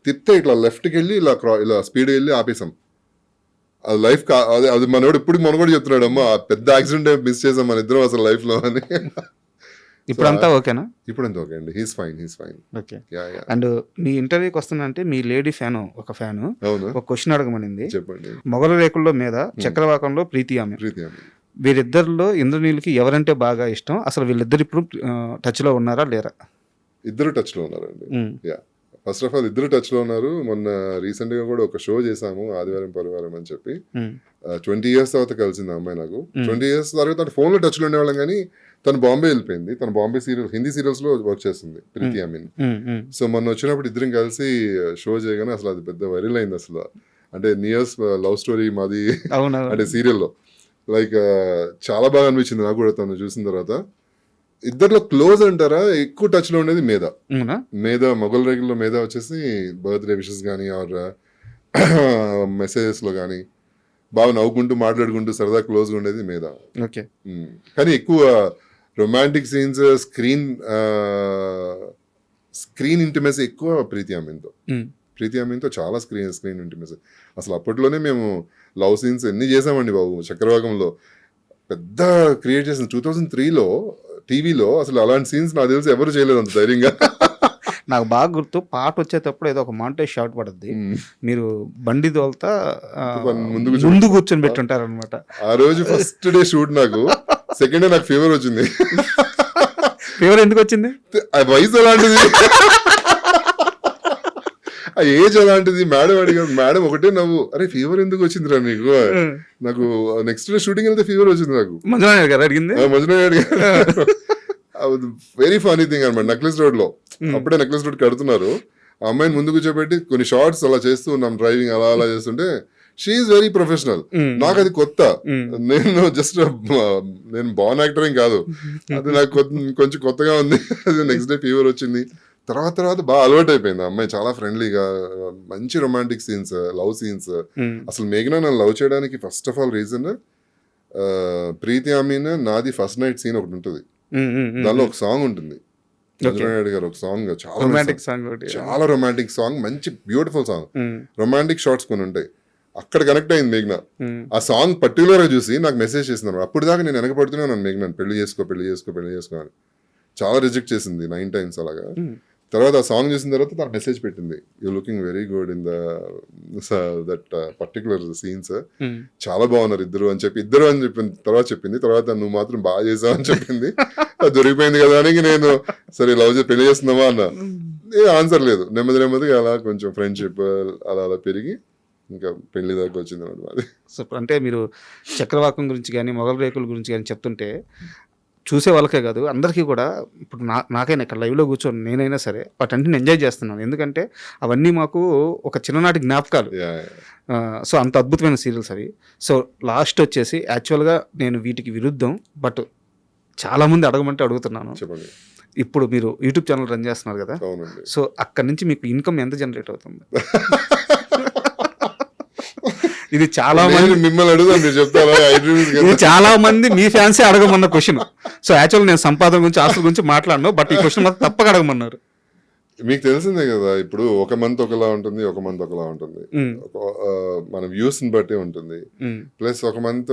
తిప్పితే ఇట్లా లెఫ్ట్కి వెళ్ళి ఇలా స్పీడ్ వెళ్ళి ఆపేసాం. అది లైఫ్ అది మనోడు ఇప్పుడు మన కూడా చెప్తున్నాడు, అమ్మా పెద్ద యాక్సిడెంట్ మిస్ చేసాం మన ఇద్దరం అసలు లైఫ్ లో అని. ఇప్పుడంతా ఓకేనా? ఇప్పుడు అంతా ఓకే అండి, హీస్ ఫైన్. ఓకే. అండ్ మీ ఇంటర్వ్యూకి వస్తున్నంటే మీ లేడీ ఫ్యాను అవును, ఒక క్వశ్చన్ అడగమనింది. చెప్పండి. మొగల రేకుల్లో మీద చక్రవాకంలో ప్రీతి ఆమె. వీరిద్దరిలో ఇంద్రనీళ్ళకి ఎవరంటే బాగా ఇష్టం? అసలు వీళ్ళిద్దరు ఇప్పుడు టచ్ లో ఉన్నారా లేరా? ఇద్దరు టచ్ లో ఉన్నారండి. ఫస్ట్ ఆఫ్ ఆల్ ఇద్దరు టచ్ లో ఉన్నారు. మొన్న రీసెంట్ గా కూడా ఒక షో చేసాము, ఆదివారం పరివారం అని చెప్పి. 20 years తర్వాత కలిసింది ఆ అమ్మాయి నాకు. 20 years తర్వాత తన ఫోన్ లో టచ్ లో ఉండేవాళ్ళం, కానీ తను బాంబే వెళ్ళిపోయింది. తన బాంబే హిందీ సీరియల్స్ లో వర్క్ చేస్తుంది, ప్రీతి అమీన్. సో మొన్న వచ్చినప్పుడు ఇద్దరం కలిసి షో చేయగానే అసలు అది పెద్ద వైరల్ అయింది అసలు. అంటే నియర్స్ లవ్ స్టోరీ మాది అంటే సీరియల్లో లైక్ చాలా బాగా అనిపించింది నాకు కూడా తను చూసిన తర్వాత. ఇద్దరిలో క్లోజ్ అంటారా, ఎక్కువ టచ్ లో ఉండేది మేధ మొగల్ రేకుల్లో మేధ వచ్చేసి బర్త్డే విషెస్ కానీ ఆర్ మెసేజెస్ లో కానీ బాగా నవ్వుకుంటూ మాట్లాడుకుంటూ సరదా క్లోజ్గా ఉండేది మేధ. ఓకే. కానీ ఎక్కువ రొమాంటిక్ సీన్స్, స్క్రీన్ ఇంటిమసీ ఎక్కువ ప్రీతి అమీన్తో చాలా స్క్రీన్ ఇంటిమసీ. అసలు అప్పట్లోనే మేము లవ్ సీన్స్ ఎన్ని చేసామండి బాబు. చక్రవాకంలో పెద్ద క్రియేట్ చేసిన 2003లో టీవీలో అసలు అలాంటి సీన్స్ నాకు తెలిసి ఎవరు చేయలేదు అంత ధైర్యంగా. నాకు బాగా గుర్తు, పాట వచ్చేటప్పుడు ఏదో ఒక మాంటేజ్ షాట్ పడుద్ది, మీరు బండి తోలుతా ముందు కూర్చొని పెట్టుంటారు అనమాట. ఆ రోజు ఫస్ట్ డే షూట్, నాకు సెకండ్ డే నాకు ఫీవర్ వచ్చింది. ఫీవర్ ఎందుకు వచ్చింది? ఆ వయసు అలాంటిది, ఆ ఏజ్ అలాంటిది. మేడం అడిగారు, మేడం ఒకటే నవ్వు, అరే ఫీవర్ ఎందుకు వచ్చిందిరా నీకు? నాకు నెక్స్ట్ డే షూటింగ్ వెళ్తే ఫీవర్ వచ్చింది నాకు. మంజునాథ్ గారు అడిగింది. వెరీ ఫనీ థింగ్ అనమాట. నెక్లెస్ రోడ్ లో అప్పుడే నెక్లెస్ రోడ్ కడుతున్నారు, ఆ అమ్మాయిని ముందు కూర్చోబెట్టి కొన్ని షార్ట్స్ అలా చేస్తూ ఉన్నాం, డ్రైవింగ్ అలా చేస్తుంటే షీఈస్ వెరీ ప్రొఫెషనల్. నాకు అది కొత్త, నేను జస్ట్ నేను బాన్ యాక్టర్ ఏం కాదు, అది నాకు కొంచెం కొత్తగా ఉంది. అది నెక్స్ట్ డే ఫీవర్ వచ్చింది. తర్వాత బాగా అలవాటు అయిపోయింది. ఆ అమ్మాయి చాలా ఫ్రెండ్లీగా, మంచి రొమాంటిక్ సీన్స్, లవ్ సీన్స్. అసలు మేఘనా నన్ను లవ్ చేయడానికి ఫస్ట్ ఆఫ్ ఆల్ రీజన్, ప్రీతి అమీన్ నాది ఫస్ట్ నైట్ సీన్ ఒకటి ఉంటుంది, దానిలో ఒక సాంగ్ ఉంటుంది, నాయుడు గారు ఒక సాంగ్, చాలా రొమాంటిక్ సాంగ్, మంచి బ్యూటిఫుల్ సాంగ్, రొమాంటిక్ షార్ట్స్ కొన్ని ఉంటాయి. అక్కడ కనెక్ట్ అయింది మేఘ్నా. ఆ సాంగ్ పర్టికులర్ గా చూసి నాకు మెసేజ్ చేసింది. అప్పుడు దాకా నేను వెనకపడుతున్నాను మేఘ్నా, పెళ్లి చేసుకో అని. చాలా రిజెక్ట్ చేసింది 9 times అలాగా. తర్వాత ఆ సాంగ్ చూసిన తర్వాత తను మెసేజ్ పెట్టింది, you looking very good in that particular scenes, చాలా బాగున్నారు ఇద్దరు అని చెప్పిన తర్వాత తర్వాత నువ్వు మాత్రం బాగా చేసావు అని చెప్పింది. అది దొరికిపోయింది కదా అని నేను సరే లవ్ చేసి పెళ్లి చేస్తున్నావా అన్న. ఆన్సర్ లేదు. నెమ్మదిగా అలా కొంచెం ఫ్రెండ్షిప్ అలా పెరిగి ఇంకా పెళ్లి దాకా వచ్చింది అన్నమాట మాది. సూపర్. అంటే మీరు చక్రవాకం గురించి కానీ మొగల రేకుల గురించి కానీ చెప్తుంటే చూసే వాళ్ళకే కాదు అందరికీ కూడా, ఇప్పుడు నాకైనా ఇక్కడ లైవ్లో కూర్చొని నేనైనా సరే వాటన్నిటిని ఎంజాయ్ చేస్తున్నాను. ఎందుకంటే అవన్నీ మాకు ఒక చిన్ననాటి జ్ఞాపకాలు. సో అంత అద్భుతమైన సీరియల్స్ అవి. సో లాస్ట్ వచ్చేసి యాక్చువల్గా నేను వీటికి విరుద్ధం, బట్ చాలామంది అడగమంటే అడుగుతున్నాను. ఇప్పుడు మీరు యూట్యూబ్ ఛానల్ రన్ చేస్తున్నారు కదా, సో అక్కడ నుంచి మీకు ఇన్కమ్ ఎంత జనరేట్ అవుతుంది? ఇది చాలా మంది మిమ్మల్ని అడుగుతాను, మీరు చెప్తారా? ఇది చాలా మంది మీ ఫ్యాన్సే అడగమన్న క్వశ్చన్. సో యాక్చువల్ నేను సంపాదన గురించి ఆస్తుల గురించి మాట్లాడను, బట్ ఈ క్వశ్చన్ మాత్రం తప్పక అడగమన్నారు. మీకు తెలిసిందే కదా, ఇప్పుడు ఒక మంత్ ఒకలా ఉంటుంది, ఒక మంత్ ఒకలా ఉంటుంది, మన వ్యూస్ ని బట్టి ఉంటుంది. ప్లస్ ఒక మంత్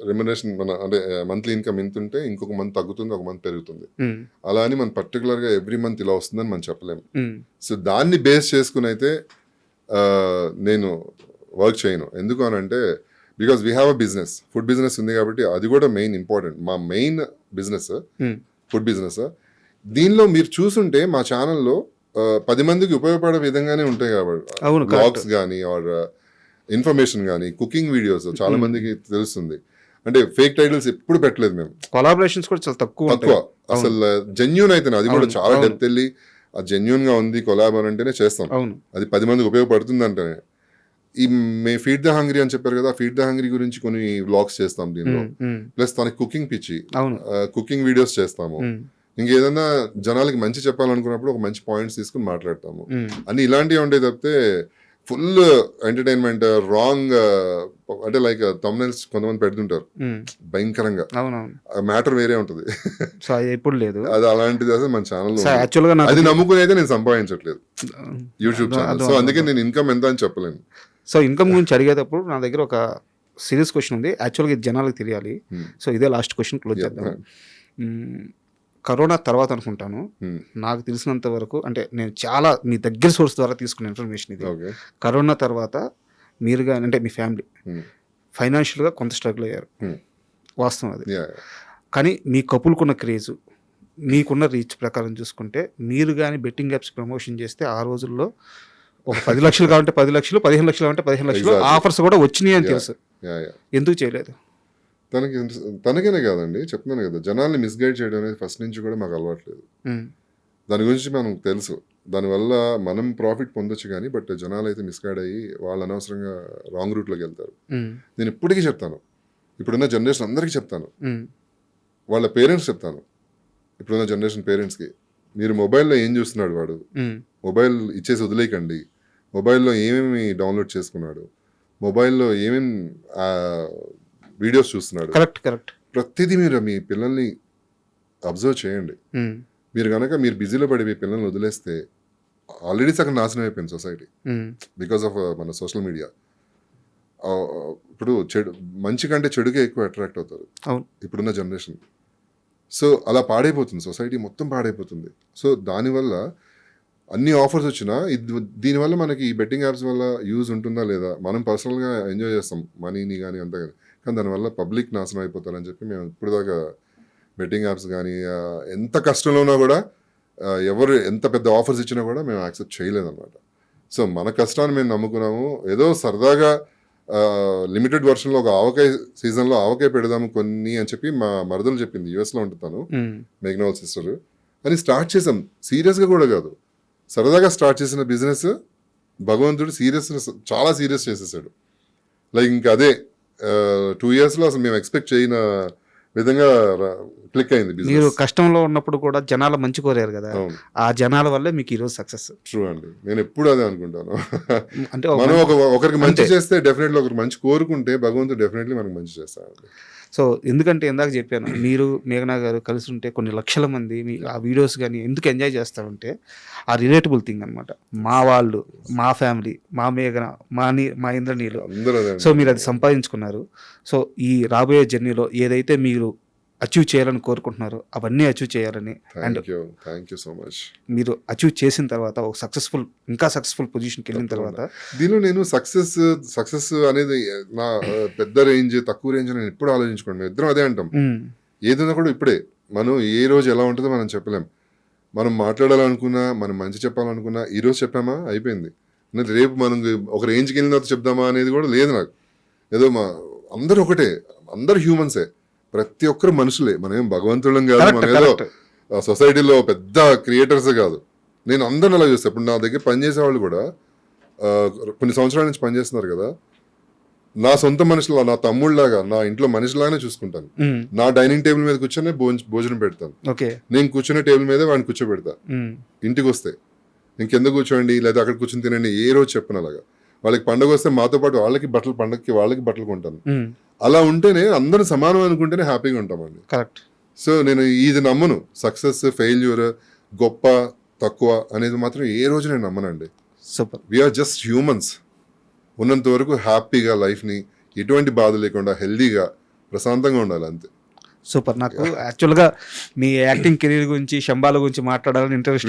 రెమ్యునరేషన్ అంటే మంత్లీ ఇన్కమ్ ఇంత ఉంటే ఇంకొక మంత్ తగ్గుతుంది, ఒక మంత్ పెరుగుతుంది. అలా అని మనం పర్టికులర్ గా ఎవ్రీ మంత్ ఇలా వస్తుందని మనం చెప్పలేము. సో దాన్ని బేస్ చేసుకుని అయితే నేను వర్క్ చేయను. ఎందుకు అని అంటే because we have a business, food business ఉంది కాబట్టి అది కూడా మెయిన్ ఇంపార్టెంట్. మా మెయిన్ బిజినెస్ ఫుడ్ బిజినెస్. దీనిలో మీరు చూసుంటే మా ఛానల్లో 10 మందికి ఉపయోగపడే విధంగానే ఉంటాయి కాబట్టి, బ్లాగ్స్ కానీ ఆర్ ఇన్ఫర్మేషన్ కానీ, కుకింగ్ వీడియోస్ చాలా మందికి తెలుస్తుంది. అంటే ఫేక్ టైటిల్స్ ఎప్పుడు పెట్టలేదు మేము. కొలాబరేషన్స్ కూడా చాలా తక్కువ. అసలు జెన్యూన్ అయితే అది కూడా చాలా డెప్త్ వెళ్ళి అది జెన్యూన్ గా ఉంది కొలాబ్ అంటేనే చేస్తాం. అది 10 మందికి ఉపయోగపడుతుంది అంటేనే. ఈ ఫీడ్ ద హంగ్రీ అని చెప్పారు కదా, ఫీడ్ ద హంగ్రీ గురించి కొన్ని వ్లాగ్స్ చేస్తాం దీనిలో. ప్లస్ తనకి కుకింగ్ పిచ్చి, కుకింగ్ వీడియోస్ చేస్తాము. ఇంకేదన్నా జనాలకి మంచి చెప్పాలనుకున్నప్పుడు ఒక మంచి పాయింట్స్ తీసుకుని మాట్లాడతాము అని ఇలాంటివి ఉంటాయి తప్పితే ఫుల్ ఎంటర్టైన్మెంట్ రాంగ్ అంటే లైక్ తమ్నైల్స్ కొంతమంది పెడుతుంటారు భయంకరంగా, అవునవును, మ్యాటర్ వేరే ఉంటది. సో అది ఎప్పుడు లేదు. అది అలాంటిది అసలు మన ఛానల్లో యాక్చువల్గా అది నమ్ముకుని అయితే నేను సంపాదించట్లేదు యూట్యూబ్ ఛానల్. సో అందుకే నేను ఇన్కమ్ ఎంత అని చెప్పలేను. సో ఇన్కమ్ గురించి అడిగేటప్పుడు నా దగ్గర ఒక సీరియస్ క్వశ్చన్ ఉంది, యాక్చువల్గా ఇది జనాలకు తెలియాలి. సో ఇదే లాస్ట్ క్వశ్చన్ క్లోజ్ చేద్దాం. కరోనా తర్వాత అనుకుంటాను, నాకు తెలిసినంత వరకు, అంటే నేను చాలా మీ దగ్గర సోర్స్ ద్వారా తీసుకున్న ఇన్ఫర్మేషన్ ఇది. కరోనా తర్వాత మీరు కానీ అంటే మీ ఫ్యామిలీ ఫైనాన్షియల్గా కొంత స్ట్రగుల్ అయ్యారు, వాస్తవం అది. కానీ మీ కపుల్కున్న క్రేజు, మీకున్న రీచ్ ప్రకారం చూసుకుంటే మీరు కానీ బెట్టింగ్ యాప్స్ ప్రమోషన్ చేస్తే ఆ రోజుల్లో ఒక 10 లక్షలు కావాలంటే 10 లక్షలు, 15 లక్షలు కావాలంటే 15 లక్షలు ఆఫర్స్ కూడా వచ్చినాయి అని తెలుసు. ఎందుకు చేయలేదు? తనకేనే కాదండి, చెప్తున్నాను కదా, జనాల్ని మిస్గైడ్ చేయడం అనేది ఫస్ట్ నుంచి కూడా మాకు అలవాట్లేదు. దాని గురించి మనకు తెలుసు, దానివల్ల మనం ప్రాఫిట్ పొందొచ్చు కానీ బట్ జనాలు అయితే మిస్గైడ్ అయ్యి వాళ్ళు అనవసరంగా రాంగ్ రూట్లోకి వెళ్తారు. నేను ఇప్పటికీ చెప్తాను, ఇప్పుడున్న జనరేషన్ అందరికీ చెప్తాను, వాళ్ళ పేరెంట్స్ చెప్తాను, ఇప్పుడున్న జనరేషన్ పేరెంట్స్కి, మీరు మొబైల్లో ఏం చూస్తున్నాడు వాడు, మొబైల్ ఇచ్చేసి వదిలేయకండి. మొబైల్లో ఏమేమి డౌన్లోడ్ చేసుకున్నాడు, మొబైల్లో ఏమేమి వీడియోస్ చూస్తున్నాడు, కరెక్ట్ ప్రతిదీ మీరు మీ పిల్లల్ని అబ్జర్వ్ చేయండి. మీరు కనుక మీరు బిజీలో పడి మీ పిల్లల్ని వదిలేస్తే ఆల్రెడీ సగం నాశనం అయిపోయింది సొసైటీ బికాస్ ఆఫ్ మన సోషల్ మీడియా. ఇప్పుడు మంచి కంటే చెడుకే ఎక్కువ అట్రాక్ట్ అవుతారు ఇప్పుడున్న జనరేషన్. సో అలా పాడైపోతుంది సొసైటీ, మొత్తం పాడైపోతుంది. సో దానివల్ల అన్ని ఆఫర్స్ వచ్చినా దీనివల్ల మనకి ఈ బెట్టింగ్ యాప్స్ వల్ల యూజ్ ఉంటుందా లేదా, మనం పర్సనల్గా ఎంజాయ్ చేస్తాం మనీని కానీ అంతా కానీ దానివల్ల పబ్లిక్ నాశనం అయిపోతారని చెప్పి మేము ఇప్పుడు దాకా బెట్టింగ్ యాప్స్ కానీ ఎంత కష్టంలో ఉన్నా కూడా ఎవరు ఎంత పెద్ద ఆఫర్స్ ఇచ్చినా కూడా మేము యాక్సెప్ట్ చేయలేదన్నమాట. సో మన కష్టాన్ని మేము నమ్ముకున్నాము, ఏదో సరదాగా లిమిటెడ్ వర్షన్లో ఒక ఆవకాయ సీజన్లో ఆవకాయ పెడదాము కొన్ని అని చెప్పి మా మరదలు చెప్పింది, యూఎస్లో ఉంటున్నాను, మేఘ్నోల్ సిస్టర్, అని స్టార్ట్ చేసాం. సీరియస్గా కూడా కాదు, సరదాగా స్టార్ట్ చేసిన బిజినెస్ భగవంతుడు చాలా సీరియస్ చేసేసాడు. లైక్ ఇంకా అదే 2 yearsలో అసలు మేము ఎక్స్పెక్ట్ చేయన విధంగా క్లిక్ అయింది బిజినెస్. మీరు కష్టంలో ఉన్నప్పుడు కూడా జనాలు మంచి కోరారు కదా, ఆ జనాల వల్లే మీకు ఈరోజు సక్సెస్. ట్రూ అండి, నేను ఎప్పుడు అదే అనుకుంటాను. అంటే మనం ఒకరికి మంచి చేస్తే డెఫినెట్లీ ఒకరికి మంచి కోరుకుంటే భగవంతుడు డెఫినెట్లీ మనకు మంచి చేస్తాడు. సో ఎందుకంటే ఇందాక చెప్పాను, మీరు మేఘనా గారు కలిసి ఉంటే కొన్ని లక్షల మంది మీ ఆ వీడియోస్ కానీ ఎందుకు ఎంజాయ్ చేస్తారంటే ఆ రిలేటబుల్ థింగ్ అనమాట. మా వాళ్ళు, మా ఫ్యామిలీ, మా మేఘన, మా ఇంద్రనీలు, సో మీరు అది సంపాదించుకున్నారు. సో ఈ రాబోయే జర్నీలో ఏదైతే మీరు అచీవ్ చేయాలని కోరుకుంటున్నారు అవన్నీ అచీవ్ చేయాలని, అండ్ మీరు అచీవ్ చేసిన తర్వాత ఒక ఇంకా సక్సెస్ఫుల్ పొజిషన్కి వెళ్ళిన తర్వాత దీనిలో నేను సక్సెస్ అనేది నా పెద్ద రేంజ్ తక్కువ రేంజ్ నేను ఎప్పుడు ఆలోచించుకోండి, ఇద్దరం అదే అంటాం. ఏదైనా కూడా ఇప్పుడే మనం ఏ రోజు ఎలా ఉంటుందో మనం చెప్పలేం. మనం మాట్లాడాలనుకున్నా, మనం మంచి చెప్పాలనుకున్నా ఈ రోజు చెప్పామా అయిపోయింది, రేపు మనం ఒక రేంజ్కి వెళ్ళిన తర్వాత చెప్దామా అనేది కూడా లేదు నాకు. ఏదో అందరూ ఒకటే, అందరు హ్యూమన్సే, ప్రతి ఒక్కరు మనుషులే, మనం ఏం భగవంతులం కాదు, మనం ఏదో సొసైటీలో పెద్ద క్రియేటర్స్ కాదు. నేను అందరిని అలా చూస్తాను. ఇప్పుడు నా దగ్గర పనిచేసే వాళ్ళు కూడా కొన్ని సంవత్సరాల నుంచి పనిచేస్తున్నారు కదా, నా సొంత మనుషులా, నా తమ్ముళ్ళలాగా, నా ఇంట్లో మనిషిలాగానే చూసుకుంటాను. నా డైనింగ్ టేబుల్ మీద కూర్చొని భోజనం పెడతాను, నేను కూర్చునే టేబుల్ మీద వాడిని కూర్చోబెడతా. ఇంటికి వస్తే ఇంకెందుకు కూర్చోండి లేదా అక్కడ కూర్చొని తినండి ఏ రోజు చెప్పను. అలాగా వాళ్ళకి పండుగ వస్తే మాతో పాటు వాళ్ళకి బట్టలు, పండగకి వాళ్ళకి బట్టలు కొంటాను. అలా ఉంటేనే అందరూ సమానం అనుకుంటేనే హ్యాపీగా ఉంటామండి. కరెక్ట్. సో నేను ఇది నమ్మను, సక్సెస్ ఫెయిల్యూర్ గొప్ప తక్కువ అనేది మాత్రం ఏ రోజు నేను నమ్మనండి. సూపర్. We are just humans. ఉన్నంత వరకు హ్యాపీగా లైఫ్ని ఎటువంటి బాధ లేకుండా హెల్దీగా ప్రశాంతంగా ఉండాలి అంతే. సూపర్. నాకు యాక్చువల్గా మీ యాక్టింగ్ కెరీర్ గురించి, శంబాల గురించి మాట్లాడాలని ఇంట్రెస్ట్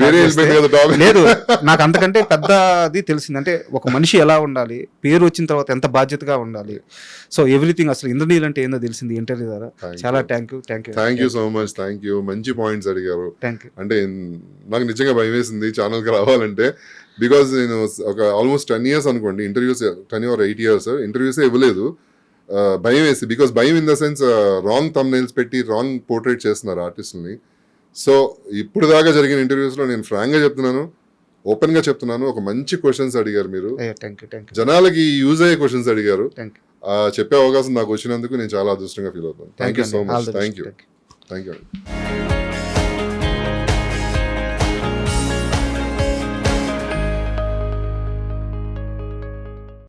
లేదు. నాకు అంతకంటే పెద్దది తెలిసింది, అంటే ఒక మనిషి ఎలా ఉండాలి, పేరు వచ్చిన తర్వాత ఎంత బాధ్యతగా ఉండాలి, సో ఎవ్రీథింగ్ అసలు ఇంద్రనీల్ అంటే ఏందో తెలిసింది ఇంటర్వ్యూ ద్వారా. చాలా thank you so much. Thank you, మంచి పాయింట్స్ అడిగారు. అంటే నాకు నిజంగా భయం వేసింది ఛానల్కి రావాలంటే, బికాజ్ నేను ఒక ఆల్మోస్ట్ 10 years అనుకోండి ఇంటర్వ్యూస్, 10 or 8 years ఇంటర్వ్యూసే ఇవ్వలేదు. భయం వేసి, బికాస్ భయం in the sense wrong thumbnails పెట్టి రాంగ్ పోర్ట్రేట్ చేస్తున్నారు ఆర్టిస్టుల్ని. సో ఇప్పుడు దాకా జరిగిన ఇంటర్వ్యూస్లో నేను ఫ్రాంక్గా చెప్తున్నాను, ఓపెన్గా చెప్తున్నాను, ఒక మంచి క్వశ్చన్స్ అడిగారు మీరు, జనాలకి యూజ్ అయ్యే క్వశ్చన్స్ అడిగారు. చెప్పే అవకాశం నాకు వచ్చినందుకు నేను చాలా అదృష్టంగా ఫీల్ అవుతాను. Thank you so much. Thank you.